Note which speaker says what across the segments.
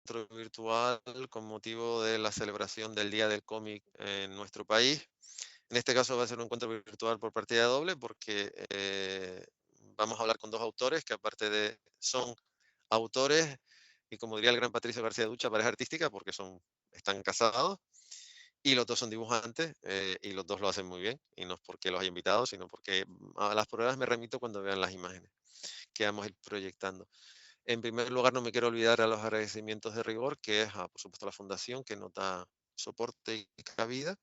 Speaker 1: encuentro virtual con motivo de la celebración del Día del Cómic en nuestro país. En este caso va a ser un encuentro virtual por partida doble porque vamos a hablar con dos autores que aparte de son autores y como diría el gran Patricio García Ducha, pareja artística porque están casados y los dos son dibujantes y los dos lo hacen muy bien y no es porque los haya invitado, sino porque a las pruebas me remito cuando vean las imágenes que vamos a ir proyectando. En primer lugar, no me quiero olvidar a los agradecimientos de rigor, que es, por supuesto, a la Fundación, que nos da soporte y cabida,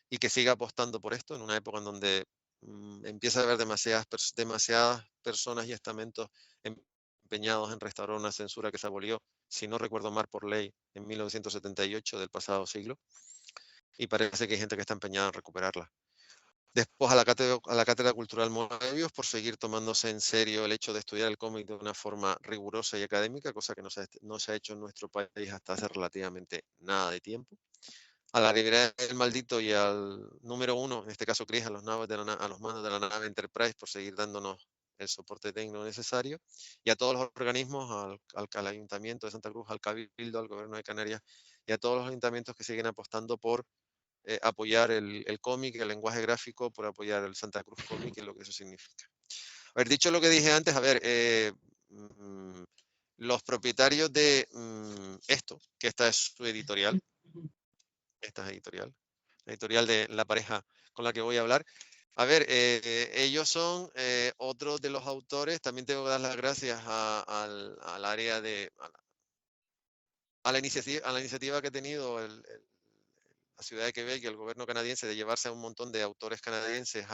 Speaker 1: y que siga apostando por esto en una época en donde empieza a haber demasiadas personas y estamentos empeñados en restaurar una censura que se abolió, si no recuerdo mal, por ley en 1978 del pasado siglo, y parece que hay gente que está empeñada en recuperarla. Después a la Cátedra Cultural Moebius por seguir tomándose en serio el hecho de estudiar el cómic de una forma rigurosa y académica, cosa que no se ha hecho en nuestro país hasta hace relativamente nada de tiempo. A la librería del Maldito y al número uno, en este caso Chris, a los mandos de la nave Enterprise por seguir dándonos el soporte técnico necesario, y a todos los organismos, al Ayuntamiento de Santa Cruz, al Cabildo, al Gobierno de Canarias y a todos los ayuntamientos que siguen apostando por apoyar el cómic, el lenguaje gráfico, por apoyar el Santa Cruz Cómic y lo que eso significa. A ver, dicho lo que dije antes, a ver, los propietarios de esto, que esta es su editorial, esta es la editorial de la pareja con la que voy a hablar. A ver, ellos son otros de los autores. También tengo que dar las gracias al área a la iniciativa que ha tenido la ciudad de Quebec y el gobierno canadiense de llevarse a un montón de autores canadienses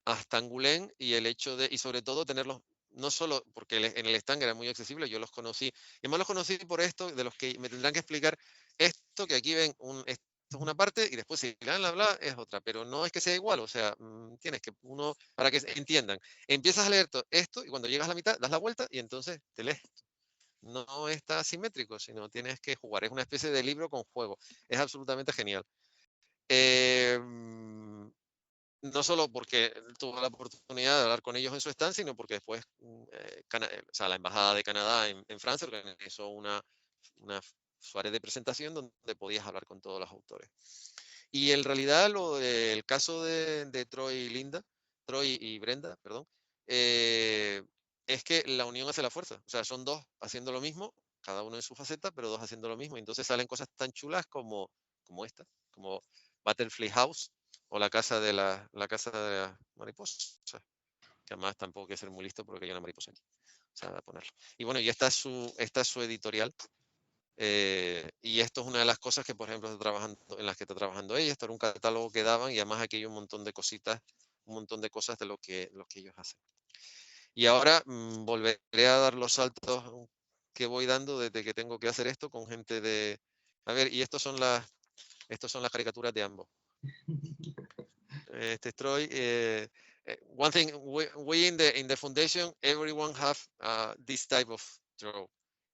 Speaker 1: hasta Angoulême, y el hecho de, y sobre todo tenerlos, no solo porque en el stand era muy accesible, yo los conocí, y además los conocí por esto, de los que me tendrán que explicar esto, que aquí ven, esto es una parte y después si bla, bla, bla, es otra, pero no es que sea igual, o sea, tienes que para que entiendan, empiezas a leer esto y cuando llegas a la mitad das la vuelta y entonces te lees. No está asimétrico, sino tienes que jugar. Es una especie de libro con juego. Es absolutamente genial. No solo porque tuve la oportunidad de hablar con ellos en su stand, sino porque después o sea, la Embajada de Canadá en Francia organizó una suárez de presentación donde podías hablar con todos los autores. Y en realidad el caso de Troy y Brenda, perdón, es que la unión hace la fuerza. O sea, son dos haciendo lo mismo, cada uno en su faceta, pero dos haciendo lo mismo. Y entonces salen cosas tan chulas como esta, como Butterfly House o la casa de la mariposa. Que además tampoco hay que ser muy listo porque hay una mariposa aquí. O sea, a ponerlo. Y bueno, y esta es su editorial. Y esto es una de las cosas que, por ejemplo, en las que está trabajando ella. Esto era un catálogo que daban y además aquí hay un montón de cositas, un montón de cosas de lo que ellos hacen. Y ahora volveré a dar los saltos que voy dando desde que tengo que hacer esto con gente de... A ver, y estos son las caricaturas de ambos. Este Troy, one thing, we in the foundation, everyone have this type of draw.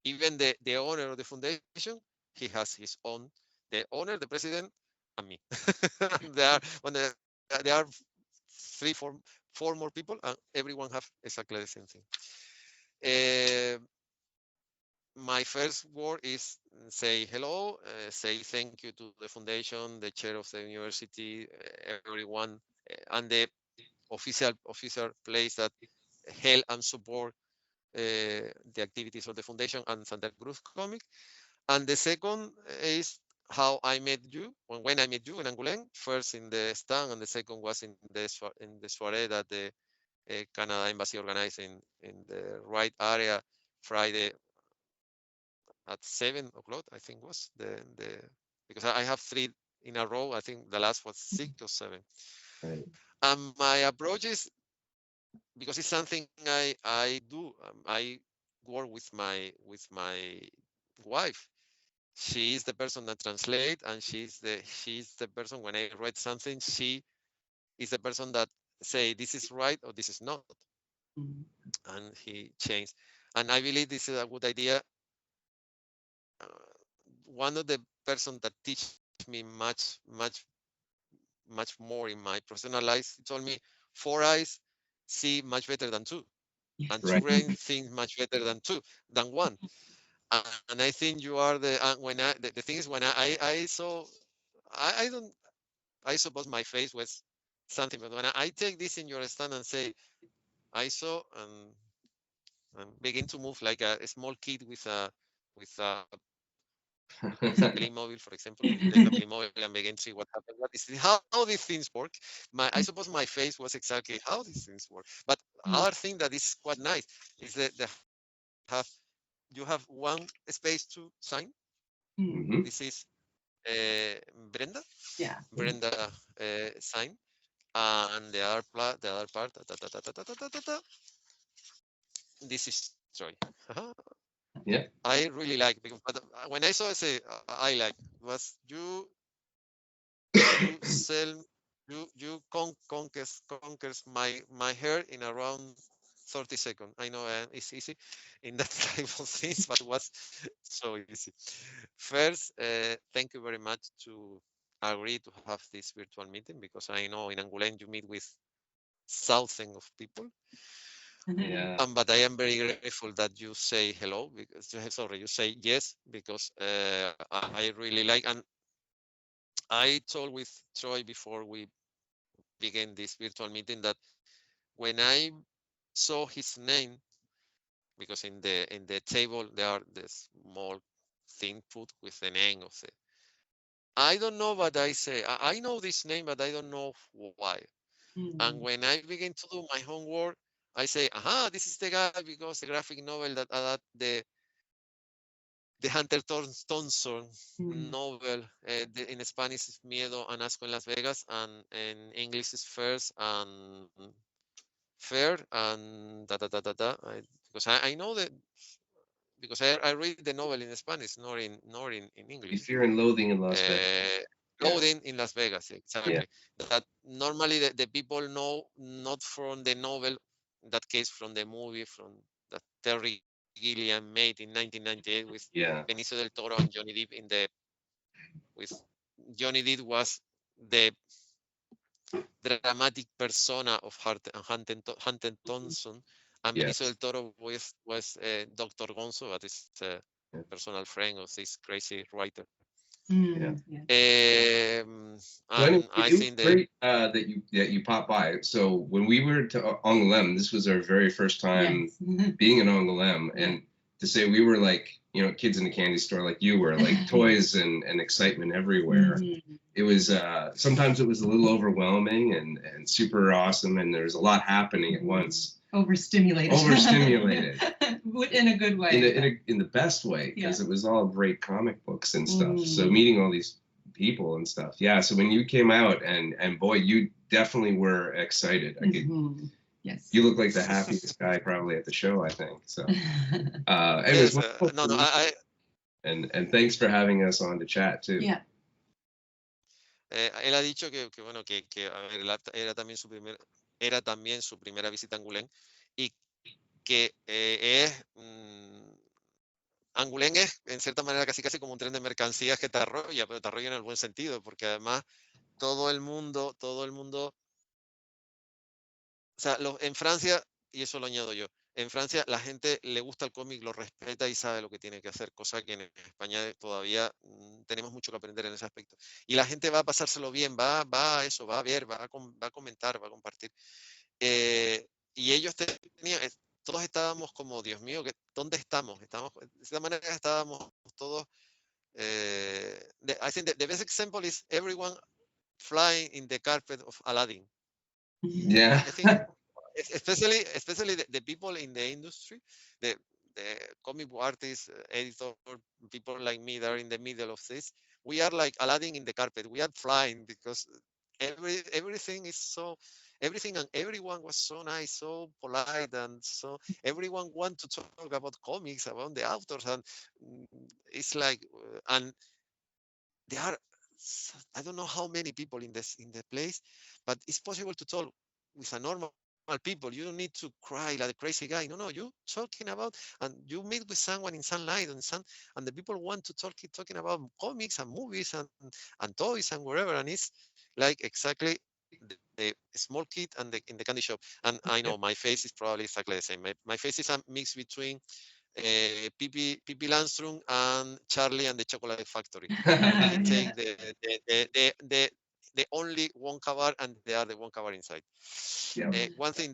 Speaker 1: Even the owner of the foundation, he has his own. The owner, the president, and me. there are four more people, and everyone have exactly the same thing. My first word is say hello, say thank you to the foundation, the chair of the university, everyone, and the official place that help and support the activities of the foundation and Santa Cruz Comic. And the second is how I met you, when I met you in Angoulême, first in the stand, and the second was in the soiree that the Canada Embassy organized in the right area Friday at 7 o'clock, I think was because I have 3 in a row. I think the last was 6 or 7.
Speaker 2: Right.
Speaker 1: And my approach is, because it's something I do. I work with my wife. She is the person that translates, and she's the person when I write something. She is the person that say this is right or this is not, and he changed. And I believe this is a good idea. One of the person that teach me much more in my professional life told me 4 eyes see much better than 2, and 2
Speaker 2: Right.
Speaker 1: brains think much better than 1. And I think you are the thing is when I saw I don't I suppose my face was something, but when I take this in your stand and say I saw and begin to move like a small kid with a with a Playmobil, for example, you take a Playmobil and begin to see what happened. What is how these things work? I suppose my face was exactly how these things work. But other thing that is quite nice is that have you have one space to sign.
Speaker 2: Mhm.
Speaker 1: This is Brenda.
Speaker 3: Yeah.
Speaker 1: Brenda sign, and the other part. This is Troy.
Speaker 2: Yeah.
Speaker 1: I really like because but when I saw I say I like was you sell you conquers my hair in around 30 seconds. I know it's easy in that type of things, but it was so easy. First, thank you very much to agree to have this virtual meeting because I know in Angoulême you meet with thousands of people.
Speaker 2: Yeah.
Speaker 1: But I am very grateful that you say hello because sorry you say yes because I really like and I told with Troy before we began this virtual meeting that when I saw his name, because in the table there are the small thing put with the name of the. I don't know what I say. I know this name, but I don't know why. And when I begin to do my homework, I say, "Aha, this is the guy because the graphic novel that adapt the Hunter Thompson novel in Spanish is Miedo and Asco en Las Vegas, and in English is First and Fair and da da da da da. Because I know that because I read the novel in Spanish, nor in English.
Speaker 2: Fear and Loathing in Las Vegas.
Speaker 1: Uh,
Speaker 2: Yeah.
Speaker 1: Loading in Las Vegas,
Speaker 2: Yeah.
Speaker 1: exactly. That normally the people know not from the novel, in that case from the movie from that Terry Gilliam made in 1998 with
Speaker 2: Yeah.
Speaker 1: Benicio del Toro and Johnny Depp in the with Johnny Depp was the dramatic persona of Hunter Thompson, and Benicio
Speaker 2: Yes.
Speaker 1: del Toro was Dr. Gonzo, that is a
Speaker 2: Yeah.
Speaker 1: personal friend of this crazy writer.
Speaker 2: Yeah. So anyway,
Speaker 1: And I
Speaker 2: it was
Speaker 1: think the
Speaker 2: great that you popped by. So when we were to Angoulême, this was our very first time being in Angoulême, and to say we were like kids in a candy store like you were, like toys and excitement everywhere. It was sometimes it was a little overwhelming and super awesome, and there was a lot happening at once.
Speaker 3: Overstimulated.
Speaker 2: Overstimulated.
Speaker 3: In a good way.
Speaker 2: In the best way, because it was all great comic books and stuff. So meeting all these people and stuff. Yeah. So when you came out and boy, you definitely were excited. I could.
Speaker 3: Yes.
Speaker 2: You look like the happiest guy probably at the show, I think. So, anyways,
Speaker 1: yes, no, no,
Speaker 2: and thanks for having us on to chat too.
Speaker 3: Yeah.
Speaker 1: Él ha dicho que bueno, que a ver, era también su primera visita a Angoulême y que Angoulême es en cierta manera casi como un tren de mercancías que te arrolla, pero te arrolla en el buen sentido, porque además todo el mundo, o sea, en Francia, y eso lo añado yo, en Francia la gente le gusta el cómic, lo respeta y sabe lo que tiene que hacer, cosa que en España todavía tenemos mucho que aprender en ese aspecto. Y la gente va a pasárselo bien, va a eso, va a ver, va a comentar, va a compartir. Y ellos tenían, todos estábamos como, Dios mío, ¿dónde estamos? Estamos, de esta manera estábamos todos. I think the best example is everyone flying in the carpet of Aladdin.
Speaker 2: Yeah.
Speaker 1: I think especially the people in the industry, the the comic book artists, editor, people like me that are in the middle of this. We are like Aladdin in the carpet. We are flying because everything is so everything and everyone was so nice, so polite, and so everyone want to talk about comics, about the authors, and mm, it's like and there are I don't know how many people in the place, but it's possible to talk with a normal people. You don't need to cry like a crazy guy. No, you talking about and you meet with someone in sunlight and the people want to talking about comics and movies and toys and wherever, and it's like exactly the small kid and in the candy shop. And I know my face is probably exactly the same. My face is a mix between Pippi Landstrom and Charlie and the Chocolate Factory. And he take the only Wonka bar and they are the Wonka bar inside. One thing,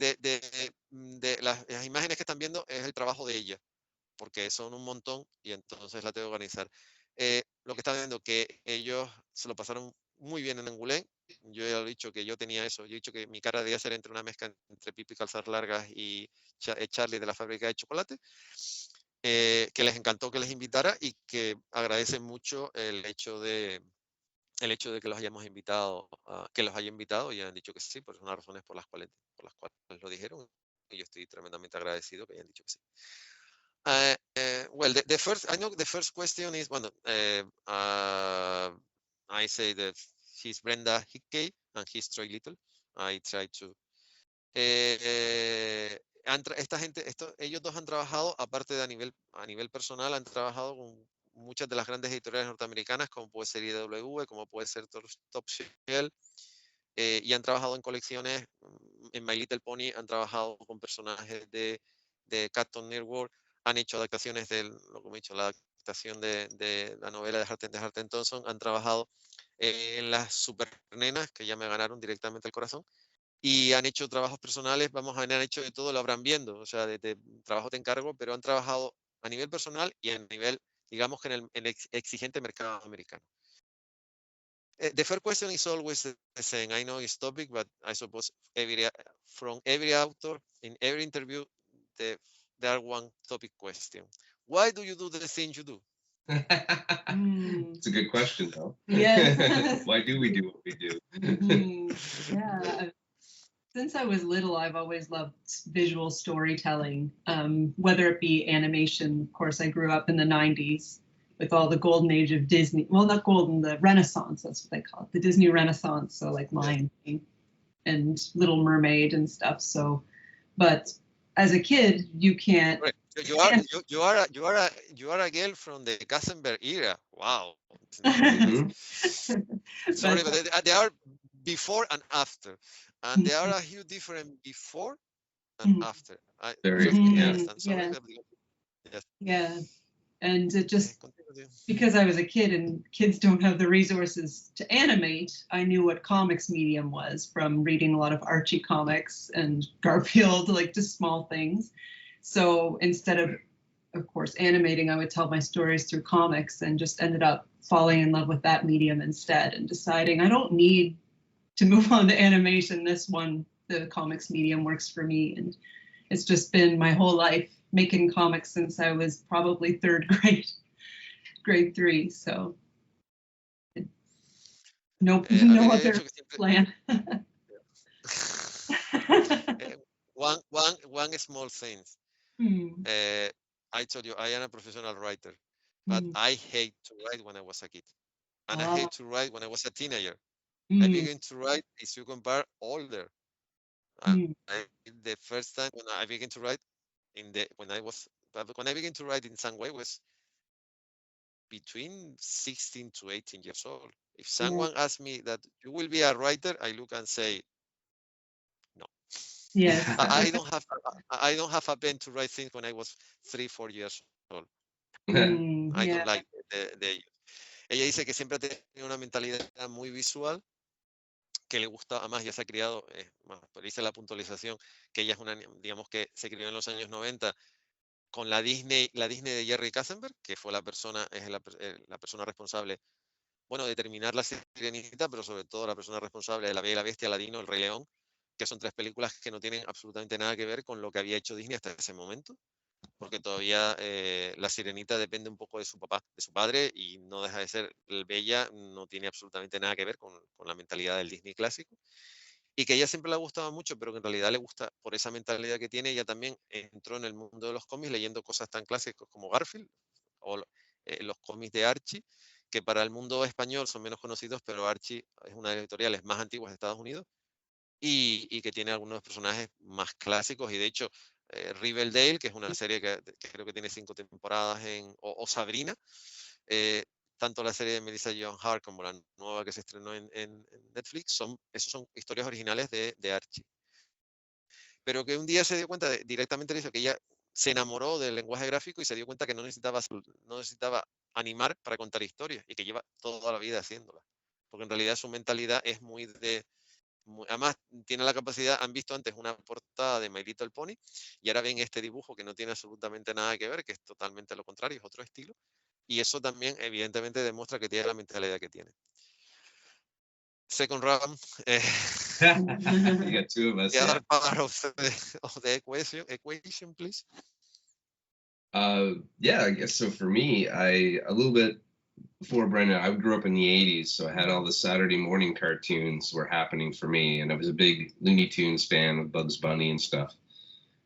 Speaker 1: las imágenes que están viendo es el trabajo de ella, porque son un montón y entonces la tengo que organizar. Lo que están viendo, que ellos se lo pasaron muy bien en Angoulême. Yo ya he dicho que yo tenía eso. Yo he dicho que mi cara debía ser entre una mezcla entre Pippi Calzar Largas y Charlie de la fábrica de chocolate. Que les encantó que les invitara y que agradecen mucho el hecho de que los hayamos invitado, que los haya invitado y han dicho que sí, por unas razones por las cuales lo dijeron. Y yo estoy tremendamente agradecido que hayan dicho que sí. Well, I know the first question is, bueno, I say that he's Brenda Hickey and he's Troy Little. I try to. Esta gente, ellos dos han trabajado, aparte de a nivel personal, han trabajado con muchas de las grandes editoriales norteamericanas, como puede ser IDW, como puede ser Top Shelf, y han trabajado en colecciones. En My Little Pony han trabajado con personajes de Cartoon Network, han hecho adaptaciones de, como he dicho, la adaptación de la novela de Harten Thompson, han trabajado en las Supernenas, que ya me ganaron directamente el corazón, y han hecho trabajos personales, han hecho de todo, lo habrán viendo, o sea, de trabajo te encargo, pero han trabajado a nivel personal y a nivel, digamos que en el exigente mercado americano. The first question is always the same. I know it's topic, but I suppose from every author, in every interview, there are one topic question. Why do you do the things you do?
Speaker 2: It's a good question, though.
Speaker 3: Yes.
Speaker 2: Why do we do what we do?
Speaker 3: Yeah. Since I was little, I've always loved visual storytelling, whether it be animation. Of course, I grew up in the 90s with all the golden age of Disney. Well, not golden, the Renaissance, that's what they call it. The Disney Renaissance, so like Lion King and Little Mermaid and stuff. So, but as a kid, you can't.
Speaker 1: Right. You are a girl from the Katzenberg era. Wow. Sorry, but they are before and after, and there are a huge difference before and after.
Speaker 3: Yeah, and it just, because I was a kid and kids don't have the resources to animate, I knew what comics medium was from reading a lot of Archie comics and Garfield, like just small things. So instead of course, animating, I would tell my stories through comics, and just ended up falling in love with that medium instead and deciding I don't need to move on to animation. This one, the comics medium, works for me. And it's just been my whole life, making comics since I was probably third grade, grade 3. So no other plan.
Speaker 1: One small thing. I told you I am a professional writer, but I hate to write when I was a kid, and I hate to write when I was a teenager. I began to write, if you compare, older. The first time when I began to write when I began to write in some way was between 16 to 18 years old. If someone asks me that you will be a writer, I look and say, no.
Speaker 3: Yes.
Speaker 1: I don't have a pen to write things when I was 3-4 years old. I don't like Ella dice que siempre ha tenido una mentalidad muy visual, que le gusta, además ya se ha criado, pero dice la puntualización, que ella es una, digamos que se crió en los años 90 con la Disney de Jerry Katzenberg, que fue la persona responsable, bueno, de terminar La Sirenita, pero sobre todo la persona responsable de La Bella y la Bestia, Aladino, El Rey León, que son 3 películas que no tienen absolutamente nada que ver con lo que había hecho Disney hasta ese momento, porque todavía La Sirenita depende un poco de su papá, de su padre, y no deja de ser Bella, no tiene absolutamente nada que ver con la mentalidad del Disney clásico, y que a ella siempre le ha gustado mucho, pero que en realidad le gusta por esa mentalidad que tiene. Ella también entró en el mundo de los cómics leyendo cosas tan clásicas como Garfield o los cómics de Archie, que para el mundo español son menos conocidos, pero Archie es una de las editoriales más antiguas de Estados Unidos y que tiene algunos personajes más clásicos, y de hecho Riverdale, que es una serie que creo que tiene 5 temporadas, o Sabrina, tanto la serie de Melissa Joan Hart como la nueva que se estrenó en Netflix, esos son historias originales de Archie. Pero que un día se dio cuenta, directamente le dijo que ella se enamoró del lenguaje gráfico y se dio cuenta que no necesitaba animar para contar historias y que lleva toda la vida haciéndola. Porque en realidad su mentalidad es además tiene la capacidad, han visto antes una portada de My Little Pony y ahora ven este dibujo que no tiene absolutamente nada que ver, que es totalmente lo contrario, es otro estilo. Y eso también evidentemente demuestra que tiene la mentalidad que tiene. Second round,
Speaker 2: You got two of us.
Speaker 1: the
Speaker 2: Yeah.
Speaker 1: other part of the equation, please.
Speaker 2: Yeah, I guess so. For me, a little bit before Brendan, I grew up in the 80s, so I had all the Saturday morning cartoons were happening for me, and I was a big Looney Tunes fan with Bugs Bunny and stuff.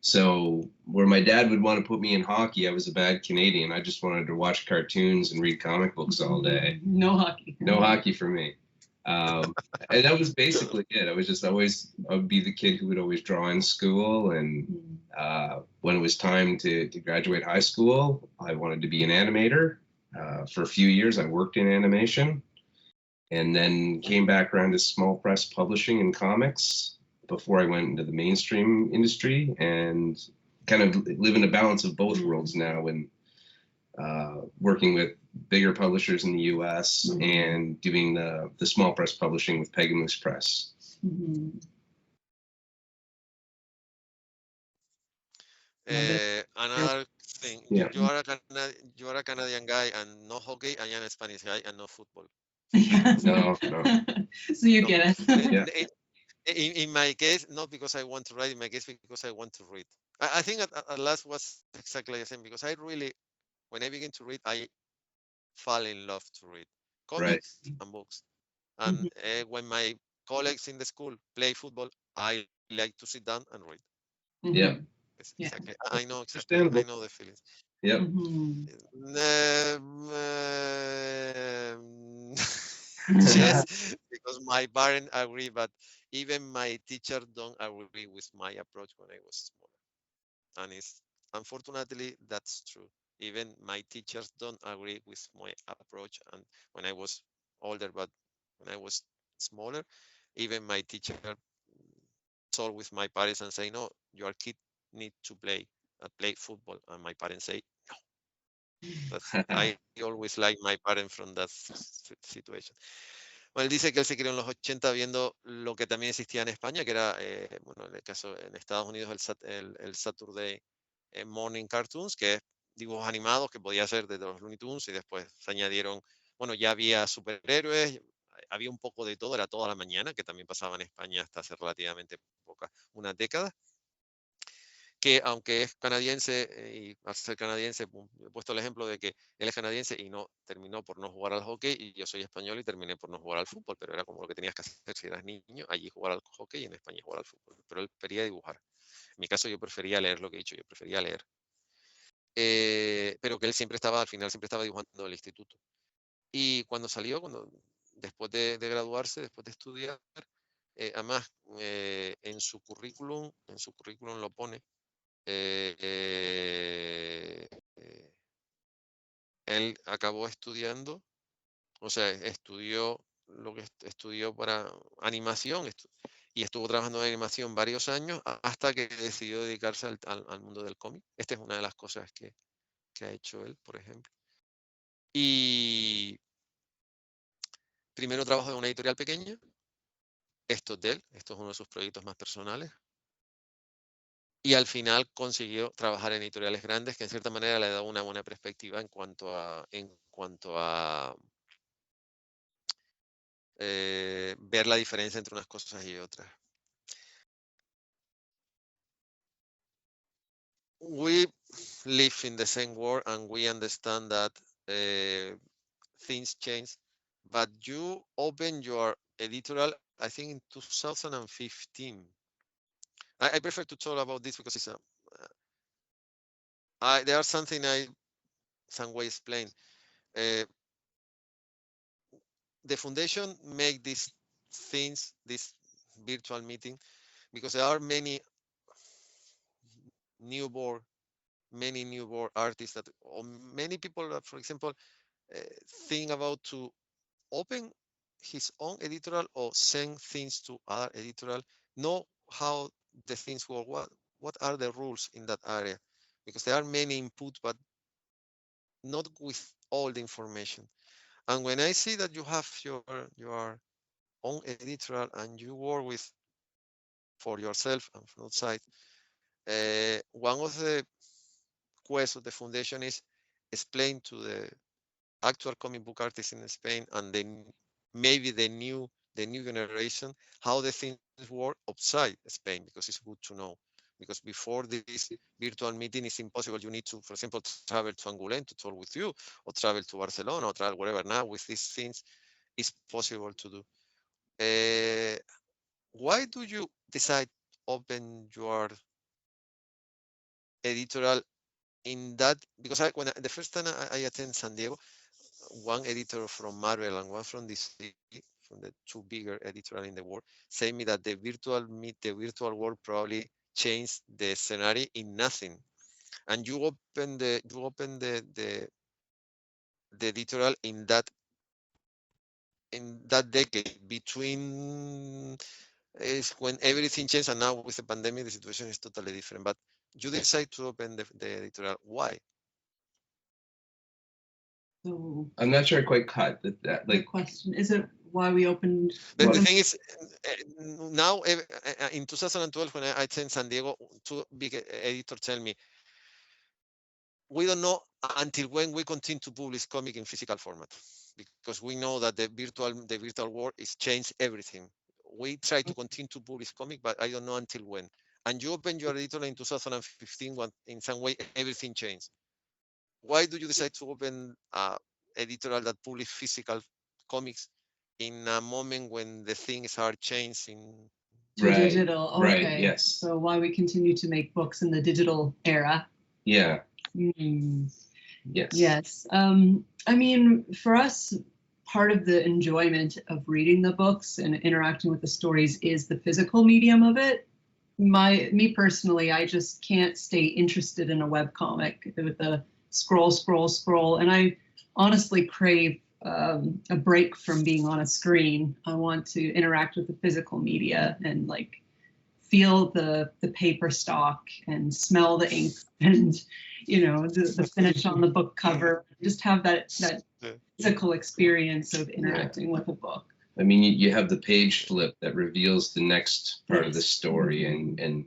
Speaker 2: So where my dad would want to put me in hockey, I was a bad Canadian. I just wanted to watch cartoons and read comic books all day.
Speaker 3: No hockey.
Speaker 2: No hockey for me. And that was basically it. I would be the kid who would always draw in school. And when it was time to graduate high school, I wanted to be an animator. For a few years, I worked in animation and then came back around to small press publishing and comics before I went into the mainstream industry, and kind of live in a balance of both worlds now, and working with bigger publishers in the US and doing the small press publishing with Pegamoose Press.
Speaker 1: Another thing,
Speaker 2: Yeah.
Speaker 1: you are a Canadian guy and no hockey, I am a Spanish guy and no football.
Speaker 3: Yes.
Speaker 2: No.
Speaker 3: So you get it.
Speaker 2: Yeah.
Speaker 1: In my case, not because I want to write, in my case, because I want to read. I think at last was exactly the same, because when I begin to read, I fall in love to read comics and books. And when my colleagues in the school play football, I like to sit down and read.
Speaker 2: Yeah.
Speaker 1: Exactly. I know exactly. I know the feelings.
Speaker 2: Yep.
Speaker 1: Yes, because my parents agree, but even my teacher don't agree with my approach when I was smaller. And unfortunately, that's true. Even my teachers don't agree with my approach. And when I was older, but when I was smaller, even my teacher talk with my parents and say, no, your kid need to play football. And my parents say, no. I always like my parents from that situation. Bueno, él dice que él se crió en los 80 viendo lo que también existía en España, que era, bueno, en el caso en Estados Unidos, el Saturday Morning Cartoons, que es dibujos animados que podía ser desde los Looney Tunes, y después se añadieron, bueno, ya había superhéroes, había un poco de todo, era toda la mañana, que también pasaba en España hasta hace relativamente unas décadas. Que aunque es canadiense y al ser canadiense, he puesto el ejemplo de que él es canadiense y no terminó por no jugar al hockey, y yo soy español y terminé por no jugar al fútbol, pero era como lo que tenías que hacer si eras niño, allí jugar al hockey y en España jugar al fútbol. Pero él prefería dibujar. En mi caso yo prefería leer lo que he dicho, yo prefería leer. Pero que él al final siempre estaba dibujando en el instituto. Y cuando salió, después de graduarse, después de estudiar, además en su currículum lo pone, él acabó estudiando, o sea, estudió lo que estudió para animación y estuvo trabajando en animación varios años hasta que decidió dedicarse al mundo del cómic. Esta es una de las cosas que ha hecho él, por ejemplo. Y primero trabajó en una editorial pequeña. Esto es uno de sus proyectos más personales. Y al final consiguió trabajar en editoriales grandes, que en cierta manera le da una buena perspectiva en cuanto a ver la diferencia entre unas cosas y otras. We live in the same world and we understand that things change, but you opened your editorial, I think, in 2015. I prefer to talk about this because it's there are something I some way explain. The foundation make these things, this virtual meeting, because there are many newborn artists or many people that, for example, think about to open his own editorial or send things to other editorial, know how the things work, what are the rules in that area. because there are many input, but not with all the information. And when I see that you have your own editorial and you work with for yourself and from outside, one of the quests of the foundation is explain to the actual comic book artists in Spain and then maybe the new generation how the things work outside Spain, because it's good to know. Because before this virtual meeting is impossible. You need to, for example, travel to Angoulême to talk with you, or travel to Barcelona, or travel wherever. Now with these things, it's possible to do. Why do you decide to open your editorial in that? Because the first time I attended San Diego, one editor from Marvel and one from DC, from the two bigger editorial in the world, say me that the virtual world probably changed the scenario in nothing. And you open the editorial in that decade between is when everything changed, and now with the pandemic the situation is totally different. But you decide to open the editorial. Why?
Speaker 3: So
Speaker 2: I'm not sure I quite caught that.
Speaker 3: the
Speaker 2: Like,
Speaker 3: question is it why we opened?
Speaker 1: But
Speaker 2: Well,
Speaker 1: the thing is, now in 2012, when I attended San Diego, two big editors tell me, we don't know until when we continue to publish comic in physical format, because we know that the virtual world is changed everything. We try to continue to publish comic, but I don't know until when. And you open your editorial in 2015, when in some way everything changed. Why do you decide to open editorial that publish physical comics in a moment when the things are changing?
Speaker 3: To
Speaker 2: Right,
Speaker 3: digital. Okay.
Speaker 2: right, yes.
Speaker 3: So why we continue to make books in the digital era?
Speaker 2: yeah,
Speaker 3: Mm,
Speaker 2: yes.
Speaker 3: yes. I mean, for us, part of the enjoyment of reading the books and interacting with the stories is the physical medium of it. Me personally, I just can't stay interested in a webcomic with a scroll, and I honestly crave a break from being on a screen. I want to interact with the physical media and like feel the paper stock and smell the ink and the finish on the book cover. Just have that physical experience of interacting with a book.
Speaker 2: I mean, you have the page flip that reveals the next part of the story, and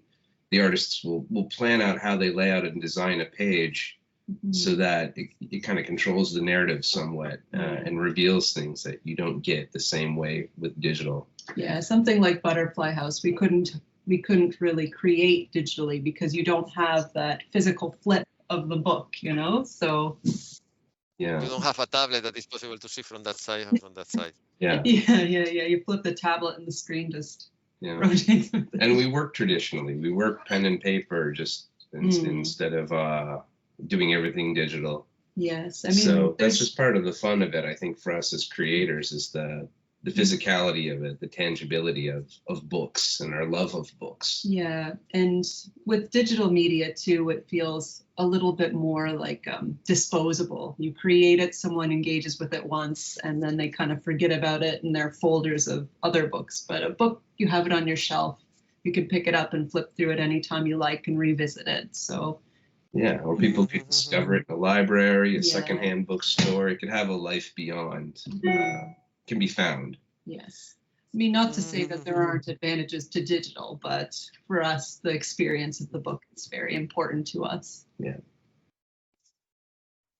Speaker 2: the artists will plan out how they lay out and design a page so that it kind of controls the narrative somewhat and reveals things that you don't get the same way with digital.
Speaker 3: Yeah, something like Butterfly House, we couldn't really create digitally because you don't have that physical flip of the book, so
Speaker 2: Yeah.
Speaker 1: You don't have a tablet that is possible to see from that side and from that side.
Speaker 2: Yeah.
Speaker 3: You flip the tablet and the screen just rotates.
Speaker 2: And we work traditionally. We work pen and paper just instead of doing everything digital.
Speaker 3: Yes, I mean,
Speaker 2: so that's just part of the fun of it. I think for us as creators is the physicality of it, the tangibility of books and our love of books.
Speaker 3: Yeah, and with digital media too, it feels a little bit more like disposable. You create it, someone engages with it once, and then they kind of forget about it in their folders of other books. But a book, you have it on your shelf. You can pick it up and flip through it anytime you like and revisit it. So.
Speaker 2: Yeah, or people could discover it in a library, a secondhand bookstore. It could have a life beyond. Can be found.
Speaker 3: Yes. I mean, not to say that there aren't advantages to digital, but for us, the experience of the book is very important to us.
Speaker 2: Yeah.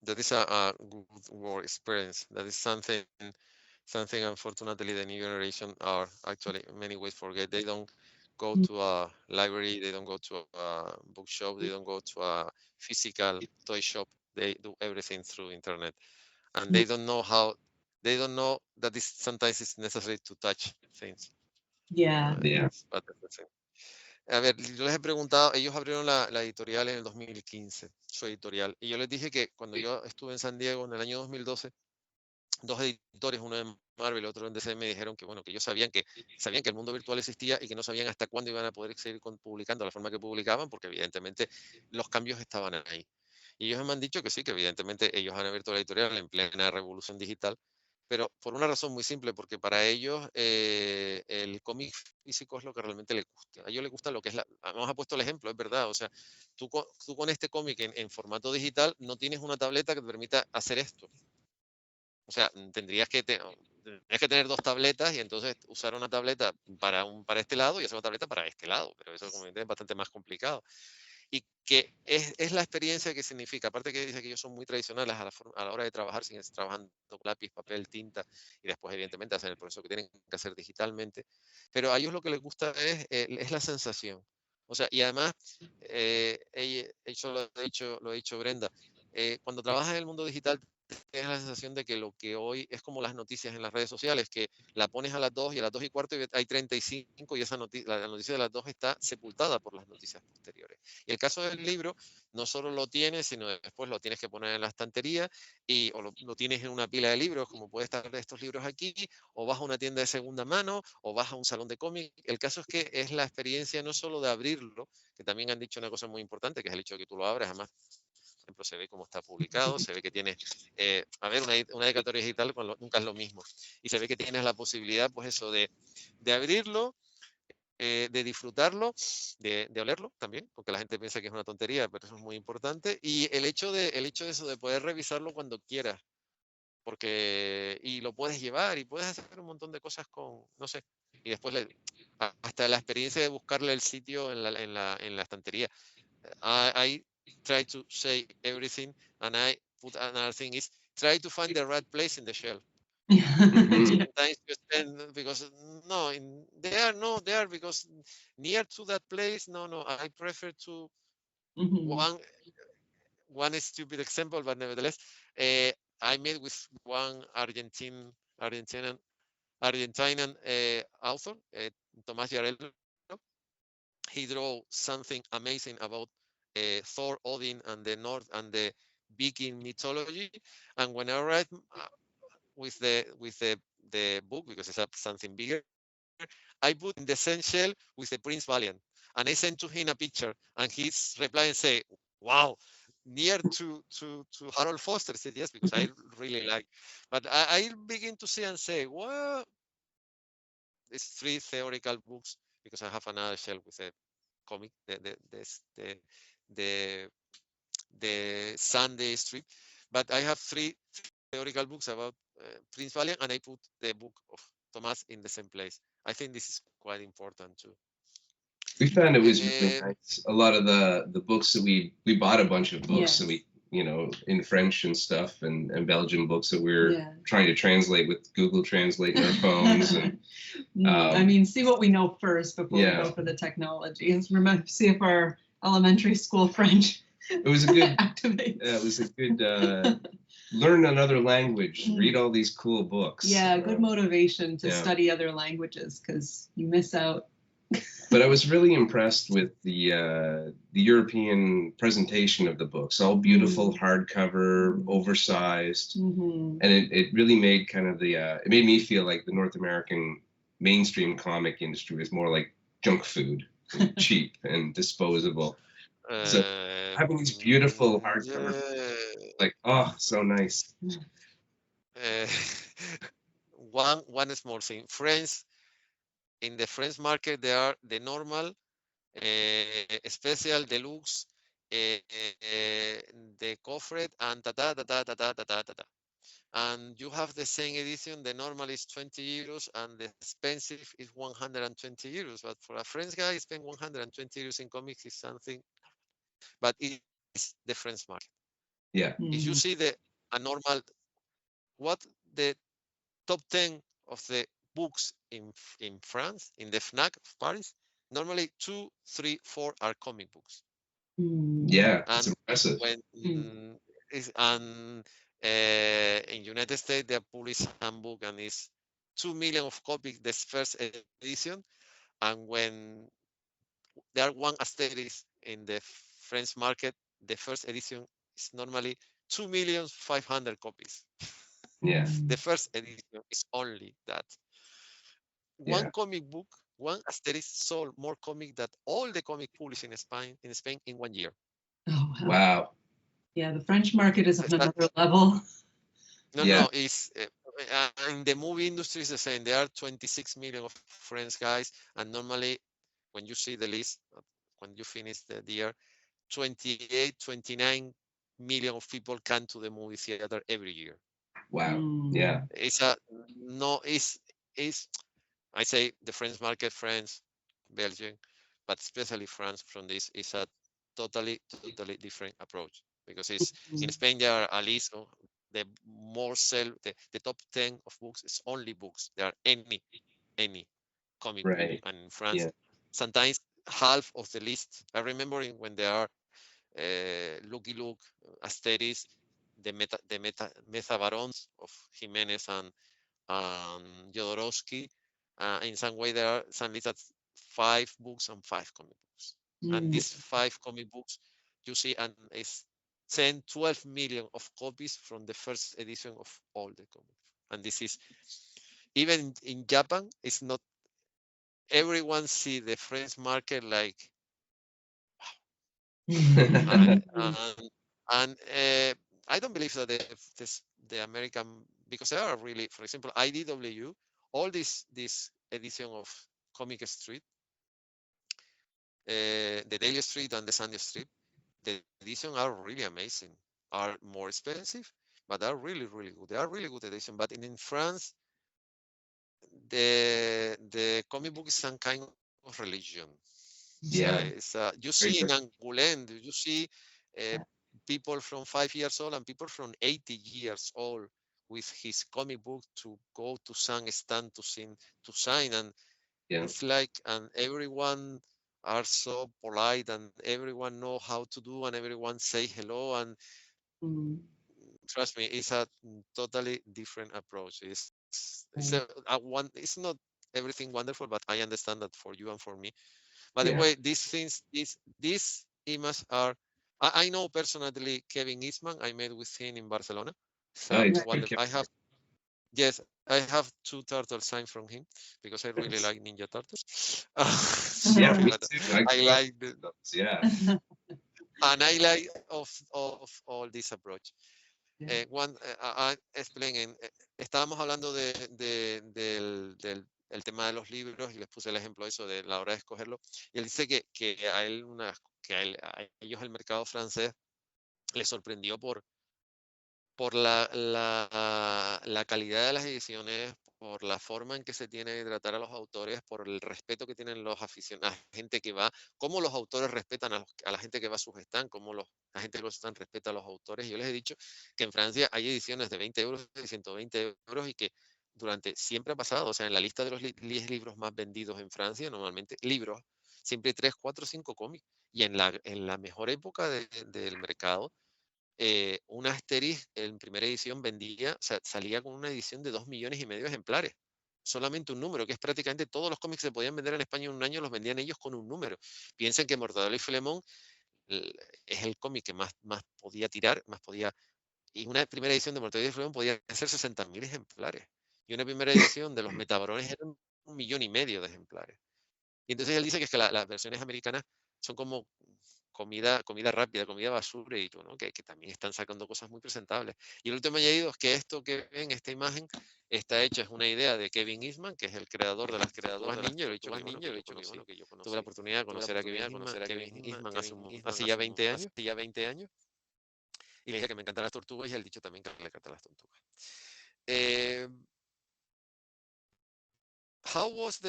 Speaker 1: That is a good work experience. That is something unfortunately the new generation are actually in many ways forget. They don't go to a library, they don't go to a bookshop, they don't go to a physical toy shop. They do everything through internet. And they don't know that sometimes it's necessary to touch things.
Speaker 3: Yeah.
Speaker 1: A ver, yo les he preguntado, ellos abrieron la editorial en el 2015, su editorial, y yo les dije que cuando yo estuve en San Diego en el año 2012, dos editores, uno de Marvel y otro de DC, me dijeron que, bueno, que ellos sabían que el mundo virtual existía y que no sabían hasta cuándo iban a poder seguir publicando de la forma que publicaban, porque evidentemente los cambios estaban ahí. Y ellos me han dicho que sí, que evidentemente ellos han abierto la editorial en plena revolución digital pero por una razón muy simple, porque para ellos el cómic físico es lo que realmente les gusta. A ellos les gusta lo que es vamos a puesto el ejemplo, es verdad, o sea, tú con este cómic en formato digital no tienes una tableta que te permita hacer esto. O sea, tendrías que tener dos tabletas y entonces usar una tableta para este lado y hacer una tableta para este lado, pero eso es bastante más complicado. Y que es la experiencia que significa, aparte que dice que ellos son muy tradicionales a la hora de trabajar, siguen trabajando con lápiz, papel, tinta, y después evidentemente hacen el proceso que tienen que hacer digitalmente, pero a ellos lo que les gusta es la sensación. O sea, y además, eso lo ha dicho Brenda, cuando trabajas en el mundo digital, tienes la sensación de que lo que hoy es como las noticias en las redes sociales, que la pones a las 2 y a las 2:15 y hay 35 y esa la noticia de las 2 está sepultada por las noticias posteriores. Y el caso del libro, no solo lo tienes, sino después lo tienes que poner en la estantería o lo tienes en una pila de libros, como puede estar de estos libros aquí, o vas a una tienda de segunda mano, o vas a un salón de cómic. El caso es que es la experiencia no solo de abrirlo, que también han dicho una cosa muy importante, que es el hecho de que tú lo abres, además por ejemplo, se ve cómo está publicado, se ve que tiene, una dedicatoria digital nunca es lo mismo. Y se ve que tienes la posibilidad, pues eso, de abrirlo, de disfrutarlo, de olerlo también, porque la gente piensa que es una tontería, pero eso es muy importante. Y el hecho de eso de poder revisarlo cuando quieras, y lo puedes llevar y puedes hacer un montón de cosas con, no sé, y después hasta la experiencia de buscarle el sitio en la estantería. I try to say everything, and I put another thing is try to find the right place in the shelf. Sometimes you spend because they are because near to that place. No, I prefer to one stupid example, but nevertheless, I met with one Argentinian author, Tomás Yarello. He drew something amazing about Thor, Odin, and the North and the Viking mythology. And when I arrived with the book, because it's something bigger, I put in the same shell with the Prince Valiant, and I sent to him a picture, and he's replying and say, "Wow, near to Harold Foster." I said yes, because I really like. But I begin to see and say, well, it's 3 theoretical books, because I have another shell with a comic, the Sunday strip, but I have 3 theoretical books about Prince Valiant, and I put the book of Thomas in the same place. I think this is quite important too.
Speaker 2: We found it was really nice. A lot of the books that we bought a bunch of books that we, in French and stuff, and Belgian books that we're trying to translate with Google Translate on our phones. And
Speaker 3: I mean, see what we know first before we go for the technology. And remember, see if our elementary school French.
Speaker 2: It was a good activate. It was a good learn another language, read all these cool books.
Speaker 3: Yeah, good motivation to study other languages, because you miss out.
Speaker 2: But I was really impressed with the European presentation of the books. All beautiful hardcover, oversized, and it really made kind of it made me feel like the North American mainstream comic industry was more like junk food, cheap and disposable. So having these beautiful hardcover, like, oh, so nice.
Speaker 1: One small thing, in the French market, there are the normal, special, deluxe, the coffret, and and you have the same edition. The normal is 20 euros, and the expensive is 120 euros. But for a French guy, spend 120 euros in comics is something. But it's the French market.
Speaker 2: Yeah.
Speaker 1: If you see a normal, what the top 10 of the books in France, in the FNAC of Paris, normally 2, 3, 4 are comic books.
Speaker 2: Yeah, it's impressive.
Speaker 1: In United States, they publish some book, and it's 2 million of copies, the first edition. And when there are one asterisk in the French market, the first edition is normally 2,500,000 copies.
Speaker 2: Yeah.
Speaker 1: The first edition is only that. One comic book, one asterisk sold more comic than all the comic published in Spain in 1 year.
Speaker 3: Oh,
Speaker 2: wow.
Speaker 3: Yeah, the French market is on another level.
Speaker 1: No, it's in the movie industry is the same. There are 26 million of friends, guys, and normally when you see the list, when you finish the year, 28, 29 million of people come to the movie theater every year.
Speaker 2: Wow. Yeah.
Speaker 1: It's I say the French market, France, Belgium, but especially France from this is a totally different approach, because it's in Spain there are at least the more the top 10 of books is only books. There are any comic book, and in France sometimes half of the list. I remember when there are Lucky Luke, Asterix, the Meta Barons of Jimenez and Jodorowsky. In some way, there are some lists at 5 books and 5 comic books. And these 5 comic books, you see, and it's 10, 12 million of copies from the first edition of all the comics. And this is, even in Japan, it's not, everyone see the French market like, and I don't believe that the American, because there are really, for example, IDW, all this edition of Comic Street, the Daily Street and the Sunday Street, the editions are really amazing. Are more expensive, but are really good. They are really good edition. But in France, the comic book is some kind of religion. You see in Angoulême, you see people from 5 years old and people from 80 years old with his comic book to go to some stand to sign, and it's like, and everyone are so polite, and everyone know how to do, and everyone say hello, and trust me, it's a totally different approach. It's not everything wonderful, but I understand that for you and for me. By the way, these things, these images are, I know personally Kevin Eastman. I met with him in Barcelona. So I have 2 turtles signed from him, because I really like Ninja Turtles. I like and I like of all this approach. Estábamos hablando del tema de los libros, y les puse el ejemplo eso de la hora de escogerlo, y él dice que a ellos el mercado francés les sorprendió por la calidad de las ediciones, por la forma en que se tiene de tratar a los autores, por el respeto que tienen los aficionados, la gente que va, cómo los autores respetan a la gente que va a sus stands, cómo la gente que los stands respeta a los autores. Yo les he dicho que en Francia hay ediciones de 20 euros, de 120 euros, y que siempre ha pasado, o sea, en la lista de los 10 libros más vendidos en Francia, normalmente libros, siempre hay 3, 4, 5 cómics. Y en la mejor época del mercado, una Asterix en primera edición salía con una edición de 2,5 millones de ejemplares. Solamente un número, que es prácticamente todos los cómics que se podían vender en España en un año, los vendían ellos con un número. Piensen que Mortadelo y Filemón es el cómic que más podía tirar, y una primera edición de Mortadelo y Filemón podía hacer 60,000 ejemplares. Y una primera edición de los Metabarones eran 1,5 millones de ejemplares. Y entonces él dice que es que las versiones americanas son como comida rápida, comida basura, y ¿no? que también están sacando cosas muy presentables. Y el último añadido es que esto que ven, esta imagen, está hecha, es una idea de Kevin Eastman, que es el creador de las Tortugas Ninja. Lo he dicho que yo tuve la oportunidad de conocer a Kevin Eastman hace ya 20 años. Y le dije que me encantan las tortugas, y él ha dicho también que le encantan las tortugas. How was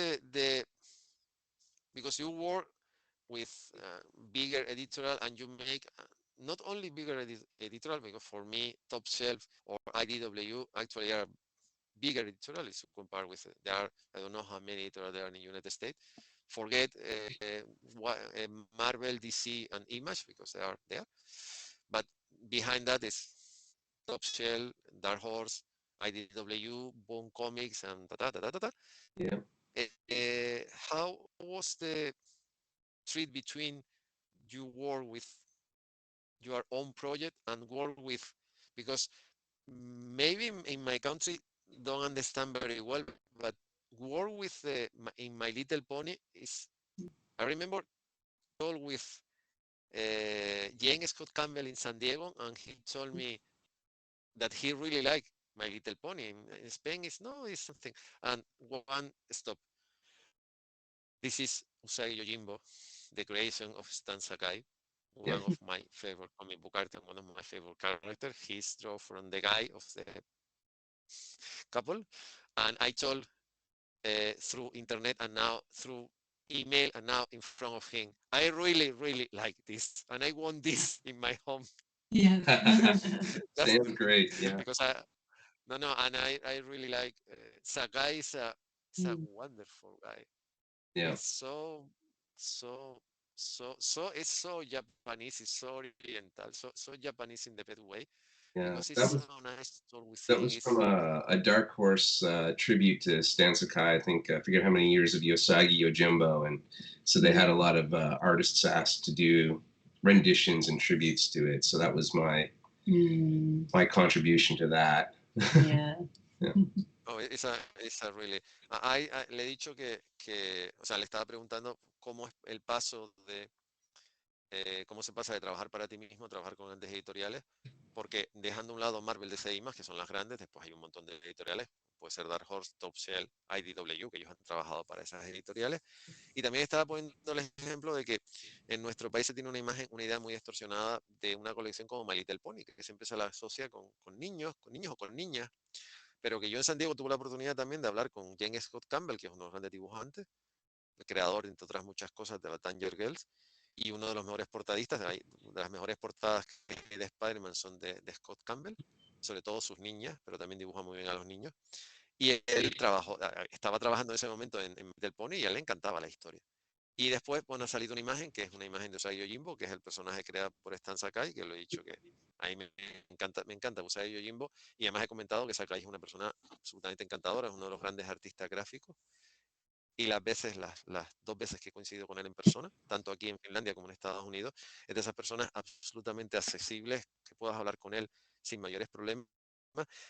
Speaker 1: because you work with bigger editorial, and you make not only bigger editorial, because for me Top Shelf or IDW actually are bigger editorial if you compare with there are, I don't know how many editorials there are in the United States. Forget Marvel, DC, and Image, because they are there, but behind that is Top Shelf, Dark Horse, IDW, Boom Comics, and how was the treat between you work with your own project and work with, because maybe in my country don't understand very well, but work with in My Little Pony is, I remember talk with Jane Scott Campbell in San Diego, and he told me that he really liked My Little Pony. In Spain, it's something. And one stop. This is Usagi Yojimbo, the creation of Stan Sakai, one of my favorite comic book artists and one of my favorite characters. He's drawn from the guy of the couple, and I told through internet and now through email and now in front of him, I really, really like this, and I want this in my home.
Speaker 3: Yeah.
Speaker 2: Sounds great. Yeah.
Speaker 1: Because and I really like Sakai is a wonderful guy.
Speaker 2: Yeah.
Speaker 1: It's so it's so Japanese, it's so oriental, so Japanese in the best way.
Speaker 2: Yeah.
Speaker 1: Because it's so nice to always
Speaker 2: that was from a Dark Horse tribute to Stan Sakai. I think I forget how many years of Usagi Yojimbo, and so they had a lot of artists asked to do renditions and tributes to it. So that was my contribution to that.
Speaker 3: Yeah.
Speaker 1: Yeah. Oh, esa really. Le he dicho que, o sea, le estaba preguntando cómo es el paso de cómo se pasa de trabajar para ti mismo a trabajar con grandes editoriales, porque dejando a un lado Marvel, DC y más, que son las grandes, después hay un montón de editoriales, puede ser Dark Horse, Top Shell, IDW, que ellos han trabajado para esas editoriales, y también estaba poniendo el ejemplo de que en nuestro país se tiene una idea muy distorsionada de una colección como My Little Pony, que siempre se la asocia con niños o con niñas, pero que yo en San Diego tuve la oportunidad también de hablar con Jen Scott Campbell, que es uno de los grandes dibujantes, el creador, entre otras muchas cosas, de la Tanger Girls, y uno de los mejores portadistas, de las mejores portadas de Spider-Man son de Scott Campbell, sobre todo sus niñas, pero también dibuja muy bien a los niños. Y él estaba trabajando en ese momento en Del Pony y a él le encantaba la historia. Y después, bueno, ha salido una imagen, que es una imagen de Usagi Yojimbo, que es el personaje creado por Stan Sakai, que lo he dicho que a mí me encanta Usagi Yojimbo, y además he comentado que Sakai es una persona absolutamente encantadora, es uno de los grandes artistas gráficos, y las dos veces que he coincidido con él en persona, tanto aquí en Finlandia como en Estados Unidos, es de esas personas absolutamente accesibles, que puedas hablar con él sin mayores problemas.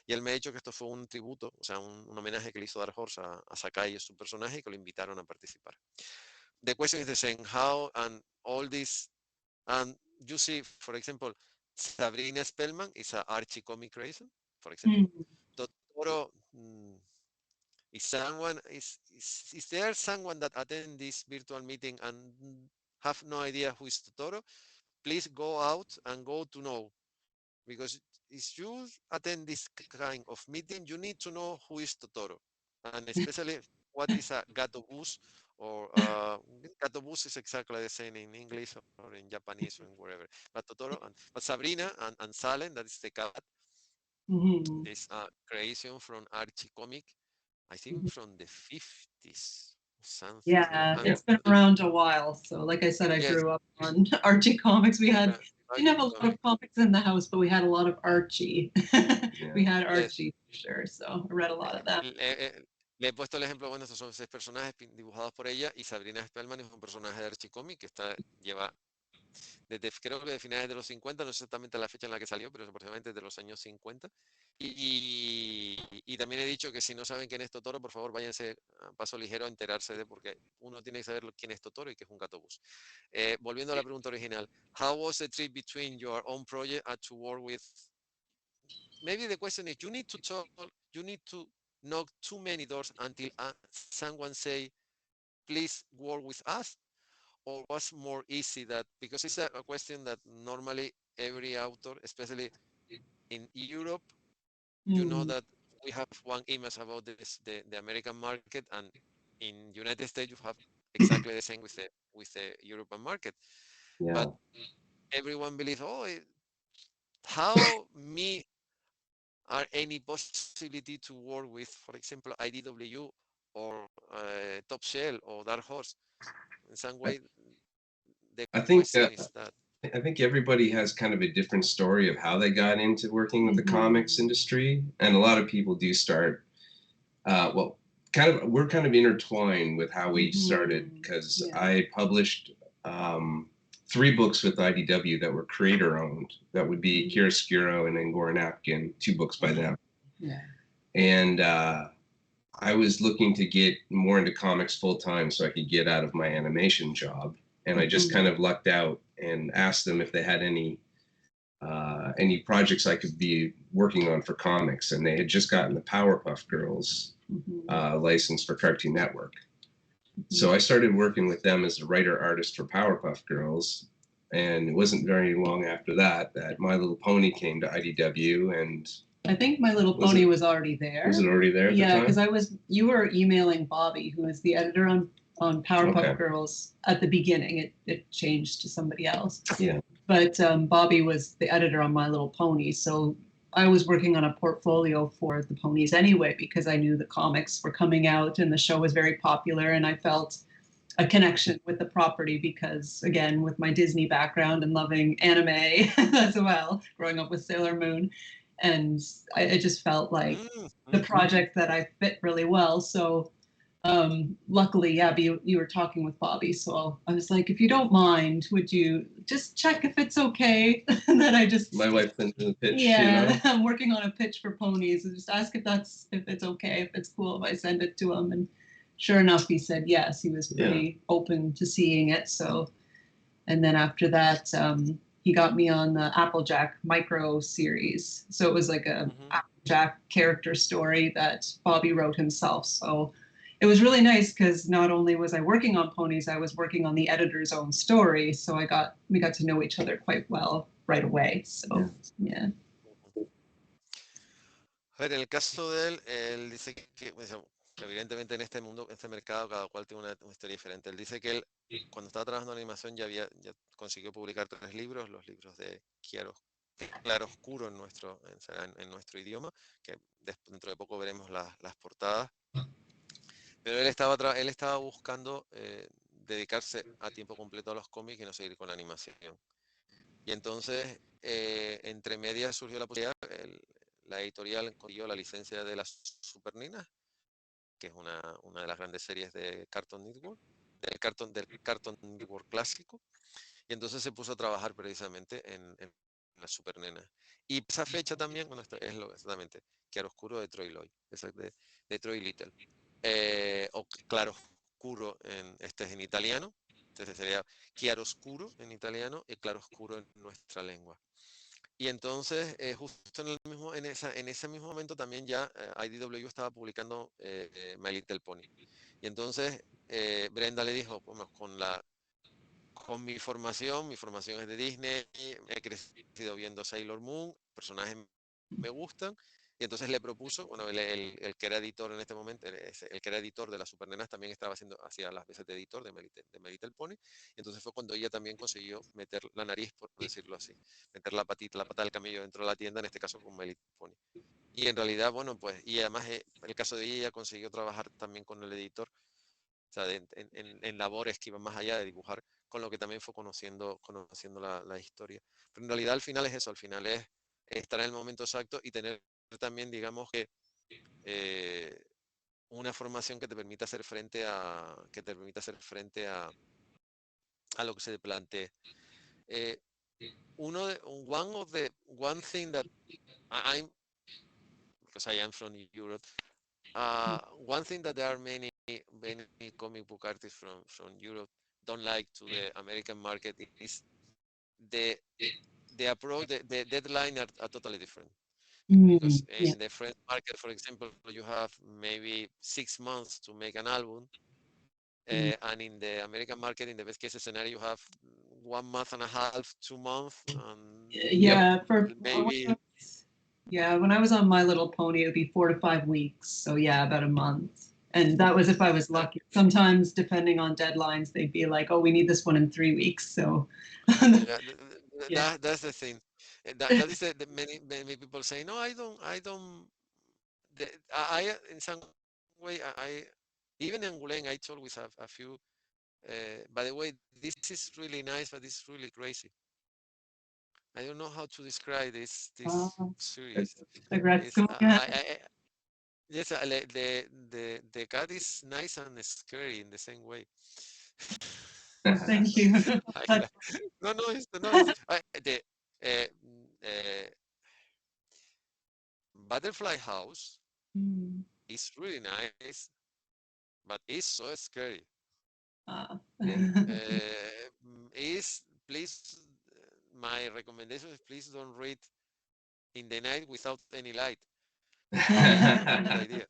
Speaker 1: Y él me ha dicho que esto fue un tributo, o sea, un homenaje que le hizo Dark Horse a Sakai y a su personaje, y que lo invitaron a participar. The question is the same, how and all this, and you see, for example, Sabrina Spellman is an Archie comic creation, for example. Totoro, is there someone that attend this virtual meeting and have no idea who is Totoro? Please go out and go to know, because if you attend this kind of meeting, you need to know who is Totoro, and especially what is a gatobus, or gatobus is exactly the same in English or in Japanese or wherever. But Totoro, but Sabrina and Salem, that is the cat, is a creation from Archie Comic, I think from the 50s. Something.
Speaker 3: Yeah, it's been around a while. So like I said, I grew up on Archie comics. We didn't have a lot of comics in the house, but we had a lot of Archie. We had Archie for sure, so I read a lot of that.
Speaker 1: Le he puesto el ejemplo, bueno, estos son 6 personajes dibujados por ella, y Sabrina Spellman es un personaje de Archie Comic que lleva desde, creo que de finales de los 50, no sé exactamente la fecha en la que salió, pero es aproximadamente de los años 50. Y también he dicho que si no saben quién es Totoro, por favor váyanse a paso ligero a enterarse de, porque uno tiene que saber quién es Totoro y qué es un gatobús. Volviendo a la pregunta original, how was the trip between your own project and to work with? Maybe the question is, you need to knock too many doors until someone say, please work with us? Or was more easy that, because it's a question that normally every author, especially in Europe, you know that we have one image about the American market, and in United States you have exactly the same with the European market. Yeah. But everyone believes, how me are any possibility to work with, for example, IDW or Top Shell or Dark Horse? In some way,
Speaker 2: I think everybody has kind of a different story of how they got into working with the comics industry, and a lot of people do start. We're kind of intertwined with how we started, because I published 3 books with IDW that were creator-owned. That would be Chiaroscuro and Angora Napkin, 2 books by them. Yeah. And I was looking to get more into comics full-time so I could get out of my animation job. And I just kind of lucked out and asked them if they had any any projects I could be working on for comics. And they had just gotten the Powerpuff Girls license for Cartoon Network. So I started working with them as a writer-artist for Powerpuff Girls. And it wasn't very long after that My Little Pony came to IDW, and
Speaker 3: I think My Little Pony was already there.
Speaker 2: Was it already there at the time?
Speaker 3: Yeah, because you were emailing Bobby, who was the editor on Powerpuff Girls at the beginning. It changed to somebody else.
Speaker 2: Yeah.
Speaker 3: But Bobby was the editor on My Little Pony, so I was working on a portfolio for the ponies anyway, because I knew the comics were coming out and the show was very popular, and I felt a connection with the property because, again, with my Disney background and loving anime as well, growing up with Sailor Moon, and I just felt like the project that I fit really well. So luckily, Abby, you were talking with Bobby, so I was like, if you don't mind, would you just check if it's okay? And then I just
Speaker 2: my wife sent me the pitch.
Speaker 3: Yeah,
Speaker 2: you know?
Speaker 3: I'm working on a pitch for ponies, and just ask if it's okay, if it's cool if I send it to him. And sure enough, he said yes. He was pretty open to seeing it. So, and then after that, he got me on the Applejack micro series. So it was like a Applejack character story that Bobby wrote himself. So it was really nice because not only was I working on ponies, I was working on the editor's own story. So we got to know each other quite well right away. So yeah.
Speaker 1: A ver, en el caso de él dice que evidentemente en este mundo, en este mercado, cada cual tiene una historia diferente. Él dice que él, cuando estaba trabajando en animación, ya consiguió publicar 3 libros, los libros de Claroscuro en nuestro idioma, que dentro de poco veremos las portadas. Pero él estaba buscando dedicarse a tiempo completo a los cómics y no seguir con la animación. Y entonces, entre medias surgió la posibilidad, la editorial consiguió la licencia de las Super Ninas, que es una de las grandes series de Cartoon Network, del Cartoon Network clásico, y entonces se puso a trabajar precisamente en las Super Nenas. Y esa fecha también, bueno, esto es exactamente, Chiaroscuro de Troy Lloyd, de Troy Little, o Claroscuro este es en italiano, entonces sería Chiaroscuro en italiano y Claroscuro en nuestra lengua. Y entonces, justo en ese mismo momento también ya IDW estaba publicando My Little Pony. Y entonces Brenda le dijo, bueno, con mi formación es de Disney, he crecido viendo Sailor Moon, personajes me gustan, y entonces le propuso, bueno, el que era editor en este momento, el que era editor de las Super Nenas también hacía las veces de editor de My Little Pony, y entonces fue cuando ella también consiguió meter la nariz, por decirlo así, meter la pata del camello dentro de la tienda, en este caso con My Little Pony. Y en realidad, bueno, pues, y además el caso de ella consiguió trabajar también con el editor, o sea, en labores que iban más allá de dibujar, con lo que también fue conociendo la historia. Pero en realidad al final es eso, al final es estar en el momento exacto y tener también, digamos que, una formación que te permita hacer frente a lo que se te plantee. One thing that because I am from Europe, one thing that there are many comic book artists from Europe don't like to the American market is the approach, the deadline are totally different. Because in the French market, for example, you have maybe 6 months to make an album. And in the American market, in the best case scenario, you have 1 month and a half, 2 months.
Speaker 3: When I was on My Little Pony, it would be 4 to 5 weeks. So about a month. And that was if I was lucky. Sometimes, depending on deadlines, they'd be like, "Oh, we need this one in 3 weeks." So
Speaker 1: that's the thing. That is the many people say, no, I don't. I in some way, even in Angoulême, I always have a few. By the way, this is really nice, but this is really crazy. I don't know how to describe this series. Yes, the cat is nice and scary in the same way.
Speaker 3: Thank you.
Speaker 1: No. Butterfly House is really nice, but it's so scary. Please my recommendation is please don't read in the night without any light. Good idea.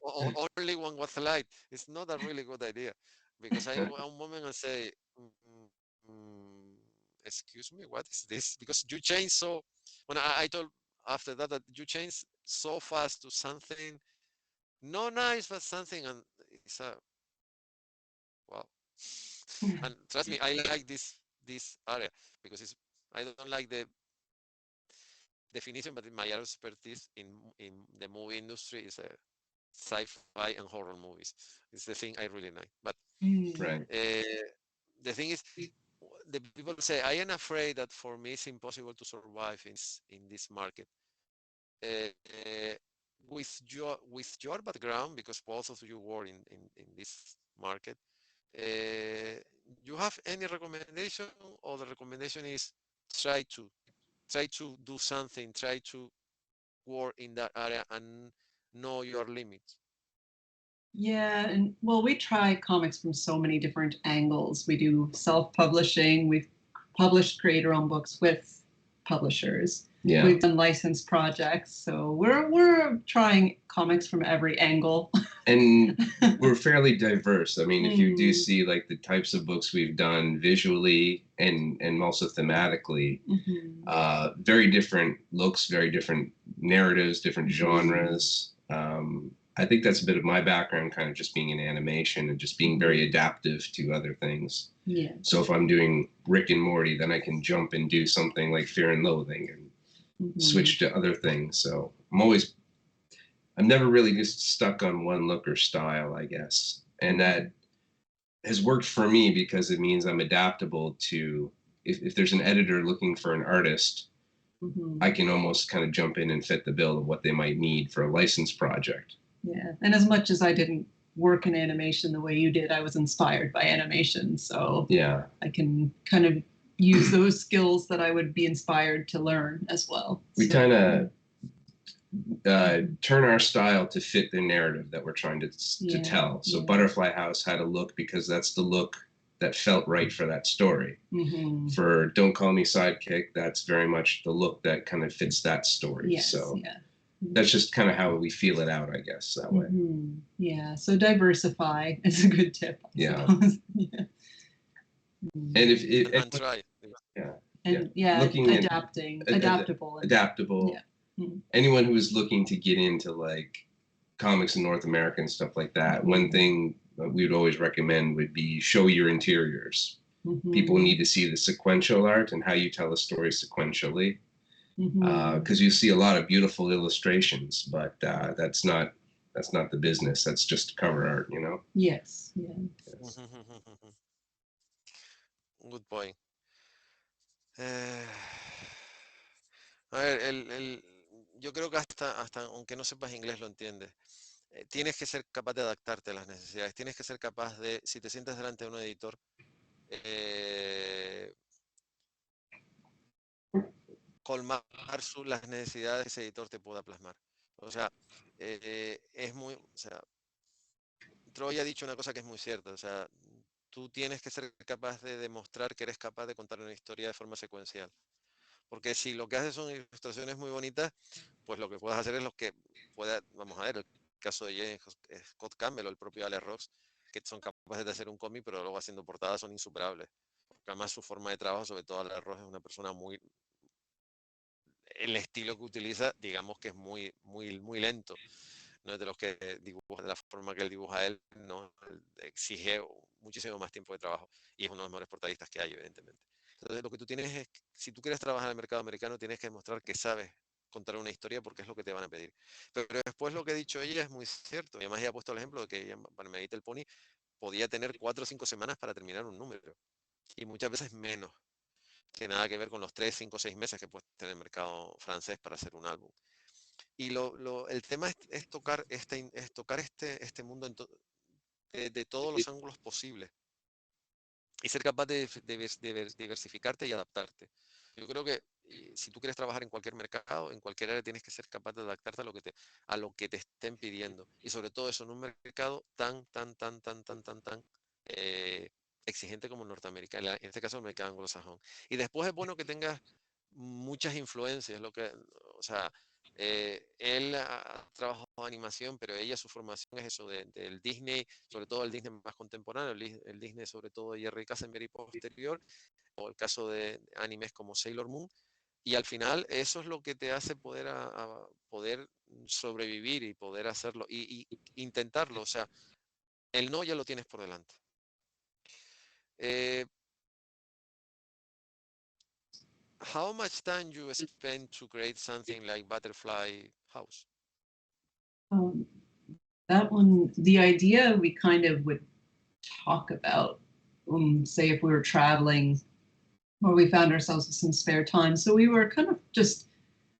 Speaker 1: Only one with light. It's not a really good idea because I one moment I say, mm, excuse me, what is this? Because you change so. When I told after that you change so fast to something not nice, but something, and it's a wow. And trust me, I like this area because it's I don't like the definition, but my expertise in the movie industry is a sci-fi and horror movies. It's the thing I really like. But
Speaker 2: Right.
Speaker 1: the thing is, the people say I am afraid that for me it's impossible to survive in this market. Uh, with your background, because both of you were in this market, you have any recommendation, or the recommendation is try to do something, try to work in that area and know your limits?
Speaker 3: Yeah, and well, we try comics from so many different angles. We do self-publishing. We've published creator-owned books with publishers.
Speaker 2: Yeah.
Speaker 3: We've done licensed projects, so we're trying comics from every angle.
Speaker 2: And we're fairly diverse. I mean, if you do
Speaker 3: Mm.
Speaker 2: see like the types of books we've done visually and also thematically, very different looks, very different narratives, different genres. I think that's a bit of my background, kind of just being in animation and just being very adaptive to other things.
Speaker 3: Yeah.
Speaker 2: So if I'm doing Rick and Morty, then I can jump and do something like Fear and Loathing and switch to other things. So I'm never really just stuck on one look or style, I guess. And that has worked for me because it means I'm adaptable to, if there's an editor looking for an artist, I can almost kind of jump in and fit the bill of what they might need for a licensed project.
Speaker 3: Yeah, and as much as I didn't work in animation the way you did, I was inspired by animation. So
Speaker 2: yeah,
Speaker 3: I can kind of use those skills that I would be inspired to learn as well.
Speaker 2: We kind of turn our style to fit the narrative that we're trying to tell. So Butterfly House had a look because that's the look that felt right for that story. For Don't Call Me Sidekick, that's very much the look that kind of fits that story.
Speaker 3: Yes,
Speaker 2: so that's just kind of how we feel it out, I guess, that way.
Speaker 3: Yeah, so diversify is a good tip, I suppose.
Speaker 2: And and
Speaker 1: try.
Speaker 2: Looking
Speaker 3: adaptable.
Speaker 2: Adaptable. Anyone who is looking to get into like comics in North America and stuff like that, one thing we would always recommend would be show your interiors. People need to see the sequential art and how you tell a story sequentially. Because you see a lot of beautiful illustrations, but that's not the business. That's just cover art, you know.
Speaker 3: Yes. Yes.
Speaker 1: Good point. A ver, yo creo que hasta aunque no sepas inglés lo entiendes. Tienes que ser capaz de adaptarte a las necesidades. Tienes que ser capaz de, si te sientas delante de un editor, colmar las necesidades que ese editor te pueda plasmar. O sea, es muy, o sea, Troy ha dicho una cosa que es muy cierta. O sea, tú tienes que ser capaz de demostrar que eres capaz de contar una historia de forma secuencial. Porque si lo que haces son ilustraciones muy bonitas, pues lo que puedes hacer es lo que pueda, vamos a ver, el caso de James Scott Campbell o el propio Alex Ross, que son capaces de hacer un cómic, pero luego haciendo portadas son insuperables. Porque además su forma de trabajo, sobre todo Alex Ross, es una persona muy... El estilo que utiliza, digamos que es muy lento. No es de los que dibuja, de la forma que él dibuja él, no exige muchísimo más tiempo de trabajo. Y es uno de los mejores portadistas que hay, evidentemente. Entonces, lo que tú tienes es, si tú quieres trabajar en el mercado americano, tienes que demostrar que sabes contar una historia porque es lo que te van a pedir. Pero después lo que ha dicho ella es muy cierto. Y además ella ha puesto el ejemplo de que ella, para My Little Pony, podía tener 4 o 5 semanas para terminar un número. Y muchas veces menos, que nada que ver con los 3, 5, 6 meses que puedes tener en el mercado francés para hacer un álbum. Y el tema es tocar este mundo de todos los ángulos posibles. Y ser capaz de diversificarte y adaptarte. Yo creo que si tú quieres trabajar en cualquier mercado, en cualquier área, tienes que ser capaz de adaptarte a lo que te estén pidiendo. Y sobre todo eso, en un mercado tan exigente como norteamericano, en este caso el mercado anglosajón. Y después es bueno que tengas muchas influencias, o sea, él ha trabajado en animación, pero ella su formación es eso del Disney, sobre todo el Disney más contemporáneo, el Disney sobre todo de Jerry Katzenberg y posterior, o el caso de animes como Sailor Moon, y al final eso es lo que te hace poder sobrevivir y poder hacerlo y intentarlo, o sea, el no ya lo tienes por delante. Eh, how much time you spend to create something like Butterfly House?
Speaker 3: That one, the idea we kind of would talk about, say if we were traveling or we found ourselves with some spare time. So we were kind of just,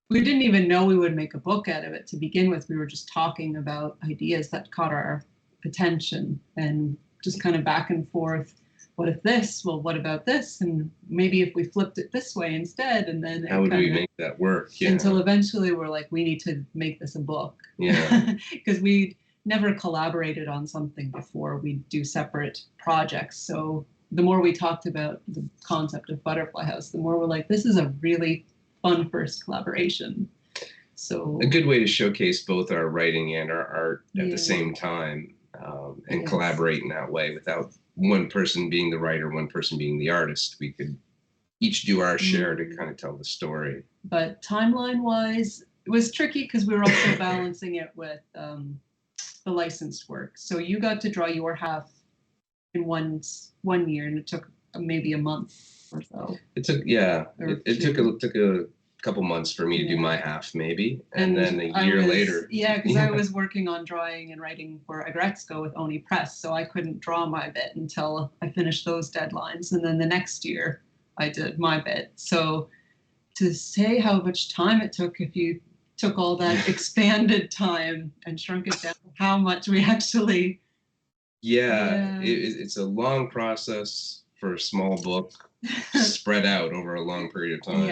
Speaker 3: we didn't even know we would make a book out of it to begin with. We were just talking about ideas that caught our attention and just kind of back and forth. What if this? Well, what about this? And maybe if we flipped it this way instead, and then
Speaker 2: how would we make that work?
Speaker 3: Yeah. Until eventually we're like, we need to make this a book.
Speaker 2: Yeah.
Speaker 3: Because we never collaborated on something before. We do separate projects. So the more we talked about the concept of Butterfly House, the more we're like, this is a really fun first collaboration. So
Speaker 2: a good way to showcase both our writing and our art at the
Speaker 3: Yeah.
Speaker 2: same time, and
Speaker 3: Yes.
Speaker 2: collaborate in that way without one person being the writer, one person being the artist. We could each do our share to kind of tell the story.
Speaker 3: But timeline-wise, it was tricky because we were also balancing it with the licensed work. So you got to draw your half in one year, and it took maybe a month or so.
Speaker 2: It took, yeah,
Speaker 3: Or
Speaker 2: it took a couple months for me to do
Speaker 3: Yeah.
Speaker 2: my half, maybe, and then a
Speaker 3: I
Speaker 2: year
Speaker 3: was-
Speaker 2: later.
Speaker 3: Yeah, because I was working on drawing and writing for Agretzko with Oni Press, so I couldn't draw my bit until I finished those deadlines. And then the next year, I did my bit. So to say how much time it took, if you took all that expanded time and shrunk it down, how much we actually.
Speaker 2: Yeah,
Speaker 3: Yeah.
Speaker 2: It's a long process for a small book spread out over a long period of time.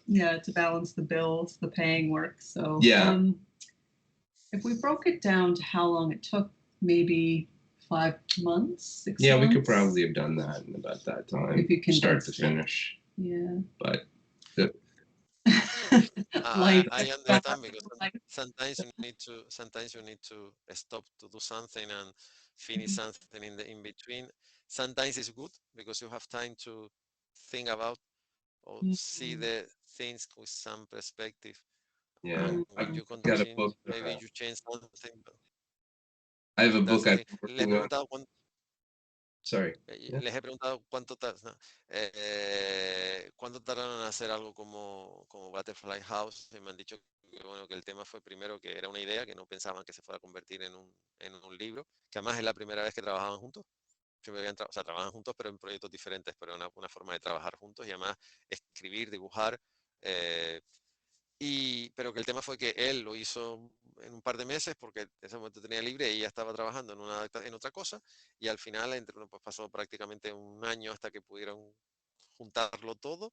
Speaker 3: Yeah, to balance the bills, the paying work. So
Speaker 2: Yeah.
Speaker 3: If we broke it down to how long it took, maybe 5 months, 6
Speaker 2: Yeah,
Speaker 3: months.
Speaker 2: we could probably have done that in about that time,
Speaker 3: If you
Speaker 2: start to
Speaker 3: condensed it.
Speaker 2: finish.
Speaker 3: Yeah.
Speaker 2: But
Speaker 3: Life.
Speaker 1: I understand because sometimes you need to stop to do something and finish something in between. Sometimes it's good because you have time to think about or see the things with some perspective.
Speaker 2: yeah,
Speaker 1: And
Speaker 2: I've
Speaker 1: when you
Speaker 2: got a
Speaker 1: continue,
Speaker 2: book.
Speaker 1: maybe you change something. But
Speaker 2: I have a
Speaker 1: that's
Speaker 2: book
Speaker 1: the
Speaker 2: I've
Speaker 1: thing.
Speaker 2: been
Speaker 1: Les he
Speaker 2: working on.
Speaker 1: preguntado
Speaker 2: Sorry. Yeah.
Speaker 1: Les he preguntado cuánto tardaron en hacer algo como Butterfly House, y me han dicho que, bueno, que el tema fue primero que era una idea, que no pensaban que se fuera a convertir en un libro, que además es la primera vez que trabajaban juntos. Siempre o sea, trabajan juntos, pero en proyectos diferentes, pero una forma de trabajar juntos y además escribir, dibujar. Pero que el tema fue que él lo hizo en un par de meses porque en ese momento tenía libre y ella estaba trabajando en otra cosa, y al final pues pasó prácticamente un año hasta que pudieron juntarlo todo.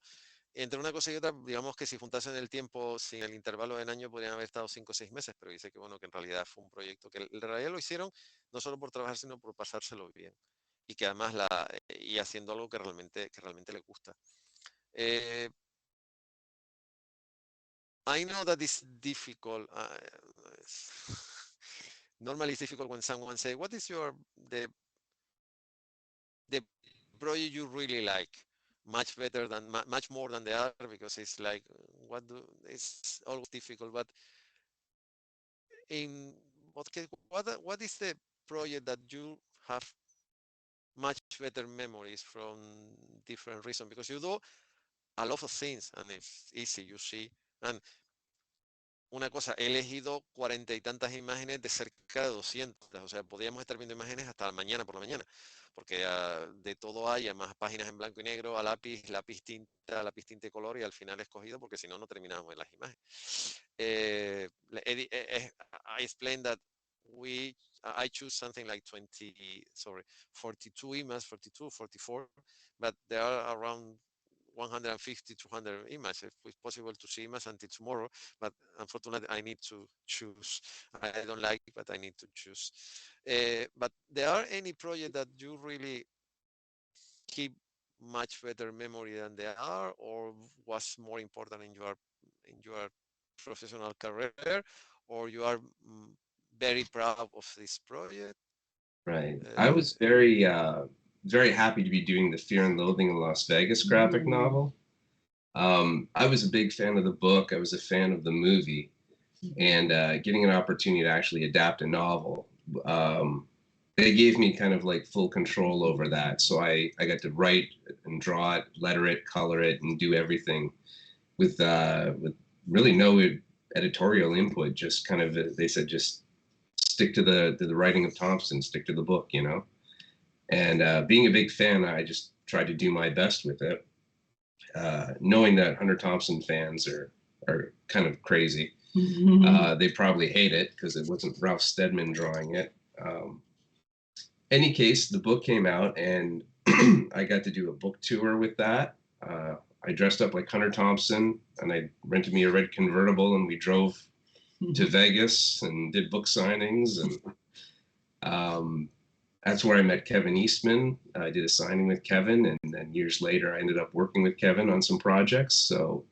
Speaker 1: Entre una cosa y otra, digamos que si juntasen el tiempo sin el intervalo de un año, podrían haber estado 5 o 6 meses, pero dice que, bueno, que en realidad fue un proyecto que en realidad lo hicieron no solo por trabajar, sino por pasárselo bien. Y que además y haciendo algo que realmente le gusta. I know that it's difficult. Normally it's difficult when someone say, what is the project you really like? Much more than the other, because it's like, it's always difficult. But what is the project that you have much better memories from different reasons? Because you do a lot of things and it's easy, you see. And una cosa, he elegido 40 y tantas imágenes de cerca de 200, o sea, podríamos estar viendo imágenes hasta mañana por la mañana, porque de todo hay, además páginas en blanco y negro, a lápiz tinta y color, y al final he escogido porque si no, no terminamos en las imágenes. I explained that I choose something like 42 images, 42, 44, but there are around 150, 200 images. If it's possible to see images until tomorrow, but unfortunately I need to choose. I don't like it, but I need to choose. But there are any project that you really keep much better memory than they are, or what's more important in your professional career, or you are very proud of this project?
Speaker 2: Right. I was very very happy to be doing the Fear and Loathing in Las Vegas graphic novel. I was a big fan of the book. I was a fan of the movie, and getting an opportunity to actually adapt a novel, they gave me kind of like full control over that. So I got to write and draw it, letter it, color it, and do everything with really no editorial input. Just kind of, they said, just stick to the writing of Thompson, stick to the book, you know. And being a big fan, I just tried to do my best with it, knowing that Hunter Thompson fans are kind of crazy. They probably hate it because it wasn't Ralph Steadman drawing it. Any case, the book came out, and I got to do a book tour with that. I dressed up like Hunter Thompson, and I rented me a red convertible, and we drove to Vegas and did book signings. And that's where I met Kevin Eastman. I did a signing with Kevin, and then years later, I ended up working with Kevin on some projects. So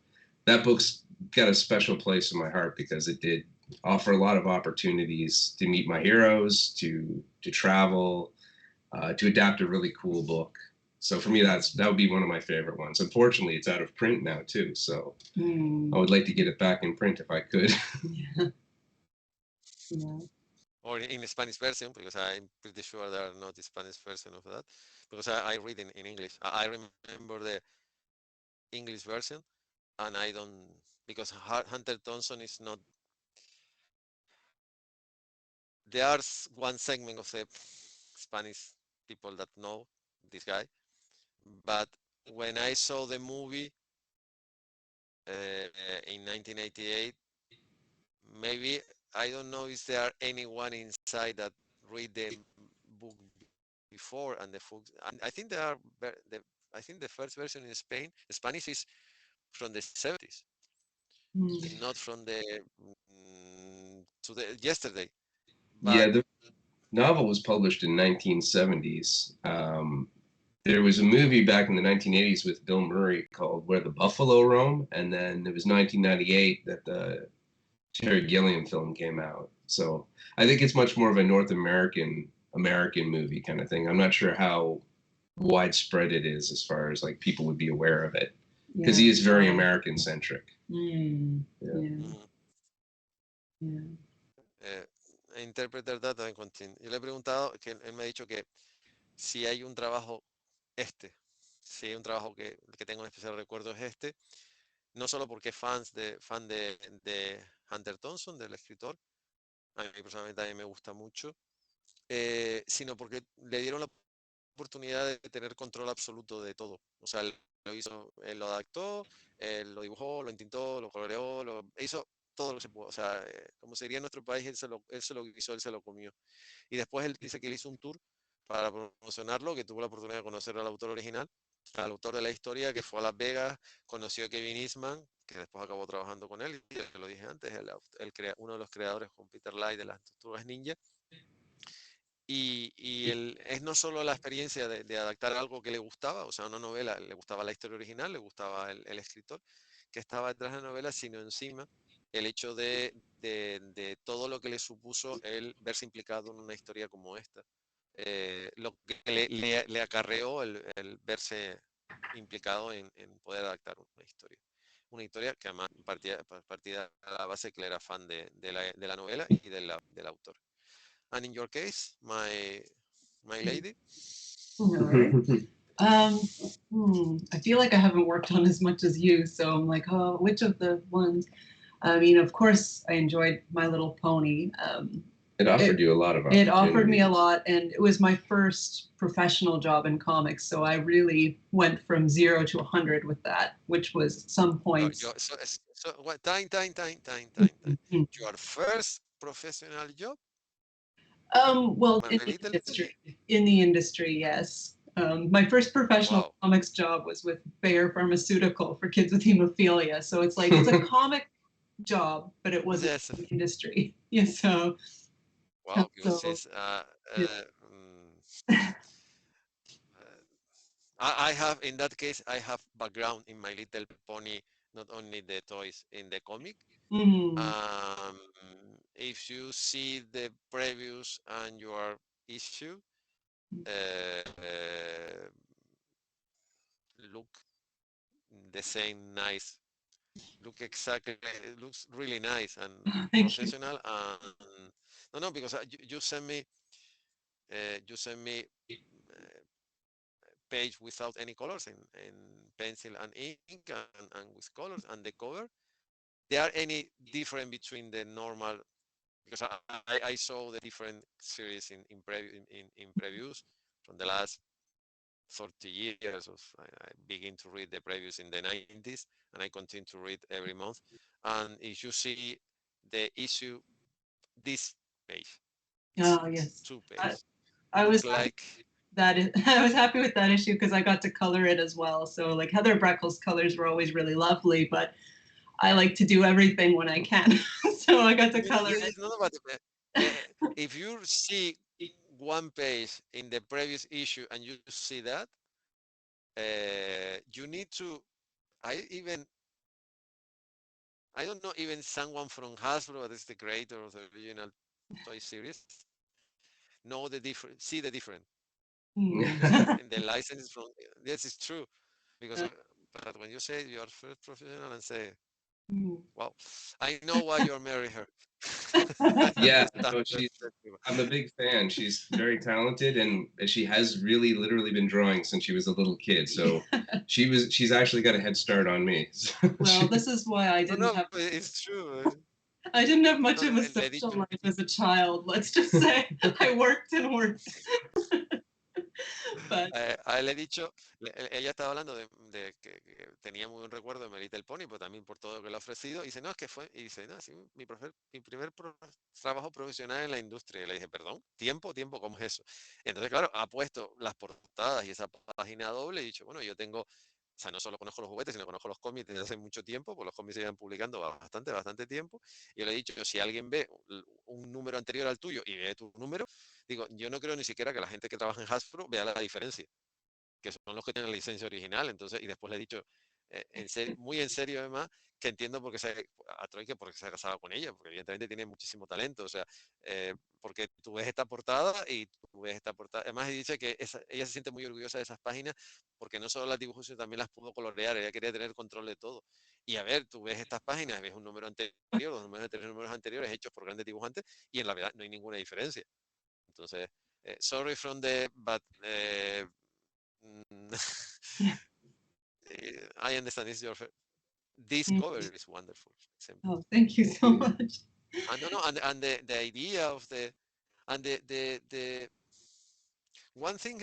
Speaker 2: that book's got a special place in my heart because it did offer a lot of opportunities to meet my heroes, to travel, to adapt a really cool book. So for me, that would be one of my favorite ones. Unfortunately, it's out of print now too. So I would like to get it back in print if I could.
Speaker 3: Yeah.
Speaker 1: Or in Spanish version, because I'm pretty sure there are not Spanish version of that, because I read in English. I remember the English version, and I don't, because Hunter Thompson is not, there's one segment of the Spanish people that know this guy, but when I saw the movie in 1988, maybe, I don't know, is there anyone inside that read the book before, and I think there are, I think the first version in Spain, Spanish, is from the 70s, not from the yesterday.
Speaker 2: Yeah,
Speaker 1: But
Speaker 2: the novel was published in 1970s. There was a movie back in the 1980s with Bill Murray called Where the Buffalo Roam, and then it was 1998 that the Terry Gilliam film came out. So I think it's much more of a North American movie kind of thing. I'm not sure how widespread it is as far as like people would be aware of it, because he is very American centric.
Speaker 1: Interpreter Data en Continue. Yo le he preguntado, que él me ha dicho que si hay un trabajo si hay un trabajo que tengo un especial recuerdo es este, no solo porque es fan de Hunter Thompson, del escritor, a mí personalmente también me gusta mucho, sino porque le dieron la oportunidad de tener control absoluto de todo. O sea, él lo adaptó, él lo dibujó, lo entintó, lo coloreó, hizo todo lo que se pudo. O sea, como sería en nuestro país, él se lo hizo, él se lo comió. Y después él dice que él hizo un tour para promocionarlo, que tuvo la oportunidad de conocer al autor original, al autor de la historia, que fue a Las Vegas, conoció a Kevin Eastman, que después acabó trabajando con él, y que lo dije antes, uno de los creadores con Peter Light de las Tortugas Ninja. Y es no solo la experiencia de adaptar algo que le gustaba, o sea, una novela, le gustaba la historia original, le gustaba el escritor que estaba detrás de la novela, sino encima el hecho de todo lo que le supuso el verse implicado en una historia como esta. Lo que le acarreó el verse implicado en poder adaptar una historia. Una historia que además partía a la base que él era fan de la novela y del autor. And in your case, my lady?
Speaker 3: I feel like I haven't worked on as much as you, so I'm like, oh, which of the ones? I mean, of course, I enjoyed My Little Pony.
Speaker 2: It offered you a lot of opportunities.
Speaker 3: It offered me a lot, and it was my first professional job in comics, so I really went from 0 to 100 with that, which was some points.
Speaker 1: Time. Your first professional job?
Speaker 3: Well, in the industry, yes. My first professional comics job was with Bayer Pharmaceutical for kids with hemophilia. So it's like, it's a comic job, but it wasn't in the industry. Yeah, so.
Speaker 1: Wow, because it's, I have, in that case, I have background in My Little Pony, not only the toys in the comic. Um, if you see the previews and your issue, look the same nice, look exactly, it looks really nice and
Speaker 3: Thank you.
Speaker 1: professional. And no, because you send me page without any colors in pencil and ink and with colors, and the cover. There are any different between the normal, because I saw the different series in previews from the last 30 years of, I begin to read the previews in the 90s, and I continue to read every month. And if you see the issue, this page,
Speaker 3: Oh, yes.
Speaker 1: two
Speaker 3: I,
Speaker 1: pages,
Speaker 3: I
Speaker 1: look
Speaker 3: was happy
Speaker 1: like,
Speaker 3: that I was happy with that issue because I got to color it as well. So like Heather Breckel's colors were always really lovely, but I like to do everything when I can. So I got to color
Speaker 1: yes,
Speaker 3: it.
Speaker 1: no, but if you see one page in the previous issue and you see that, you need to, I don't know, even someone from Hasbro, that is the creator of the original toy series, know the difference, see the difference. And the license from, yes, it's true. Because, but when you say you are first professional and say, wow, I know why you're marrying her. I
Speaker 2: Yeah,
Speaker 1: understand
Speaker 2: no,
Speaker 1: that sentiment.
Speaker 2: I'm a big fan. She's very talented, and she has really literally been drawing since she was a little kid. So she's actually got a head start on me.
Speaker 3: Well, this is why
Speaker 1: No, it's true.
Speaker 3: I didn't have much
Speaker 1: No,
Speaker 3: of a
Speaker 1: le he
Speaker 3: social
Speaker 1: dicho,
Speaker 3: life as a child. Let's just say I worked and worked. But
Speaker 1: le he dicho, ella estaba hablando de que tenía muy buen recuerdo de My Little Pony, pero también por todo lo que le ha ofrecido. Y dice, no, es que fue, y dice, no, sí, mi primer trabajo profesional en la industria. Y le dije, perdón, tiempo, ¿cómo es eso? Entonces, claro, ha puesto las portadas y esa página doble y dicho, bueno, yo tengo, o sea, no solo conozco los juguetes, sino conozco los cómics desde hace mucho tiempo, pues los cómics se llevan publicando bastante tiempo. Y yo le he dicho, si alguien ve un número anterior al tuyo y ve tu número, digo, yo no creo ni siquiera que la gente que trabaja en Hasbro vea la diferencia, que son los que tienen la licencia original. Entonces, y después le he dicho, muy en serio además, que entiendo a Troy, que porque se ha casado con ella, porque evidentemente tiene muchísimo talento. O sea, porque tú ves esta portada y tú ves esta portada. Además, dice que ella se siente muy orgullosa de esas páginas porque no solo las dibujó, sino también las pudo colorear. Ella quería tener control de todo. Y a ver, tú ves estas páginas, ves un número anterior, los números de 3 números anteriores hechos por grandes dibujantes y en la verdad no hay ninguna diferencia. Entonces, sorry from the, but I understand this cover is wonderful.
Speaker 3: oh, thank you so much.
Speaker 1: And no, and the idea of and the one thing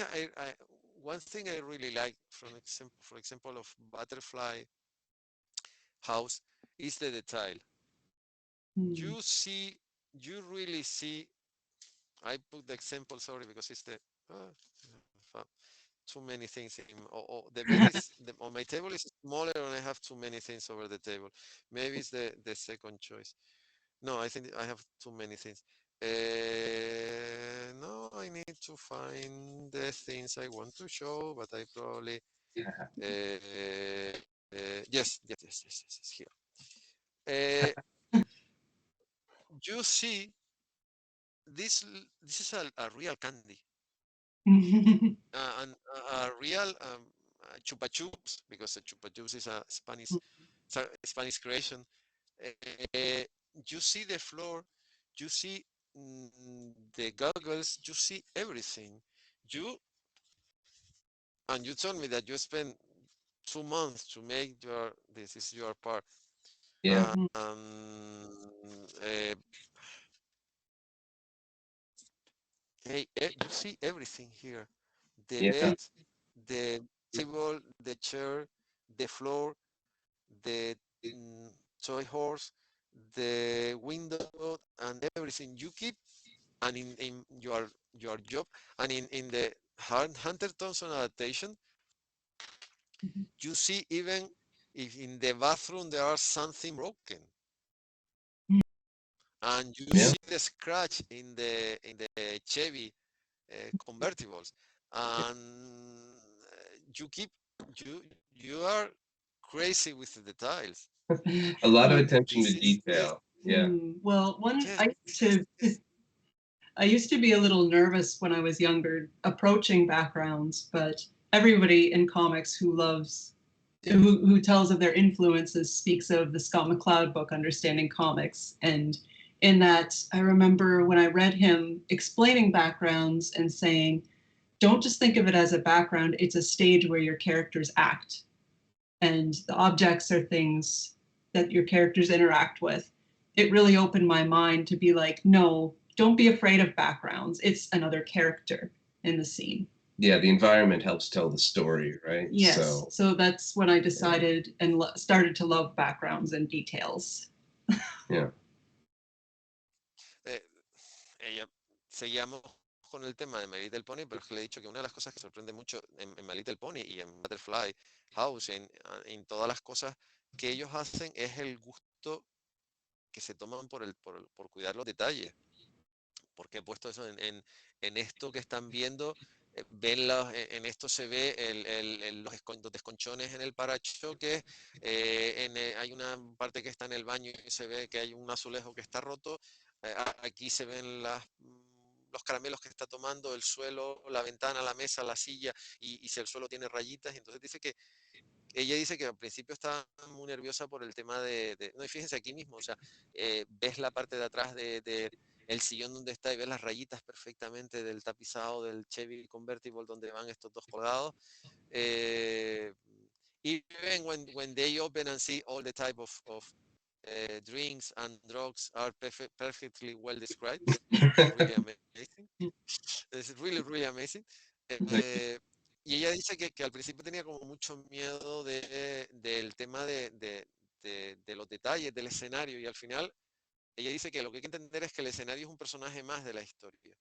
Speaker 1: one thing I really like for example, of Butterfly House is the detail. You see, you really see. I put the example, sorry, because it's the too many things the bed is on my table is smaller and I have too many things over the table. Maybe it's the second choice. No, I think I have too many things. No, I need to find the things I want to show, but I probably yes, here. You see, this is a real candy. And a real chupa chups, because the chupa chups is a Spanish creation. Uh, you see the floor, you see the goggles, you see everything. You and you told me that you spent 2 months to make this is your part.
Speaker 2: Yeah.
Speaker 1: Hey, you see everything here. The
Speaker 2: Yeah.
Speaker 1: bed, the table, the chair, the floor, the toy horse, the window, and everything. You keep, and in your job, and in the Hunter Thompson adaptation, you see even if in the bathroom there are something broken, and you
Speaker 2: Yeah.
Speaker 1: see the scratch in the Chevy convertibles, and you are crazy with the details.
Speaker 2: A lot of attention
Speaker 1: This
Speaker 2: to
Speaker 1: is
Speaker 2: detail. Yeah.
Speaker 3: Well,
Speaker 1: yeah,
Speaker 3: I used to be a little nervous when I was younger approaching backgrounds, but everybody in comics who tells of their influences speaks of the Scott McCloud book, Understanding Comics. And in that, I remember when I read him explaining backgrounds and saying, don't just think of it as a background, it's a stage where your characters act. And the objects are things that your characters interact with. It really opened my mind to be like, no, don't be afraid of backgrounds. It's another character in the scene.
Speaker 2: Yeah, the environment helps tell the story, right?
Speaker 3: Yes. So that's when I decided and started to love backgrounds and details.
Speaker 2: Yeah.
Speaker 1: Seguíamos con el tema de My Little Pony, pero es que le he dicho que una de las cosas que sorprende mucho en My Little Pony y en Butterfly House, en todas las cosas que ellos hacen, es el gusto que se toman por cuidar los detalles. Porque he puesto eso en esto que están viendo. En esto se ve los desconchones en el parachoques. Hay una parte que está en el baño y se ve que hay un azulejo que está roto. Aquí se ven los caramelos que está tomando, el suelo, la ventana, la mesa, la silla, y si el suelo tiene rayitas. Entonces ella dice que al principio estaba muy nerviosa por el tema no, y fíjense aquí mismo, o sea, ves la parte de atrás el sillón donde está y ves las rayitas perfectamente del tapizado del Chevy Convertible donde van estos dos colgados. Even when they open and see all the type of drinks and drugs are perfectly well described. Really amazing. It's really, really amazing. Y ella dice que al principio tenía como mucho miedo del tema de los detalles del escenario, y al final ella dice que lo que hay que entender es que el escenario es un personaje más de la historia,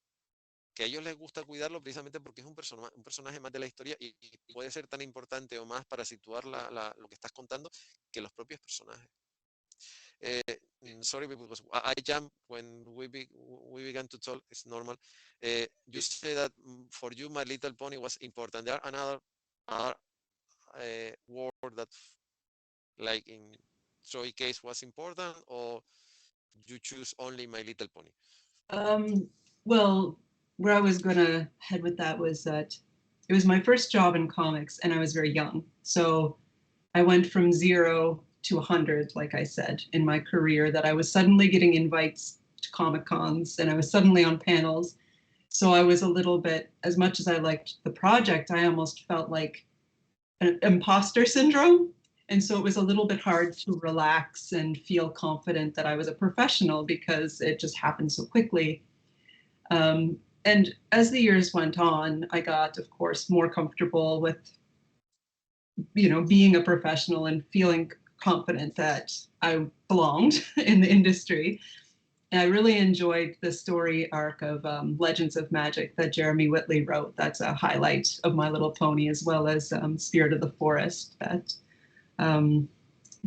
Speaker 1: que a ellos les gusta cuidarlo precisamente porque es un personaje más de la historia y puede ser tan importante o más para situar lo que estás contando que los propios personajes. Sorry, because I jumped when we began to talk. It's normal. You say that for you, My Little Pony was important. There are another word that, like in Troy case, was important, or you choose only My Little Pony?
Speaker 3: Well, where I was going to head with that was that it was my first job in comics and I was very young. So I went from 0 to 100, like I said, in my career, that I was suddenly getting invites to Comic Cons and I was suddenly on panels. So I was a little bit, as much as I liked the project, I almost felt like an imposter syndrome. And so it was a little bit hard to relax and feel confident that I was a professional because it just happened so quickly. And as the years went on, I got, of course, more comfortable with, being a professional and feeling confident that I belonged in the industry. And I really enjoyed the story arc of Legends of Magic that Jeremy Whitley wrote. That's a highlight of My Little Pony, as well as Spirit of the Forest that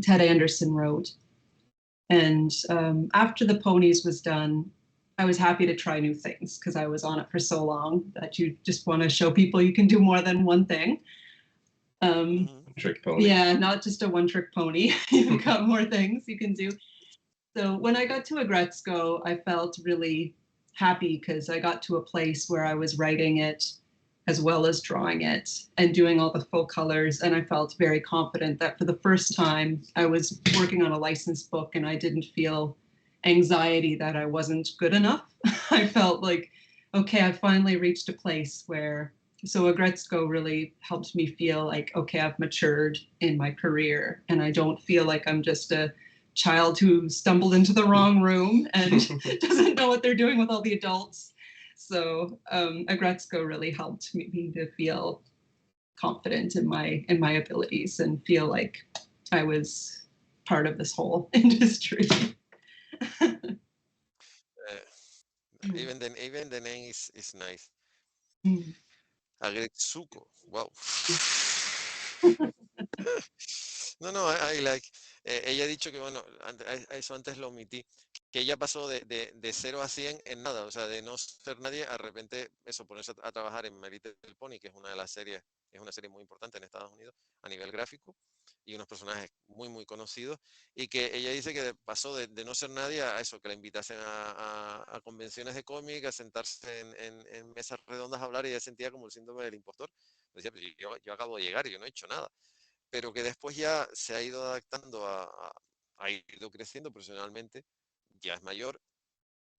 Speaker 3: Ted Anderson wrote. And after the ponies was done, I was happy to try new things because I was on it for so long that you just want to show people you can do more than one thing.
Speaker 2: Trick pony.
Speaker 3: Yeah, not just a one-trick pony. You've got more things you can do. So when I got to Agretzko, I felt really happy because I got to a place where I was writing it as well as drawing it and doing all the full colors. And I felt very confident that for the first time I was working on a licensed book and I didn't feel anxiety that I wasn't good enough. I felt like, okay, I finally reached a place where, so Agretzko really helped me feel like, okay, I've matured in my career and I don't feel like I'm just a child who stumbled into the wrong room and doesn't know what they're doing with all the adults. So Agretzko really helped me to feel confident in my abilities and feel like I was part of this whole industry.
Speaker 1: Even the name is nice.
Speaker 3: Mm.
Speaker 1: Agretsuko, wow. No, I like. Ella ha dicho que, bueno, eso antes lo omití, que ella pasó de 0 a 100 en nada, o sea, de no ser nadie, a repente, eso, ponerse a trabajar en My Little Pony, que es una de las series, es una serie muy importante en Estados Unidos a nivel gráfico, y unos personajes muy, muy conocidos, y que ella dice que pasó de no ser nadie a eso, que la invitasen a convenciones de cómic, a sentarse en mesas redondas a hablar, y ella sentía como el síndrome del impostor. Decía, pues yo acabo de llegar y yo no he hecho nada. Pero que después ya se ha ido adaptando ha ido creciendo profesionalmente, ya es mayor,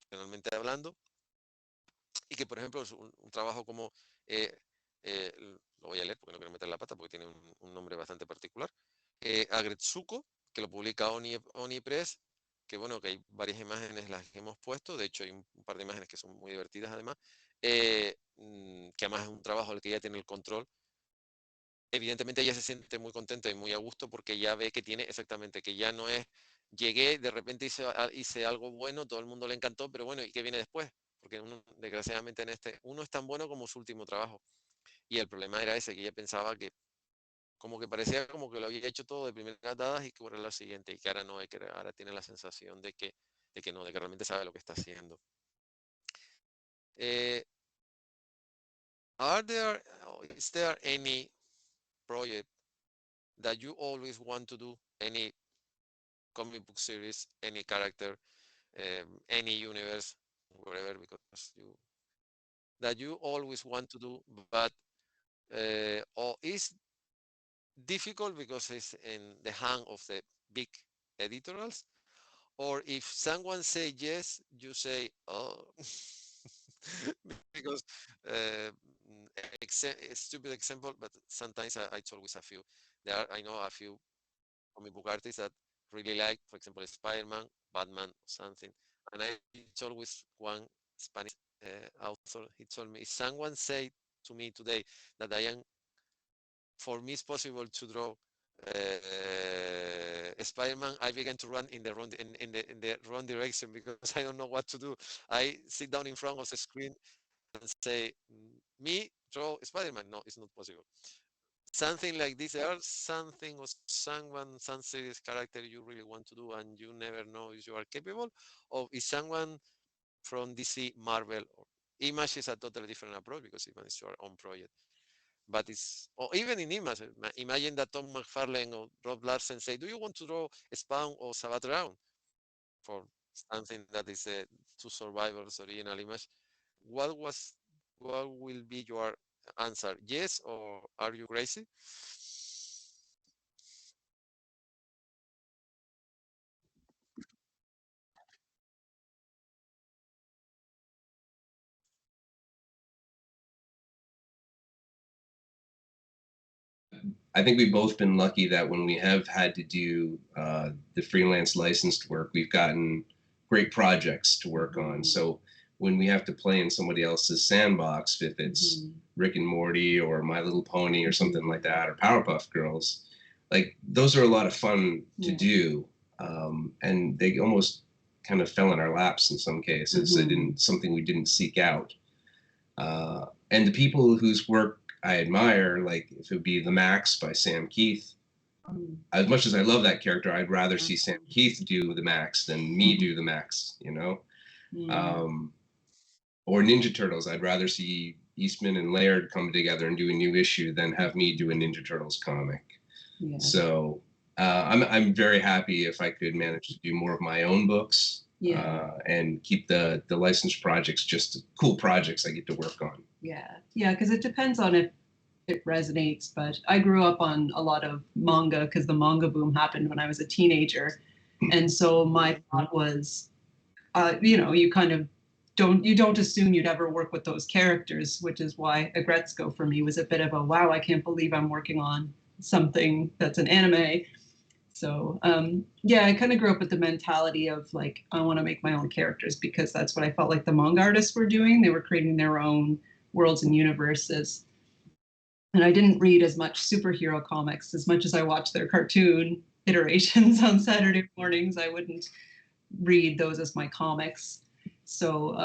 Speaker 1: profesionalmente hablando, y que, por ejemplo, es un trabajo como, lo voy a leer porque no quiero meter la pata, porque tiene un nombre bastante particular, Agretsuko, que lo publica Oni Press, que bueno, que hay varias imágenes las que hemos puesto, de hecho hay un par de imágenes que son muy divertidas además, que además es un trabajo al que ella tiene el control. Evidentemente ella se siente muy contenta y muy a gusto porque ya ve que tiene exactamente, que ya no es, llegué, de repente hice algo bueno, todo el mundo le encantó, pero bueno, ¿y qué viene después? Porque desgraciadamente uno es tan bueno como su último trabajo. Y el problema era ese, que ella pensaba que como que parecía como que lo había hecho todo de primeras dadas y que era la siguiente, y que ahora no, que ahora tiene la sensación de que no, de que realmente sabe lo que está haciendo. Eh, is there any project that you always want to do, any comic book series, any character, any universe, whatever, because that you always want to do, but or is difficult because it's in the hand of the big editorials, or if someone say yes, you say oh, because a stupid example, but sometimes it's always a few. I know a few comic book artists that really like, for example, Spider-Man, Batman, or something. And it's always one Spanish author. He told me, if someone say to me today that for me, it's possible to draw Spider-Man, I began to run in the wrong direction because I don't know what to do. I sit down in front of the screen and say, me draw Spider-Man. No, it's not possible. Something like this, there are something or someone, some series character you really want to do and you never know if you are capable, or is someone from DC, Marvel, or Image is a totally different approach because Image is your own project. But it's, or even in Image, imagine that Tom McFarlane or Rob Larsen say, do you want to draw Spawn or Savage Round for something that is a Two Survivors original Image? What will be your answer? Yes, or are you crazy?
Speaker 2: I think we've both been lucky that when we have had to do the freelance licensed work, we've gotten great projects to work on. So when we have to play in somebody else's sandbox, if it's Rick and Morty or My Little Pony or something like that, or Powerpuff Girls, like those are a lot of fun to do. And they almost kind of fell in our laps in some cases. They didn't, something we didn't seek out. And the people whose work I admire, like if it would be The Max by Sam Keith, as much as I love that character, I'd rather see Sam Keith do The Max than me do The Max, you know? Or Ninja Turtles, I'd rather see Eastman and Laird come together and do a new issue than have me do a Ninja Turtles comic. Yeah. So I'm very happy if I could manage to do more of my own books. And keep the licensed projects just cool projects I get to work on.
Speaker 3: Yeah, because it depends on if it resonates. But I grew up on a lot of manga because the manga boom happened when I was a teenager, and so my thought was, you kind of don't assume you'd ever work with those characters, which is why Agretsuko for me was a bit of a wow. I can't believe I'm working on something that's an anime. So I kind of grew up with the mentality of like, I want to make my own characters because that's what I felt like the manga artists were doing. They were creating their own worlds and universes. And I didn't read as much superhero comics as much as I watched their cartoon iterations on Saturday mornings. I wouldn't read those as my comics. So,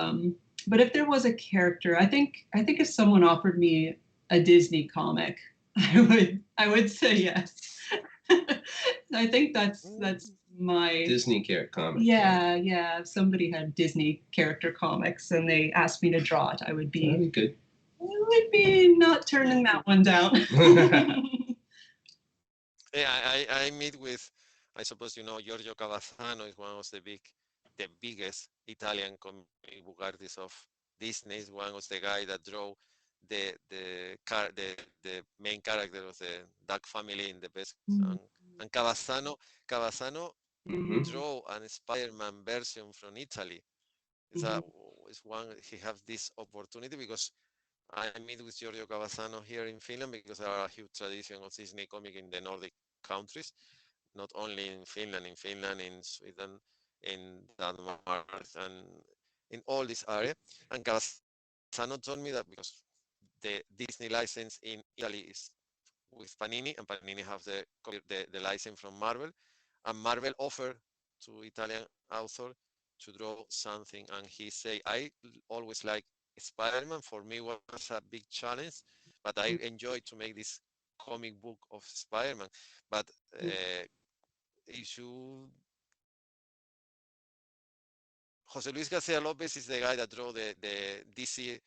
Speaker 3: but if there was a character, I think if someone offered me a Disney comic, I would say yes. I think that's my
Speaker 2: Disney comic.
Speaker 3: Yeah. If somebody had Disney character comics and they asked me to draw it, I would
Speaker 2: That'd be good.
Speaker 3: I would be not turning that one down.
Speaker 1: Yeah, I meet with, I suppose you know, Giorgio Cavazzano is one of the biggest Italian comic book artists of Disney. Is one of the guy that drew the main character of the Duck family in the best. And Cavazzano drew an Spider-Man version from Italy. It's one he has this opportunity because I meet with Giorgio Cavazzano here in Finland because there are a huge tradition of Disney comic in the Nordic countries, not only in Finland, in Sweden, in Denmark, and in all this area. And Cavazzano told me that because the Disney license in Italy is with Panini, and Panini have the license from Marvel, and Marvel offered to Italian author to draw something, and he say, I always like Spider-Man. For me was a big challenge, but I enjoyed to make this comic book of Spider-Man. But if you Jose Luis Garcia Lopez is the guy that drew the DC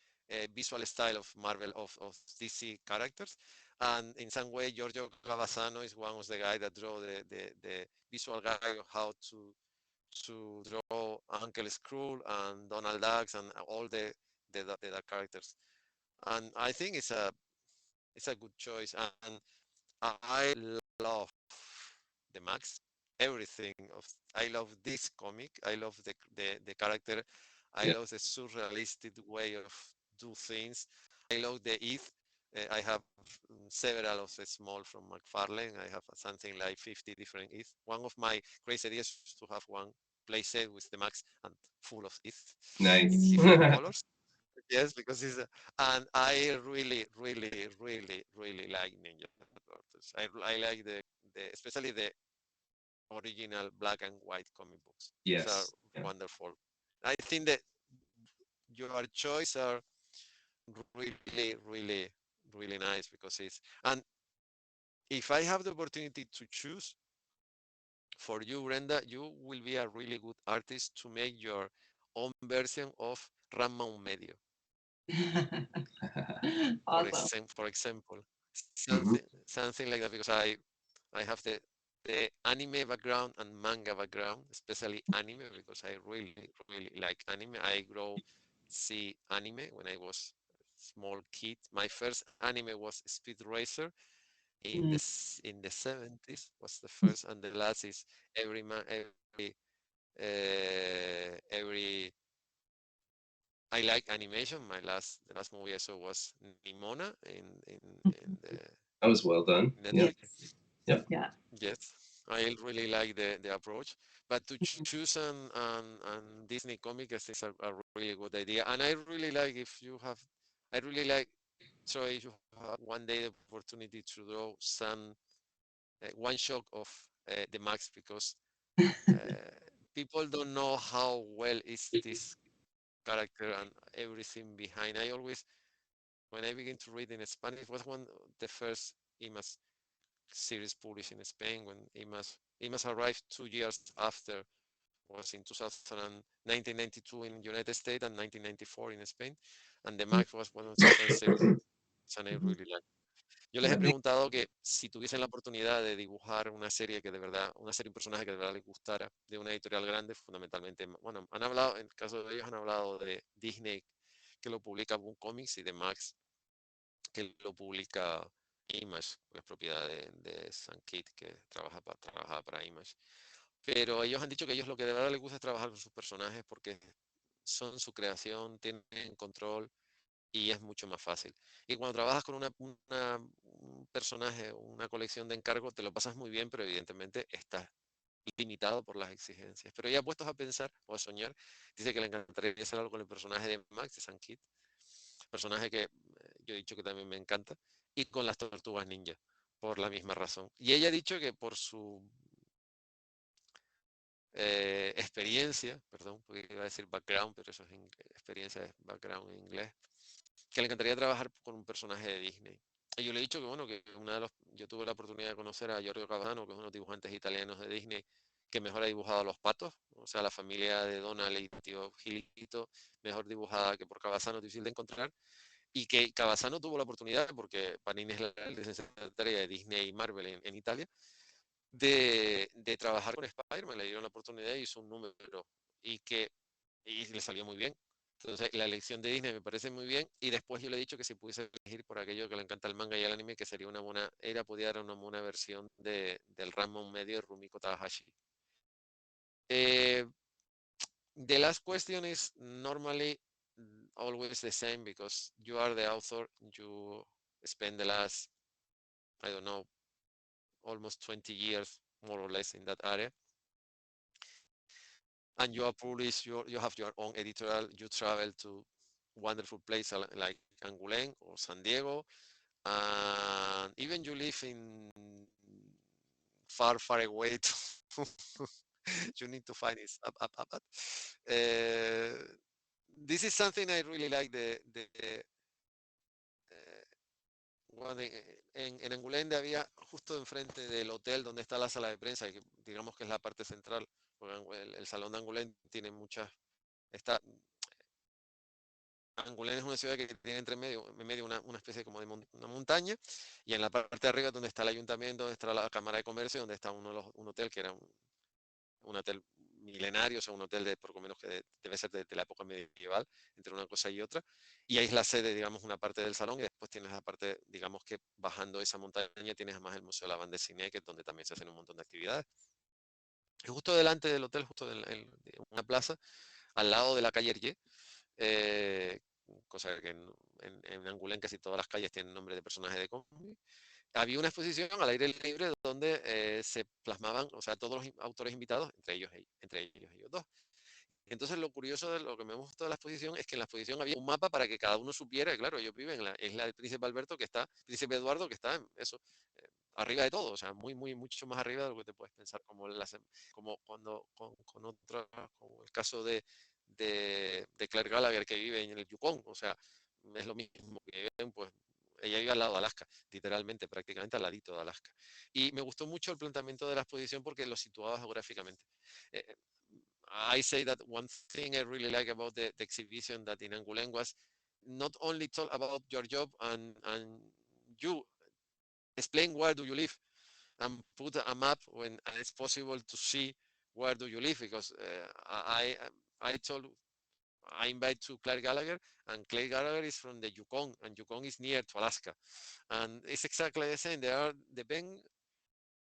Speaker 1: visual style of Marvel of DC characters, and in some way Giorgio Cavazzano is one of the guy that drew the visual guide of how to draw Uncle Skrull and Donald Ducks and all the characters, and I think it's a good choice, and I love the Max. Everything of I love this comic. I love the character. I love the surrealistic way of do things. I love the ETH. I have several of the small from McFarlane. I have something like 50 different ETH. One of my crazy ideas is to have one playset with the Max and full of ETH
Speaker 2: Nice.
Speaker 1: in different colors. Yes, because and I really, really, really, really like Ninja Turtles. I like especially the original black and white comic books.
Speaker 2: Yes.
Speaker 1: These are wonderful. I think that your choice are really, really, really nice because and if I have the opportunity to choose for you, Brenda, you will be a really good artist to make your own version of Ranma Medio.
Speaker 3: Awesome.
Speaker 1: For example,
Speaker 2: Mm-hmm.
Speaker 1: something like that, because I have the anime background and manga background, especially anime, because I really, really like anime. I see anime when I was a small kid. My first anime was Speed Racer in the 70s was the first, and the last is every I like animation. The last movie I saw was Nimona in the
Speaker 2: That was well done.
Speaker 1: Netflix.
Speaker 2: Yep.
Speaker 3: Yeah.
Speaker 1: Yes, I really like the approach. But to choose an Disney comic, I think is a really good idea. And I really like I really like. So if you have one day the opportunity to draw some one shot of the Max, because people don't know how well is this character and everything behind. I always, when I begin to read in Spanish, it was one of the first IMAX series published in Spain when IMAX arrived 2 years after, was in 1992 in United States and 1994 in Spain, and the Max was one of the first series, and I really like. Yo les he preguntado que si tuviesen la oportunidad de dibujar una serie que de verdad, un personaje que de verdad les gustara, de una editorial grande, fundamentalmente, bueno, han hablado, en el caso de ellos han hablado de Disney, que lo publica Boom Comics, y de Max, que lo publica Image, que es propiedad de Sam Kidd, que trabajaba para Image. Pero ellos han dicho que ellos lo que de verdad les gusta es trabajar con sus personajes porque son su creación, tienen control y es mucho más fácil. Y cuando trabajas con un personaje, una colección de encargos, te lo pasas muy bien, pero evidentemente estás limitado por las exigencias. Pero ya puestos a pensar o a soñar, dice que le encantaría hacer algo con el personaje de Max, de Sam Kidd, personaje que yo he dicho que también me encanta, y con las tortugas ninja, por la misma razón. Y ella ha dicho que por su experiencia, perdón, porque iba a decir background, pero eso es experiencia, es background en inglés, que le encantaría trabajar con un personaje de Disney. Y yo le he dicho que, bueno, que yo tuve la oportunidad de conocer a Giorgio Cavazano, que es uno de los dibujantes italianos de Disney, que mejor ha dibujado a los patos, o sea, la familia de Donald y tío Gilito, mejor dibujada que por Cavazano, difícil de encontrar, y que Cavazano tuvo la oportunidad, porque Panini es la licenciataria de Disney y Marvel en Italia, de trabajar con Spider-Man, le dieron la oportunidad y hizo un número, y le salió muy bien. Entonces, la elección de Disney me parece muy bien. Y después yo le he dicho que si pudiese elegir por aquello que le encanta el manga y el anime, que sería una buena, podía dar una buena versión del Ranma medio de Rumiko Takahashi. The last question is normally always the same because you are the author. You spend the last, I don't know, almost 20 years, more or less, in that area. And you are published, you have your own editorial, you travel to wonderful places like Angoulême or San Diego, and even you live in far, far away. You need to find it up. This is something I really like. En Angoulême había justo enfrente del hotel donde está la sala de prensa, que digamos que es la parte central, porque el salón de Angoulême tiene muchas. Angoulême es una ciudad que tiene en medio una especie como de una montaña, y en la parte de arriba donde está el ayuntamiento, donde está la Cámara de Comercio, donde está un hotel que era un hotel milenario, o sea, un hotel de por lo menos que debe ser de la época medieval, entre una cosa y otra, y ahí es la sede, digamos, una parte del salón, y después tienes la parte, digamos que bajando esa montaña tienes además el Museo de la Banda de Cine, que es donde también se hacen un montón de actividades. Y justo delante del hotel, justo en una plaza, al lado de la calle Hergé, cosa que en Angoulême casi todas las calles tienen nombre de personajes de cómic, había una exposición al aire libre donde se plasmaban, o sea, todos los autores invitados, entre ellos dos. Entonces, lo curioso de lo que me gustó de la exposición es que en la exposición había un mapa para que cada uno supiera, claro, ellos viven en la isla del Príncipe Alberto, Príncipe Eduardo, que está en eso, arriba de todo, o sea, mucho más arriba de lo que te puedes pensar, como cuando con otra, como el caso de Claire Gallagher, que vive en el Yukon, o sea, es lo mismo que viven, pues ella vive al lado de Alaska, literalmente, prácticamente al ladito de Alaska. Y me gustó mucho el planteamiento de la exposición porque lo situaba geográficamente. I say that one thing I really like about the exhibition that in Angoulême was not only talk about your job and you explain where do you live and put a map when it's possible to see where do you live, because I invite to Claire Gallagher, and Claire Gallagher is from the Yukon, and Yukon is near to Alaska, and it's exactly the same.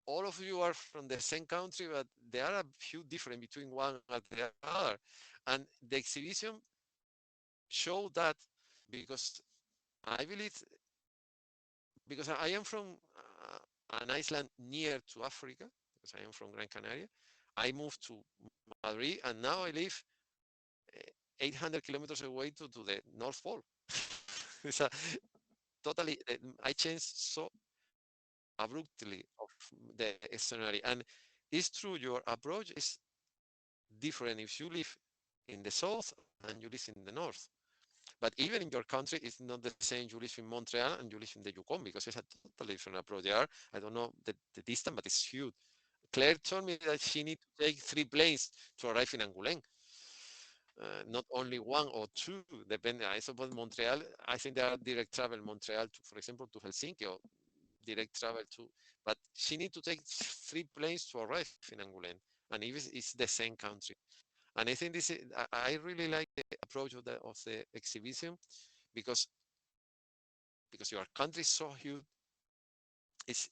Speaker 1: All of you are from the same country, but there are a few different between one and the other, and the exhibition showed that, because I believe, because I am from an island near to Africa, because I am from Gran Canaria. I moved to Madrid, and now I live 800 kilometers away to the North Pole. It's totally, I changed so abruptly of the scenario. And it's true, your approach is different if you live in the south and you live in the north. But even in your country, it's not the same. You live in Montreal and you live in the Yukon, because it's a totally different approach. I don't know the distance, but it's huge. Claire told me that she needs to take 3 planes to arrive in Angoulême. Not only 1 or 2, depending. I suppose Montreal, I think there are direct travel Montreal, for example, to Helsinki, or direct travel to, but she needs to take 3 planes to arrive in Angoulême, and it's the same country. And I think I really like the approach of the exhibition, because your country is so huge. It's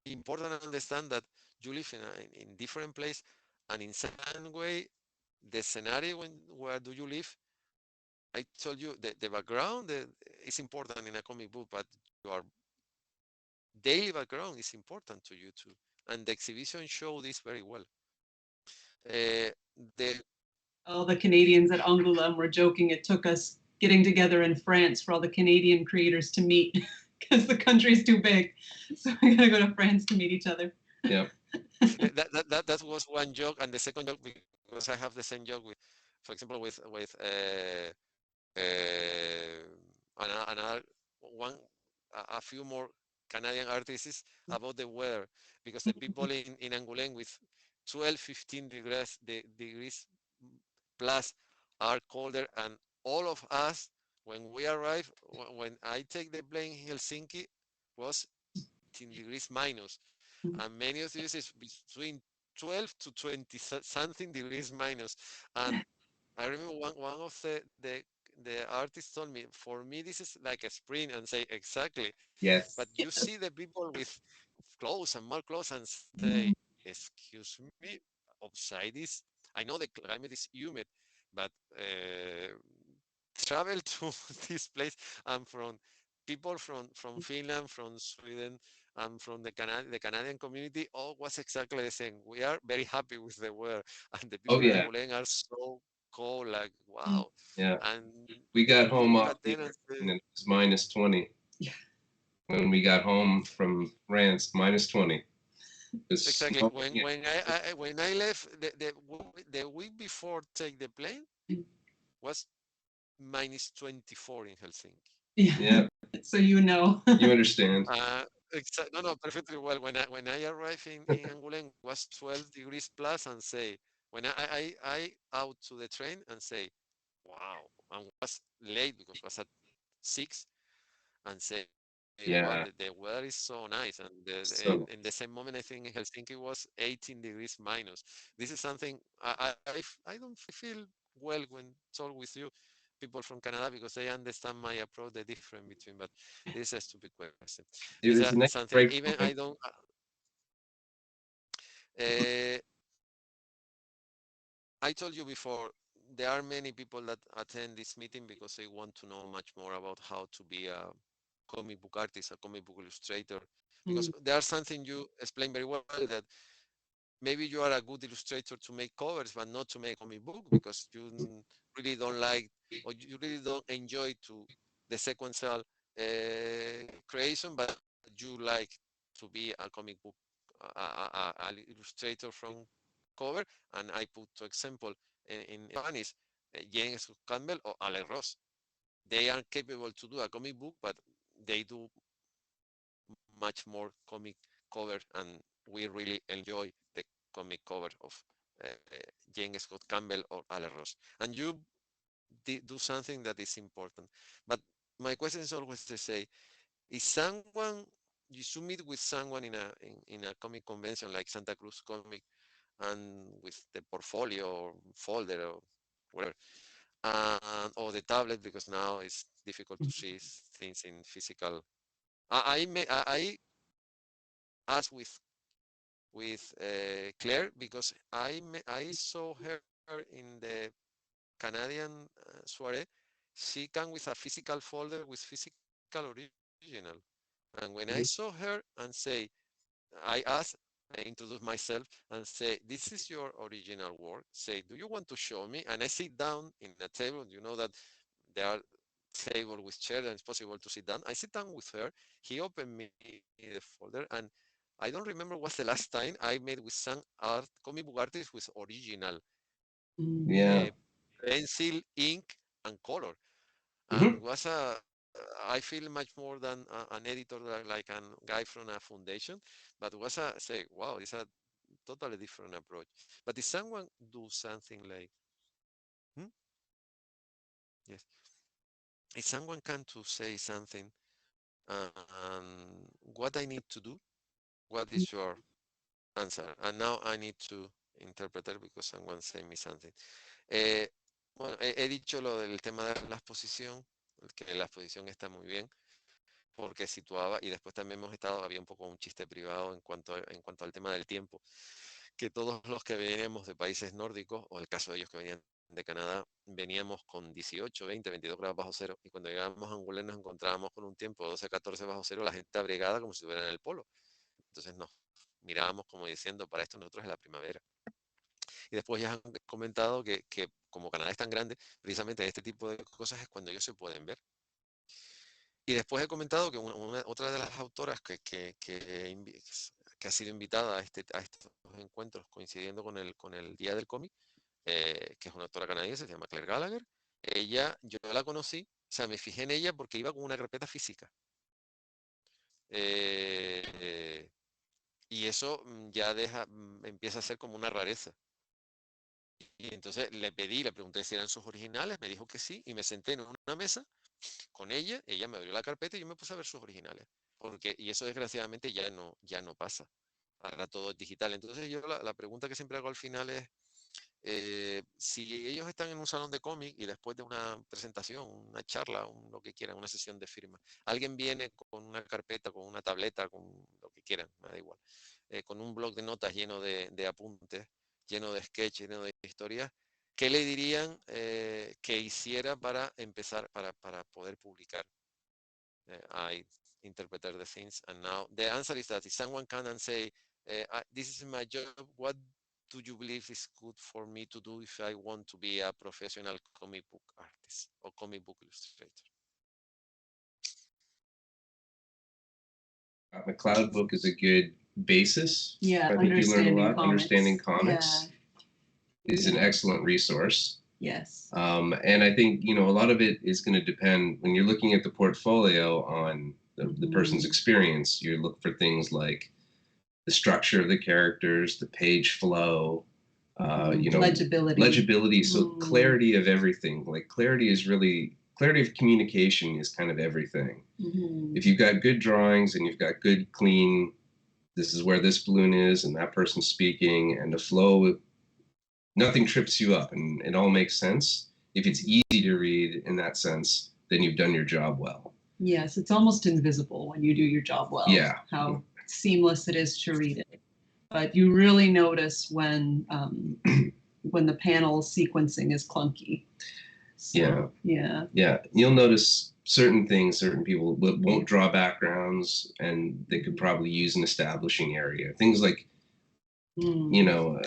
Speaker 1: important to understand that you live in different place, and in some way, the scenario where do you live, I told you the background is important in a comic book, but your daily background is important to you too. And the exhibition showed this very well.
Speaker 3: All the Canadians at Angoulême were joking it took us getting together in France for all the Canadian creators to meet, because the country's too big. So we gotta go to France to meet each other.
Speaker 2: Yeah.
Speaker 1: that was one joke, and the second joke, because I have the same joke with, for example, with another one, a few more Canadian artists about the weather, because the people in Angoulême with 12, 15 degrees plus are colder, and all of us, when we arrive, when I take the plane in Helsinki, was 10 degrees minus, and many of this is between 12 to 20 something degrees minus. And I remember one of the artists told me, for me this is like a spring, and say exactly.
Speaker 2: Yes.
Speaker 1: But you see the people with clothes and more clothes and say, excuse me, outside is, I know the climate is humid, but travel to this place, and from people from Finland, from Sweden, and from the Canadian community, all was exactly the same. We are very happy with the weather, and the
Speaker 2: Oh
Speaker 1: people in
Speaker 2: yeah.
Speaker 1: Angoulême are so cold, like wow.
Speaker 2: Yeah.
Speaker 1: And
Speaker 2: We got
Speaker 1: you
Speaker 2: home
Speaker 1: look
Speaker 2: off
Speaker 1: at them
Speaker 2: here
Speaker 1: and say,
Speaker 2: and it was minus 20.
Speaker 3: Yeah.
Speaker 2: When we got home from France, minus 20. It was
Speaker 1: exactly.
Speaker 2: snowing.
Speaker 1: When I left the week before take the plane was minus 24 in Helsinki.
Speaker 2: Yeah.
Speaker 3: So you know.
Speaker 2: You understand.
Speaker 1: No, no, perfectly well. When I arrived in Angoulême was 12 degrees plus, and say when I out to the train and say, wow, and was late because it was at 6, and say, wow,
Speaker 2: Yeah.
Speaker 1: the weather is so nice, and
Speaker 2: So
Speaker 1: in the same moment I think in Helsinki was 18 degrees minus. This is something I don't feel well when talk with you people from Canada, because they understand my approach, the difference between, but this is a stupid question.
Speaker 2: it
Speaker 1: This
Speaker 2: was
Speaker 1: is
Speaker 2: a nice
Speaker 1: something
Speaker 2: break
Speaker 1: even I
Speaker 2: point.
Speaker 1: don't uh, I told you before, there are many people that attend this meeting because they want to know much more about how to be a comic book artist, a comic book illustrator, because there's something you explain very well, that maybe you are a good illustrator to make covers, but not to make a comic book, because you really don't like, or you really don't enjoy to the sequential creation, but you like to be a comic book illustrator from cover. And I put, for example, in Spanish, James Campbell or Alex Ross. They are capable to do a comic book, but they do much more comic cover, and we really enjoy the comic cover of uh, James Scott Campbell or Alex Ross. And you do something that is important. But my question is always to say, is someone, you should meet with someone in a comic convention like Santa Cruz Comic, and with the portfolio or folder or whatever, or the tablet, because now it's difficult to see things in physical. I asked with Claire, because I saw her in the Canadian soiree. She came with a physical folder with physical original, and when I saw her and say, I asked, I introduce myself and say, this is your original work. Say, do you want to show me? And I sit down in a table. You know that there are tables with chairs and it's possible to sit down. I sit down with her. He opened me the folder, and I don't remember what's the last time I made with some comic book artist with original
Speaker 2: Yeah.
Speaker 1: pencil, ink, and color.
Speaker 2: Mm-hmm.
Speaker 1: And was I feel much more than an editor, like a guy from a foundation, but was say, wow, it's a totally different approach. But if someone do something like, hmm? Yes, if someone can to say something, what I need to do, what is your answer? And now I need to interpret it because someone say me something. Eh, bueno, he dicho lo del tema de la exposición, que la exposición está muy bien, porque situaba, y después también había un poco un chiste privado en cuanto al tema del tiempo, que todos los que veníamos de países nórdicos, o el caso de ellos que venían de Canadá, veníamos con 18, 20, 22 grados bajo cero, y cuando llegábamos a Angoulême nos encontrábamos con un tiempo de 12, 14 bajo cero, la gente abrigada como si estuviera en el polo. Entonces nos mirábamos como diciendo, para esto nosotros es la primavera. Y después ya han comentado que como Canadá es tan grande, precisamente este tipo de cosas es cuando ellos se pueden ver. Y después he comentado que otra de las autoras que ha sido invitada a estos encuentros coincidiendo con el Día del Cómic, que es una autora canadiense, se llama Claire Gallagher. Ella, yo la conocí, o sea, me fijé en ella porque iba con una carpeta física. Y eso ya empieza a ser como una rareza. Y entonces le pregunté si eran sus originales, me dijo que sí, y me senté en una mesa con ella me abrió la carpeta y yo me puse a ver sus originales. Y eso desgraciadamente ya no pasa. Ahora todo es digital. Entonces yo la pregunta que siempre hago al final es, si ellos están en un salón de cómic y después de una presentación, una charla, lo que quieran, una sesión de firma, alguien viene con una carpeta, con una tableta, con lo que quieran, me da igual, con un blog de notas lleno de apuntes, lleno de sketches, lleno de historias, ¿qué le dirían que hiciera para empezar, para poder publicar? I interpreted the things, and now the answer is that if someone can and say, this is my job, what do you believe is good for me to do if I want to be a professional comic book artist or comic book illustrator?
Speaker 2: McLeod book is a good basis.
Speaker 3: Yeah,
Speaker 2: I think you learn a lot.
Speaker 3: comics.
Speaker 2: Understanding comics is an excellent resource.
Speaker 3: Yes.
Speaker 2: And I think, you know, a lot of it is going to depend when you're looking at the portfolio on the person's experience. You look for things like the structure of the characters, the page flow, you know, legibility. So clarity of everything. Like clarity of communication is kind of everything. If you've got good drawings and you've got good, clean, this is where this balloon is and that person's speaking, and the flow, nothing trips you up and it all makes sense. If it's easy to read in that sense, then you've done your job well. Yes, it's almost invisible when you do your job well. Yeah. How seamless it is to read it. But you really notice when the panel sequencing is clunky. So, yeah. You'll notice certain things, certain people won't draw backgrounds and they could probably use an establishing area. Things like, you know,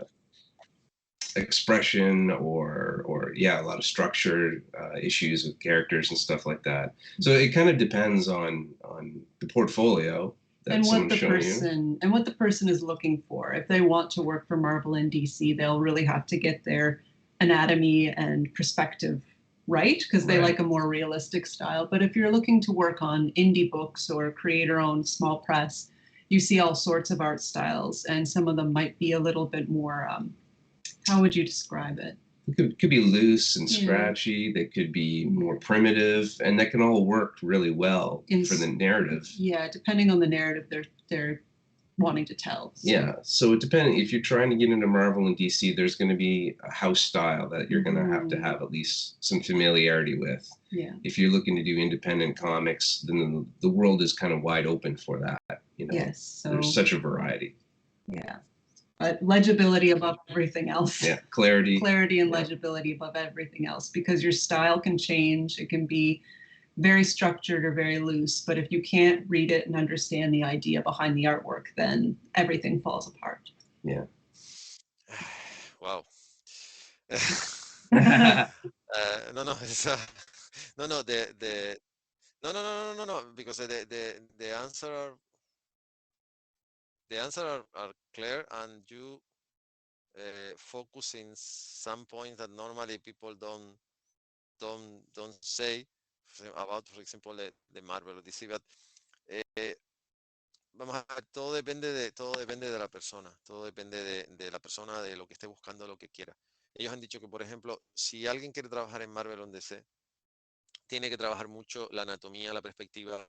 Speaker 2: expression or a lot of structure issues with characters and stuff like that. So it kind of depends on the portfolio and what the person is looking for. If they want to work for Marvel and DC, they'll really have to get their anatomy and perspective right, because they like a more realistic style. But if you're looking to work on indie books or creator-owned small press, you see all sorts of art styles, and some of them might be a little bit more how would you describe it? It could be loose and scratchy. They could be more primitive, and that can all work really well for the narrative. Yeah, depending on the narrative they're wanting to tell. So. Yeah, so it depends. If you're trying to get into Marvel and DC, there's going to be a house style that you're going to have at least some familiarity with. Yeah. If you're looking to do independent comics, then the world is kind of wide open for that. You know, yes. So, there's such a variety. Yeah. But legibility above everything else. Yeah, clarity and legibility above everything else, because your style can change. It can be very structured or very loose, but if you can't read it and understand the idea behind the artwork, then everything falls apart. Yeah.
Speaker 1: Wow. No, because the answer are clear, and you focus in some points that normally people don't say about, for example, the Marvel or DC. But vamos a ver, todo depende de la persona, todo depende de la persona, de lo que esté buscando, lo que quiera. Ellos han dicho que, por ejemplo, si alguien quiere trabajar en Marvel o en DC, tiene que trabajar mucho la anatomía, la perspectiva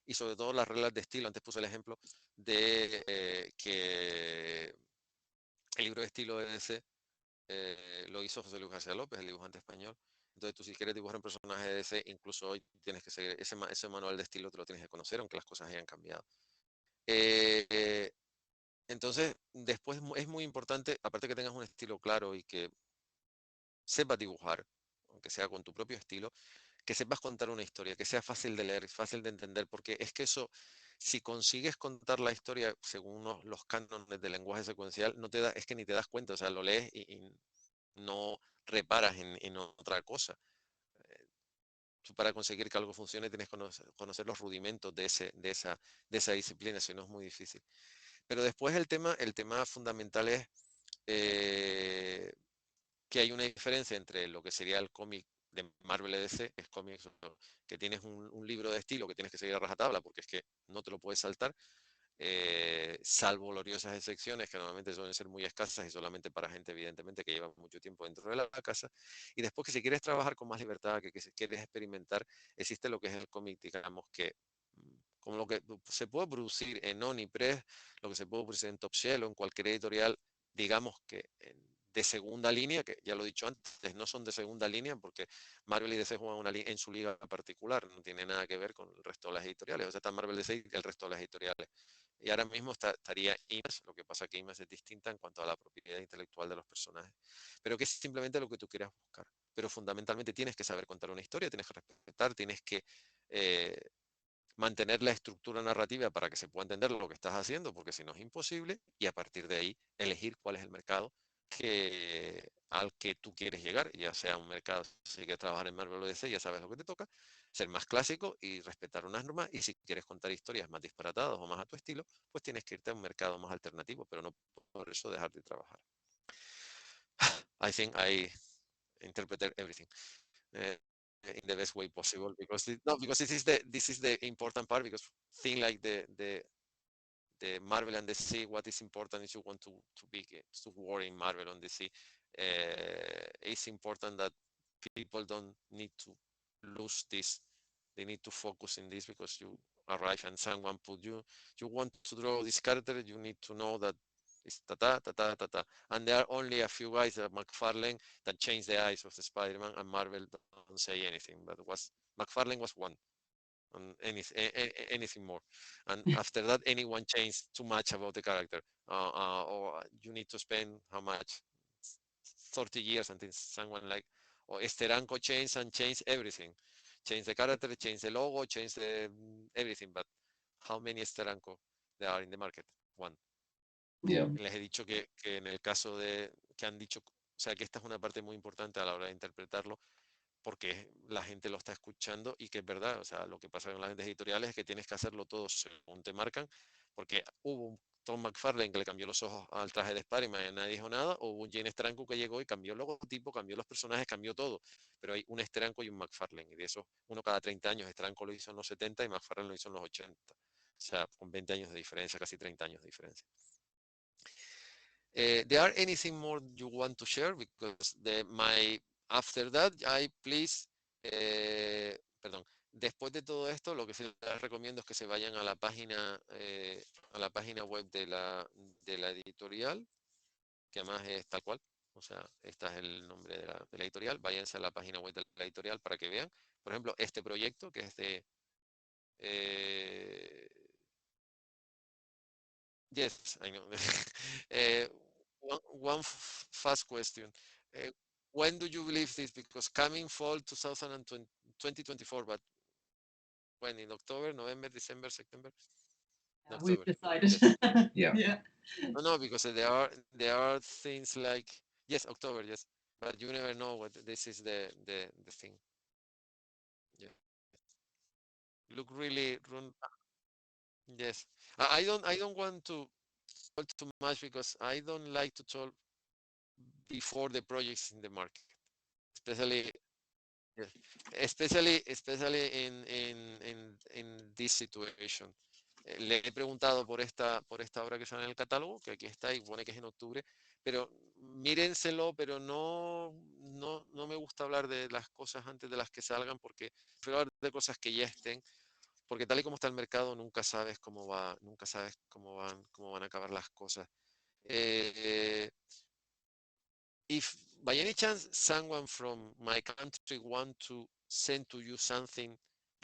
Speaker 1: y sobre todo las reglas de estilo. Antes puse el ejemplo de que el libro de estilo de DC lo hizo José Luis García López, el dibujante español. Entonces tú, si quieres dibujar un personaje de DC, incluso hoy tienes que seguir ese manual de estilo, te lo tienes que conocer, aunque las cosas hayan cambiado. Entonces, después es muy importante, aparte que tengas un estilo claro y que sepas dibujar, aunque sea con tu propio estilo, que sepas contar una historia, que sea fácil de leer, fácil de entender, porque es que eso, si consigues contar la historia según los cánones del lenguaje secuencial, es que ni te das cuenta, o sea, lo lees y no reparas en otra cosa. Tú, para conseguir que algo funcione, tienes que conocer los rudimentos de esa disciplina, si no es muy difícil. Pero después el tema fundamental es que hay una diferencia entre lo que sería el cómic de Marvel y DC, es cómics que tienes un libro de estilo que tienes que seguir a rajatabla porque es que no te lo puedes saltar, salvo gloriosas excepciones que normalmente suelen ser muy escasas y solamente para gente evidentemente que lleva mucho tiempo dentro de la casa. Y después que si quieres trabajar con más libertad, que si quieres experimentar, existe lo que es el cómic, digamos que como lo que se puede producir en Onipress, lo que se puede producir en Top Shell o en cualquier editorial, digamos que de segunda línea, que ya lo he dicho antes, no son de segunda línea porque Marvel y DC juegan en su liga particular, no tiene nada que ver con el resto de las editoriales, o sea, está Marvel DC y el resto de las editoriales. Y ahora mismo estaría Image, lo que pasa que Image es distinta en cuanto a la propiedad intelectual de los personajes, pero que es simplemente lo que tú quieras buscar. Pero fundamentalmente tienes que saber contar una historia, tienes que respetar, tienes que mantener la estructura narrativa para que se pueda entender lo que estás haciendo, porque si no es imposible, y a partir de ahí elegir cuál es el mercado al que tú quieres llegar, ya sea un mercado, si quieres trabajar en Marvel o DC, ya sabes lo que te toca, ser más clásico y respetar unas normas, y si quieres contar historias más disparatadas o más a tu estilo, pues tienes que irte a un mercado más alternativo, pero no por eso dejar de trabajar. I think I interpreted everything in the best way possible, because this is the important part, because thing like the Marvel and DC, what is important is you want to work in Marvel and DC. It's important that people don't need to lose this. They need to focus in this, because you arrive and someone put you want to draw this character, you need to know that it's ta-ta, ta-ta, ta-ta. And there are only a few guys at McFarlane that changed the eyes of the Spider-Man, and Marvel don't say anything, but McFarlane was one. On anything more, and after that anyone changed too much about the character, or you need to spend how much 30 years until someone like or Steranko changed everything, change the character, change the logo, change everything, but how many Steranko there are in the market? One.
Speaker 2: Yeah.
Speaker 1: Les he dicho que en el caso de que han dicho, o sea, que esta es una parte muy importante a la hora de interpretarlo, porque la gente lo está escuchando y que es verdad, o sea, lo que pasa con las editoriales es que tienes que hacerlo todo según te marcan, porque hubo un Tom McFarlane que le cambió los ojos al traje de Spider-Man y nadie dijo nada, o hubo un Gene Steranko que llegó y cambió el logotipo, cambió los personajes, cambió todo, pero hay un Steranko y un McFarlane, y de eso uno cada 30 años, Steranko lo hizo en los 70 y McFarlane lo hizo en los 80, o sea, con 20 años de diferencia, casi 30 años de diferencia. There are anything more you want to share? Because after that, perdón, después de todo esto, lo que sí les recomiendo es que se vayan a la página web de la editorial, que además es tal cual, o sea, este es el nombre de la editorial. Váyanse a la página web de la editorial para que vean, por ejemplo, este proyecto que es de yes, I know. One fast question. When do you believe this? Because coming fall 2024, but when, in October, November, December, September?
Speaker 3: Yeah, we've decided.
Speaker 2: Yes. Yeah.
Speaker 3: Yeah.
Speaker 1: No, because there are things like, yes, October, yes, but you never know what this is the thing. Yeah. Look really, yes. I don't want to talk too much, because I don't like to talk before the projects in the market, especially in this situation. Le he preguntado por esta obra que sale en el catálogo, que aquí está y pone que es en octubre, pero mírenselo, pero no me gusta hablar de las cosas antes de las que salgan, porque prefiero hablar de cosas que ya estén, porque tal y como está el mercado nunca sabes cómo van a acabar las cosas. If by any chance someone from my country want to send to you something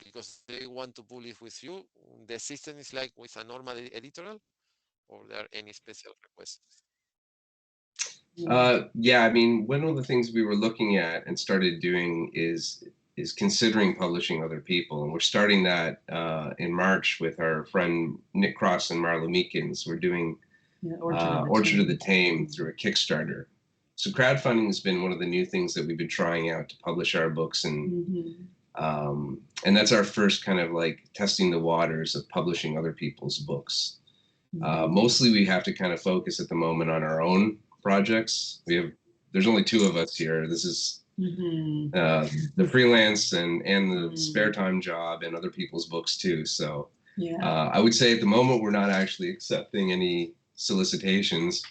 Speaker 1: because they want to publish with you, the system is like with a normal editorial, or there are any special requests?
Speaker 2: Yeah, I mean, one of the things we were looking at and started doing is considering publishing other people, and we're starting that in March with our friend Nick Cross and Marla Meekins. We're doing Orchard of the Tame through a Kickstarter. So crowdfunding has been one of the new things that we've been trying out to publish our books, and that's our first kind of like testing the waters of publishing other people's books. Mostly we have to kind of focus at the moment on our own projects. There's only two of us here. This is the freelance and the spare time job and other people's books too. So
Speaker 3: Yeah.
Speaker 2: I would say at the moment we're not actually accepting any solicitations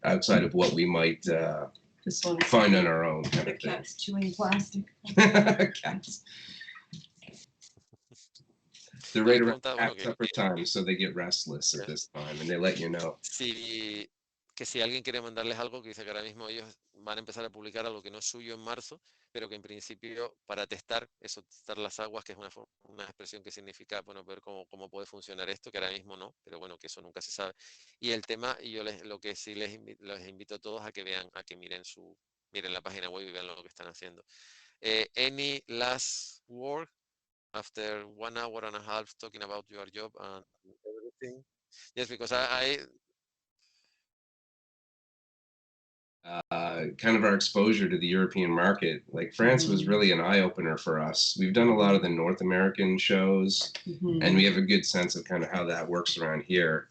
Speaker 2: outside of what we might
Speaker 3: This one.
Speaker 2: find on our own kind
Speaker 3: The
Speaker 2: of thing.
Speaker 3: cat's chewing plastic.
Speaker 2: Cats. They're
Speaker 1: Me
Speaker 2: right around
Speaker 1: preguntaba,
Speaker 2: at supper time, so they get restless at this time, and they let you know.
Speaker 1: Si alguien quiere mandarles algo, que dice que ahora mismo ellos van a empezar a publicar algo que no es suyo en marzo, pero que en principio para testar testar las aguas, que es una expresión que significa, bueno, ver cómo puede funcionar esto, que ahora mismo no, pero bueno, que eso nunca se sabe. Y el tema, y yo lo que sí les invito a todos a que vean, a que miren la página web y vean lo que están haciendo. Any last word after 1 hour and a half talking about your job and everything? Yes, because
Speaker 2: kind of our exposure to the European market. Like France was really an eye-opener for us. We've done a lot of the North American shows, and we have a good sense of kind of how that works around here.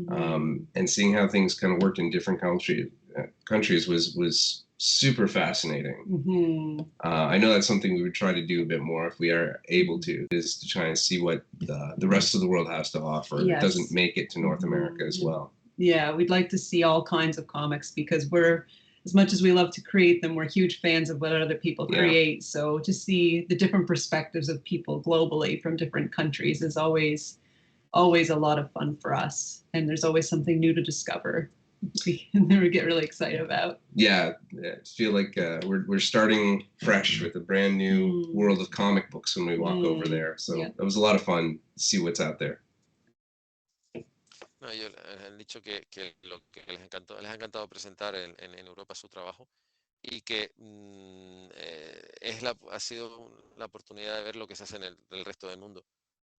Speaker 2: And seeing how things kind of worked in different countries was super fascinating. I know that's something we would try to do a bit more if we are able to, is to try and see what the rest of the world has to offer. Yes. It doesn't make it to North America as well.
Speaker 3: Yeah, we'd like to see all kinds of comics because we're, as much as we love to create them, we're huge fans of what other people create. Yeah. So to see the different perspectives of people globally from different countries is always a lot of fun for us. And there's always something new to discover. And then we get really excited about.
Speaker 2: Yeah, I feel like we're starting fresh with a brand new world of comic books when we walk over there. So it was a lot of fun to see what's out there.
Speaker 1: No, ellos han dicho que lo que les ha encantado presentar en Europa su trabajo y que ha sido la oportunidad de ver lo que se hace en el resto del mundo.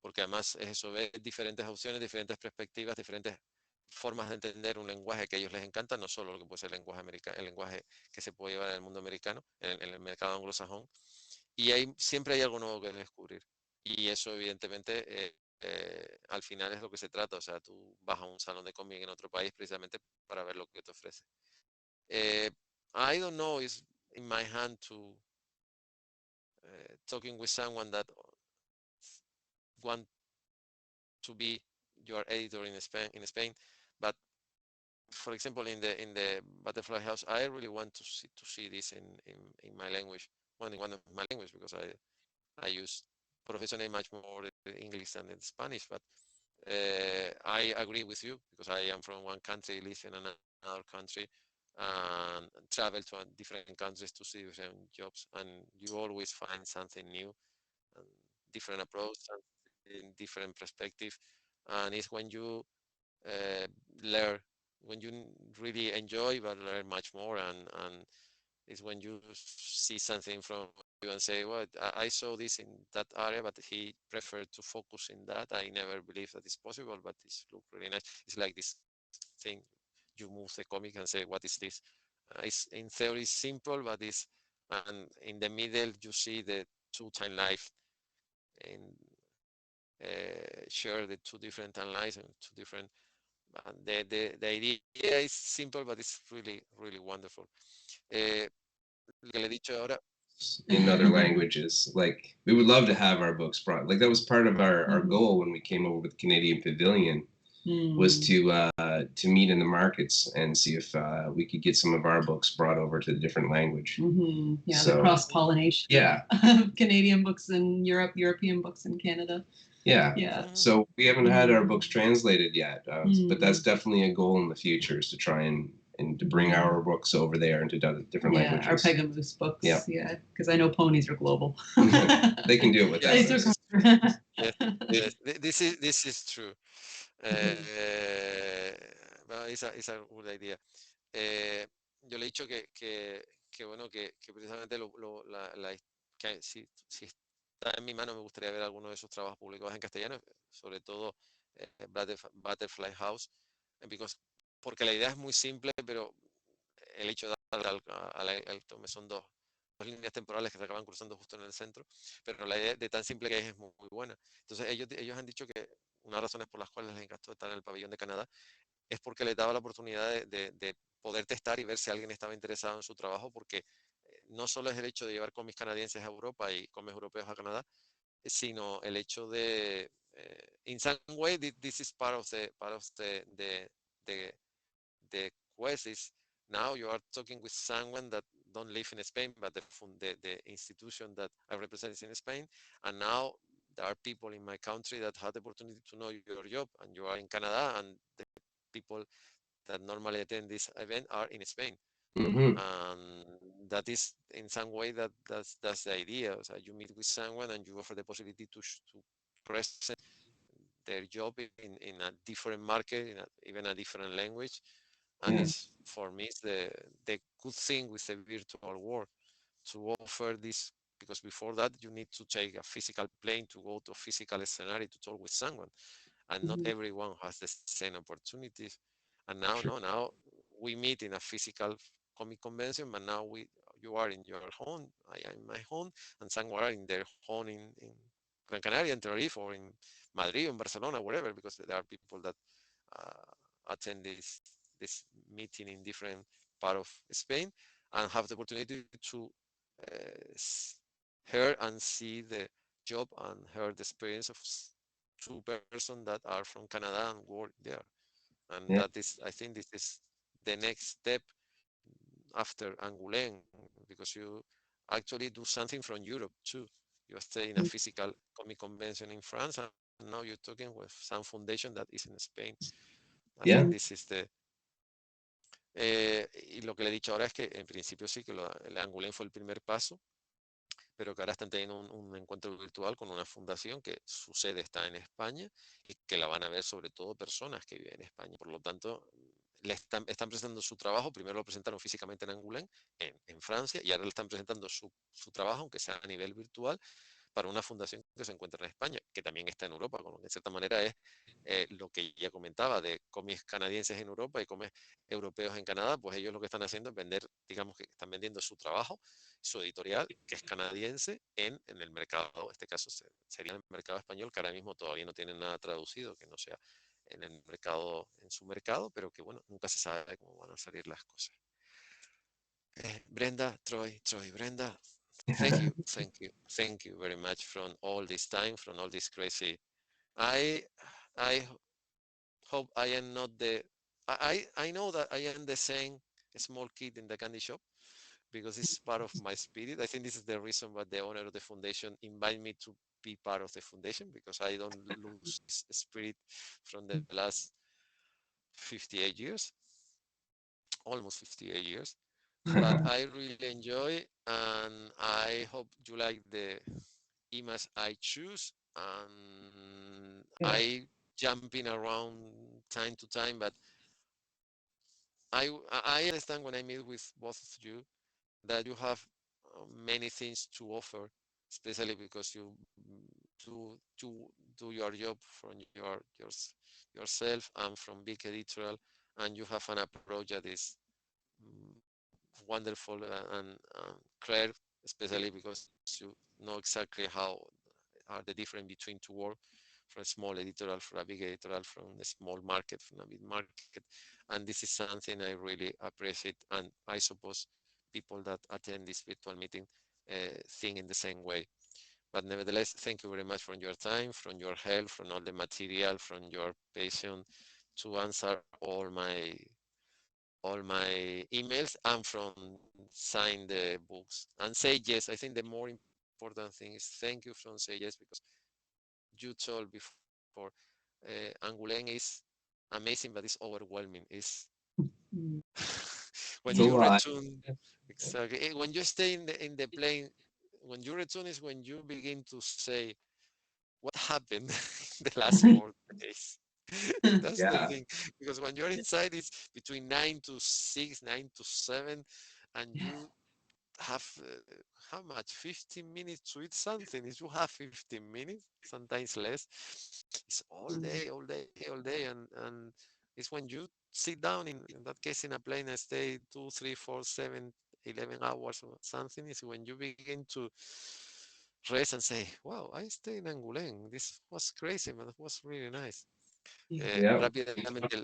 Speaker 1: Porque además es eso, ver diferentes opciones, diferentes perspectivas, diferentes formas de entender un lenguaje que a ellos les encanta, no solo lo que puede ser el lenguaje americano, el lenguaje que se puede llevar en el mundo americano, en el mercado anglosajón, y siempre hay algo nuevo que descubrir. Y eso evidentemente al final es lo que se trata, o sea, tú vas a un salón de cómic en otro país precisamente para ver lo que te ofrece. I don't know, it's in my hand to talking with someone that want to be your editor in Spain, but for example, in the Butterfly House, I really want to see this in my language, in one of my language, because I use professionally much more English than in Spanish, but I agree with you because I am from one country, live in another country, and travel to different countries to see different jobs, and you always find something new, and different approach, and different perspective, and it's when you learn, when you really enjoy but learn much more, and it's when you see something from you and say, well, I saw this in that area, but he preferred to focus in that. I never believed that it's possible, but it's look really nice. It's like this thing, you move the comic and say, what is this? It's in theory simple, but and in the middle you see the two timelines and share the two different timelines and two different. The idea is simple, but it's really, really wonderful. Lo que le he dicho ahora.
Speaker 2: In other languages, like we would love to have our books brought. Like that was part of our goal when we came over with Canadian Pavilion, was to meet in the markets and see if we could get some of our books brought over to the different language.
Speaker 3: Yeah, so, the cross-pollination.
Speaker 2: Yeah,
Speaker 3: Canadian books in Europe, European books in Canada.
Speaker 2: Yeah. So we haven't had our books translated yet, but that's definitely a goal in the future, is to try and to bring our books over there into different languages.
Speaker 3: Our Pegamoose books. Yeah, because I know ponies are global.
Speaker 2: They can do it with that.
Speaker 1: Yes, this is true. Well, it's a good idea. Yo le he dicho que bueno, que precisamente que si está en mi mano, me gustaría ver algunos de esos trabajos publicados en castellano, sobre todo Butterfly House, porque la idea es muy simple, pero el hecho de darle al tome son dos líneas temporales que se acaban cruzando justo en el centro, pero la idea de tan simple que es muy, muy buena. Entonces ellos han dicho que una de las razones por las cuales les encantó estar en el pabellón de Canadá es porque les daba la oportunidad de poder testar y ver si alguien estaba interesado en su trabajo, porque no solo es el hecho de llevar cómics canadienses a Europa y cómics europeos a Canadá, sino el hecho de in some way, this is part of the quest. Is now you are talking with someone that don't live in Spain, but the institution that I represent is in Spain, and now there are people in my country that had the opportunity to know your job, and you are in Canada, and the people that normally attend this event are in Spain.
Speaker 2: Mm-hmm.
Speaker 1: And that is in some way that's the idea. So you meet with someone and you offer the possibility to present their job in a different market, even a different language. And it's, for me, it's the good thing with the virtual world to offer this, because before that you need to take a physical plane to go to a physical scenario to talk with someone, and not everyone has the same opportunities. And now, no, now we meet in a physical comic convention, but now you are in your home, I am in my home, and someone are in their home in Gran Canaria, in Tenerife, or in Madrid, in Barcelona, wherever, because there are people that attend this meeting in different part of Spain and have the opportunity to hear and see the job and hear the experience of two persons that are from Canada and work there. And that is, I think this is the next step after Angoulême, because you actually do something from Europe too. You stay in a physical comic convention in France, and now you're talking with some foundation that is in Spain. I think this is the... y lo que le he dicho ahora es que en principio sí que el Angoulême fue el primer paso, pero que ahora están teniendo un encuentro virtual con una fundación que su sede está en España y que la van a ver sobre todo personas que viven en España. Por lo tanto, están presentando su trabajo. Primero lo presentaron físicamente en Angoulême, en Francia, y ahora le están presentando su trabajo, aunque sea a nivel virtual, para una fundación que se encuentra en España, que también está en Europa, con lo que de cierta manera es lo que ya comentaba, de cómics canadienses en Europa y cómics europeos en Canadá. Pues ellos lo que están haciendo es vender, digamos que están vendiendo su trabajo, su editorial, que es canadiense, en el mercado. En este caso sería el mercado español, que ahora mismo todavía no tienen nada traducido que no sea en el mercado, en su mercado, pero que bueno, nunca se sabe cómo van a salir las cosas. Brenda, Troy, Brenda, thank you very much from all this time, from all this crazy. I hope I am not I know that I am the same small kid in the candy shop, because it's part of my spirit. I think this is the reason why the owner of the foundation invite me to be part of the foundation, because I don't lose this spirit from the last 58 years, almost 58 years. But I really enjoy, and I hope you like the image I choose. And I jumping around time to time, but I understand when I meet with both of you that you have many things to offer, especially because you do your job from yourself and from Big Editorial, and you have an approach that is wonderful and clear, especially because you know exactly how are the difference between to work from a small editorial, from a big editorial, from a small market, from a big market. And this is something I really appreciate, and I suppose people that attend this virtual meeting think in the same way. But nevertheless, thank you very much for your time, from your help, from all the material, from your patience to answer all my emails, and from sign the books and say yes. I think the more important thing is thank you from say yes, because you told before, Angoulême is amazing, but it's overwhelming. It's when you return, exactly. When you stay in the plane, when you return is when you begin to say, what happened in the last 4 days? That's the thing, because when you're inside, it's between 9 to 6, 9 to 7, and you have how much 15 minutes to eat something. If you have 15 minutes, sometimes less, it's all day, and it's when you sit down, in that case in a plane, I stay 2, 3, 4, 7, 11 hours or something, is when you begin to rest and say, wow, I stay in Angoulême, this was crazy, but it was really nice. Rápidamente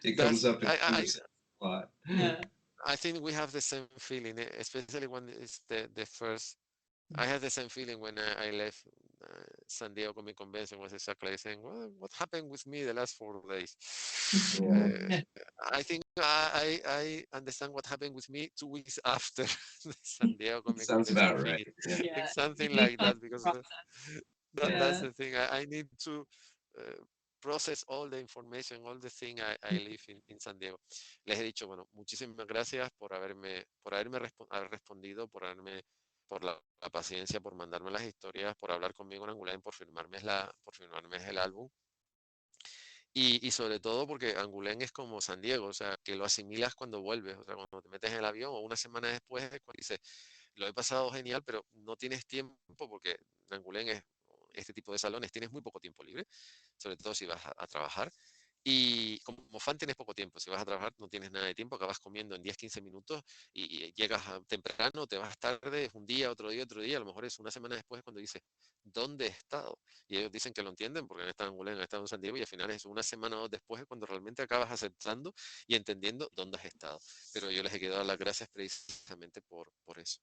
Speaker 2: it comes up a lot.
Speaker 1: I think we have the same feeling, especially when it's the first. I had the same feeling when I left San Diego Comic Convention was exactly saying, well, what happened with me the last 4 days?
Speaker 2: Yeah.
Speaker 1: I think I understand what happened with me 2 weeks after the San Diego Comic
Speaker 2: Sounds
Speaker 1: Convention
Speaker 2: about right.
Speaker 1: finished.
Speaker 2: Yeah.
Speaker 3: Yeah.
Speaker 1: It's something
Speaker 3: Really
Speaker 1: like
Speaker 3: fun
Speaker 1: that because
Speaker 3: process.
Speaker 1: that's
Speaker 3: Yeah.
Speaker 1: the thing. I need to process all the information, all the thing I live in San Diego. Les he dicho, bueno, muchísimas gracias haber respondido, por la paciencia, por mandarme las historias, por hablar conmigo en Angoulême, por firmarme el álbum. Y sobre todo porque Angoulême es como San Diego, o sea, que lo asimilas cuando vuelves, o sea, cuando te metes en el avión o una semana después, cuando dices, lo he pasado genial, pero no tienes tiempo porque en Angoulême es este tipo de salones, tienes muy poco tiempo libre, sobre todo si vas a trabajar. Y como fan tienes poco tiempo, si vas a trabajar no tienes nada de tiempo, acabas comiendo en 10, 15 minutos y llegas temprano, te vas tarde, es un día, otro día, a lo mejor es una semana después cuando dices, ¿dónde he estado? Y ellos dicen que lo entienden porque han estado en Angoulême, han estado en San Diego y al final es una semana o dos después cuando realmente acabas aceptando y entendiendo dónde has estado. Pero yo les he querido dar las gracias precisamente por eso.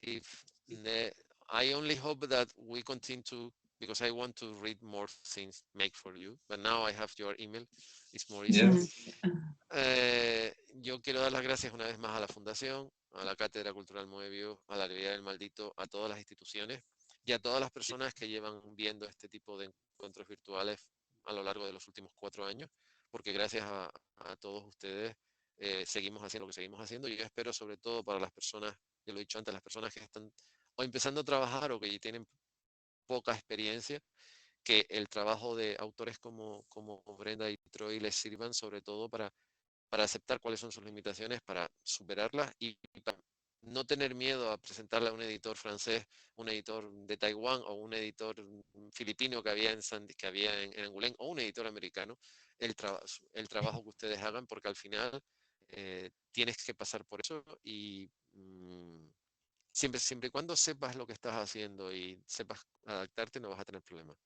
Speaker 1: If the, I only hope that we continue to, because I want to read more things make for you, but now I have your email, it's more easy.
Speaker 2: Yeah.
Speaker 1: Yo quiero dar las gracias una vez más a la Fundación, a la Cátedra Cultural Moebius, a la Librería del Maldito, a todas las instituciones y a todas las personas que llevan viendo este tipo de encuentros virtuales a lo largo de los últimos 4 años, porque gracias a todos ustedes seguimos haciendo lo que seguimos haciendo. Y yo espero sobre todo para las personas, ya lo he dicho antes, las personas que están o empezando a trabajar o que ya tienen poca experiencia, que el trabajo de autores como Brenda y Troy les sirvan sobre todo para aceptar cuáles son sus limitaciones, para superarlas y para no tener miedo a presentarle a un editor francés, un editor de Taiwán o un editor filipino que había en Angoulême o un editor americano, el trabajo que ustedes hagan, porque al final tienes que pasar por eso y siempre y cuando sepas lo que estás haciendo y sepas adaptarte, no vas a tener problemas.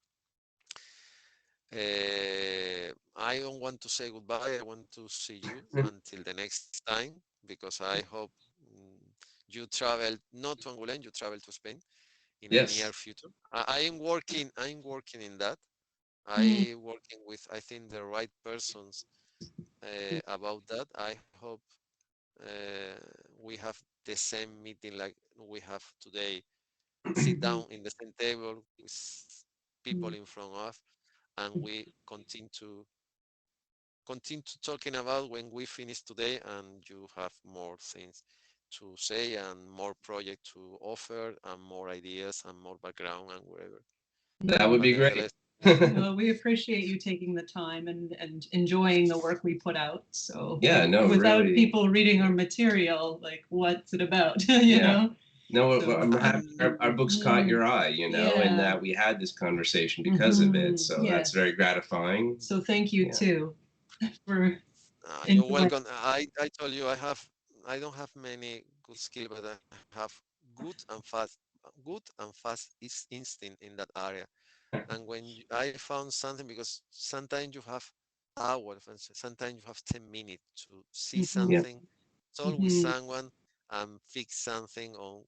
Speaker 1: I don't want to say goodbye. I want to see you until the next time, because I hope you travel not to Angoulême, you travel to Spain in a near future. I'm working in that. I'm working with, I think, the right persons about that. I hope we have the same meeting like we have today. Sit down in the same table with people in front of, and we continue talking about when we finish today, and you have more things to say and more project to offer and more ideas and more background and whatever.
Speaker 2: That would be great.
Speaker 3: Well, we appreciate you taking the time and enjoying the work we put out. So
Speaker 2: yeah, no,
Speaker 3: without
Speaker 2: really.
Speaker 3: people reading our material, like what's it about? you know?
Speaker 2: No,
Speaker 3: So,
Speaker 2: I'm happy our books caught your eye, you know, and that we had this conversation because of it. So that's very gratifying.
Speaker 3: So thank you too for
Speaker 1: you're welcome. I told you I don't have many good skills, but I have good and fast instinct in that area. And when I found something, because sometimes you have hours and sometimes you have 10 minutes to see something, talk with someone and fix something on,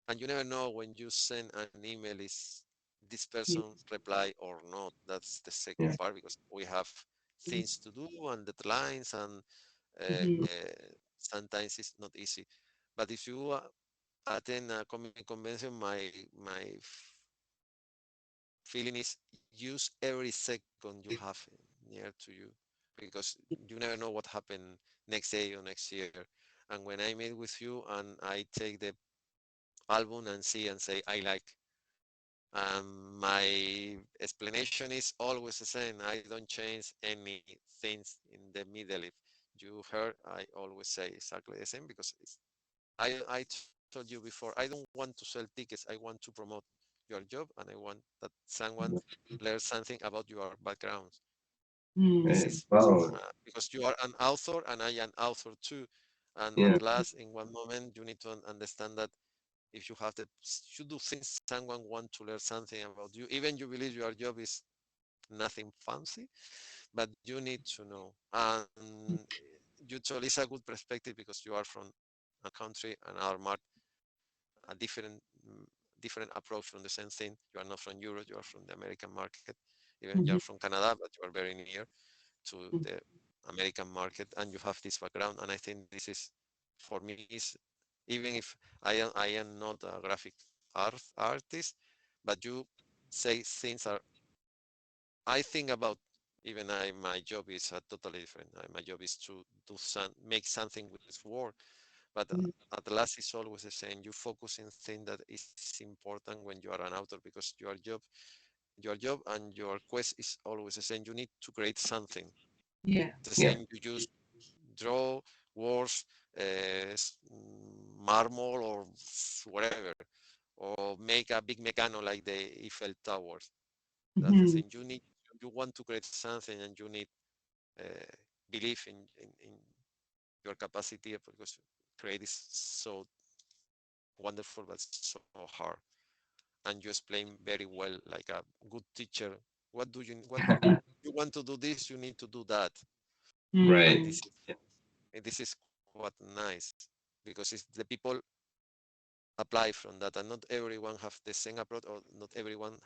Speaker 1: and you never know when you send an email is this person reply or not. That's the second part, because we have things to do and deadlines, and sometimes it's not easy. But if you attend a comic convention, my feeling is use every second you have near to you, because you never know what happened next day or next year. And when I meet with you and I take the album and see and say I like, my explanation is always the same. I don't change any things in the middle. If you heard, I always say exactly the same, because I told you before, I don't want to sell tickets. I want to promote your job, and I want that someone learns something about your background. This is because you are an author and I am author too. And at last, in one moment, you need to understand that if you have you do things, someone want to learn something about you, even you believe your job is nothing fancy, but you need to know. And you told it's a good perspective because you are from a country and our a different approach from the same thing. You are not from Europe, you are from the American market. Even you're from Canada, but you are very near to the American market, and you have this background. And I think this is, for me, is, even if I am not a graphic artist, but you say things are, I think about, even my job is totally different. My job is to make something with this work, but at last it's always the same. You focus in things that is important when you are an author, because your job and your quest is always the same. You need to create something.
Speaker 3: Yeah.
Speaker 1: The same, you just draw words, marble or whatever, or make a big mechano like the Eiffel Towers. That's the thing. You want to create something, and you need belief in your capacity, because create is so wonderful, but so hard. And you explain very well, like a good teacher. What you want to do this, you need to do that.
Speaker 2: Right.
Speaker 1: This is quite nice, because it's the people apply from that, and not everyone have the same approach, or not everyone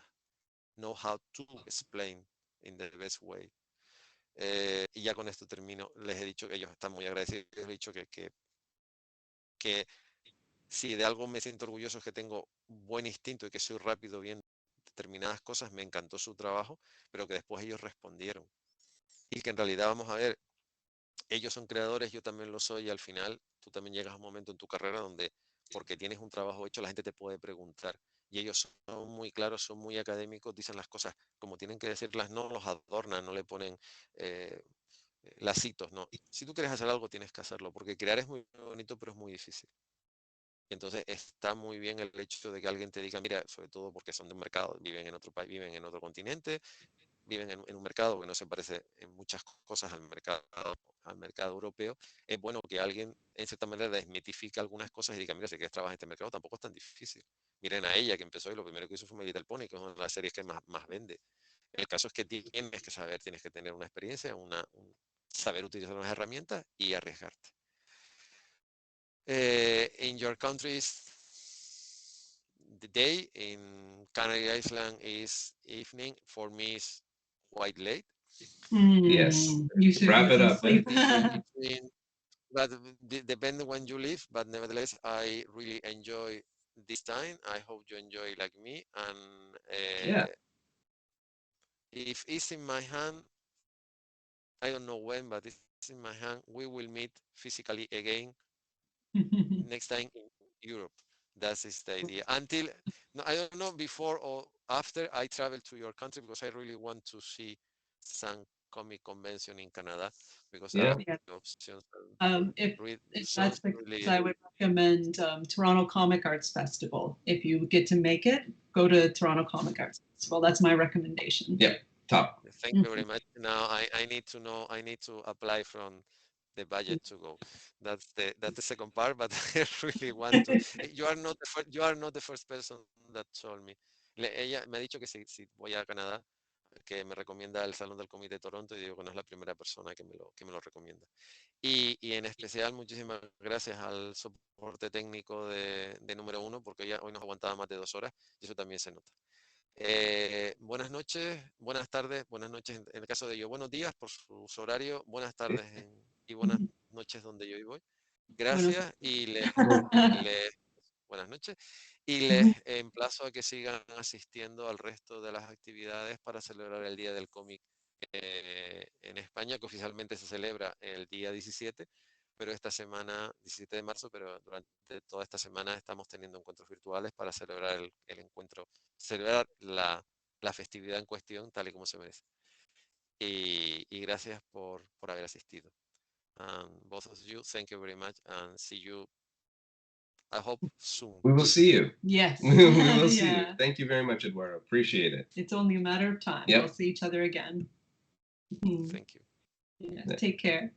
Speaker 1: know how to explain in the best way. Y ya con esto termino. Les he dicho que ellos están muy agradecidos. Les he dicho que si de algo me siento orgulloso es que tengo buen instinto y que soy rápido viendo determinadas cosas. Me encantó su trabajo, pero que después ellos respondieron. Y que en realidad, vamos a ver, ellos son creadores, yo también lo soy, y al final tú también llegas a un momento en tu carrera donde, porque tienes un trabajo hecho, la gente te puede preguntar. Y ellos son muy claros, son muy académicos, dicen las cosas como tienen que decirlas, no los adornan, no le ponen lacitos, no. Si tú quieres hacer algo, tienes que hacerlo, porque crear es muy bonito, pero es muy difícil. Y entonces está muy bien el hecho de que alguien te diga, mira, sobre todo porque son de un mercado, viven en otro país, viven en otro continente, viven en un mercado que no se parece en muchas cosas al mercado europeo. Es bueno que alguien, en cierta manera, desmitifique algunas cosas y diga, mira, si quieres trabajar en este mercado, tampoco es tan difícil. Miren a ella, que empezó y lo primero que hizo fue My Little Pony, que es una de las series que más vende. El caso es que tienes que saber, tienes que tener una experiencia, saber utilizar unas herramientas y arriesgarte. In your countries, the day, in Canary Island is evening. For me, it's quite late.
Speaker 2: Yes.
Speaker 3: You should
Speaker 2: Wrap it up.
Speaker 1: But depending when you live, but nevertheless, I really enjoy this time. I hope you enjoy like me. And if it's in my hand, I don't know when, but it's in my hand, we will meet physically again next time in Europe. That is the idea. Until, no, I don't know, before or after I travel to your country, because I really want to see some comic convention in Canada, because I have the options.
Speaker 3: If that's the case, I would recommend Toronto Comic Arts Festival. If you get to make it, go to Toronto Comic Arts Festival. That's my recommendation.
Speaker 2: Yeah, top.
Speaker 1: Thank you very much. Now I need to know, I need to apply from the budget to go. That's the second part, but I really want to. You are not the first person that told me. Ella me ha dicho que si voy a Canadá, que me recomienda el Salón del Comité de Toronto, y digo que no es la primera persona que me lo recomienda. Y en especial, muchísimas gracias al soporte técnico de número 1, porque hoy nos aguantaba más de 2 horas, y eso también se nota. Buenas noches, buenas tardes, buenas noches en el caso de yo, buenos días por su horario, buenas tardes y buenas noches donde yo voy. Gracias y buenas noches, y les emplazo a que sigan asistiendo al resto de las actividades para celebrar el Día del Cómic en España, que oficialmente se celebra el día 17, pero esta semana, 17 de marzo, pero durante toda esta semana estamos teniendo encuentros virtuales para celebrar el encuentro, celebrar la festividad en cuestión tal y como se merece. Y gracias por haber asistido. Both of you, thank you very much, and see you, I hope, soon.
Speaker 2: We will see you.
Speaker 3: Yes.
Speaker 2: We will see you. Thank you very much, Eduardo. Appreciate it.
Speaker 3: It's only a matter of time.
Speaker 2: Yep.
Speaker 3: We'll see each other again.
Speaker 1: Thank you.
Speaker 3: Yeah. Take care.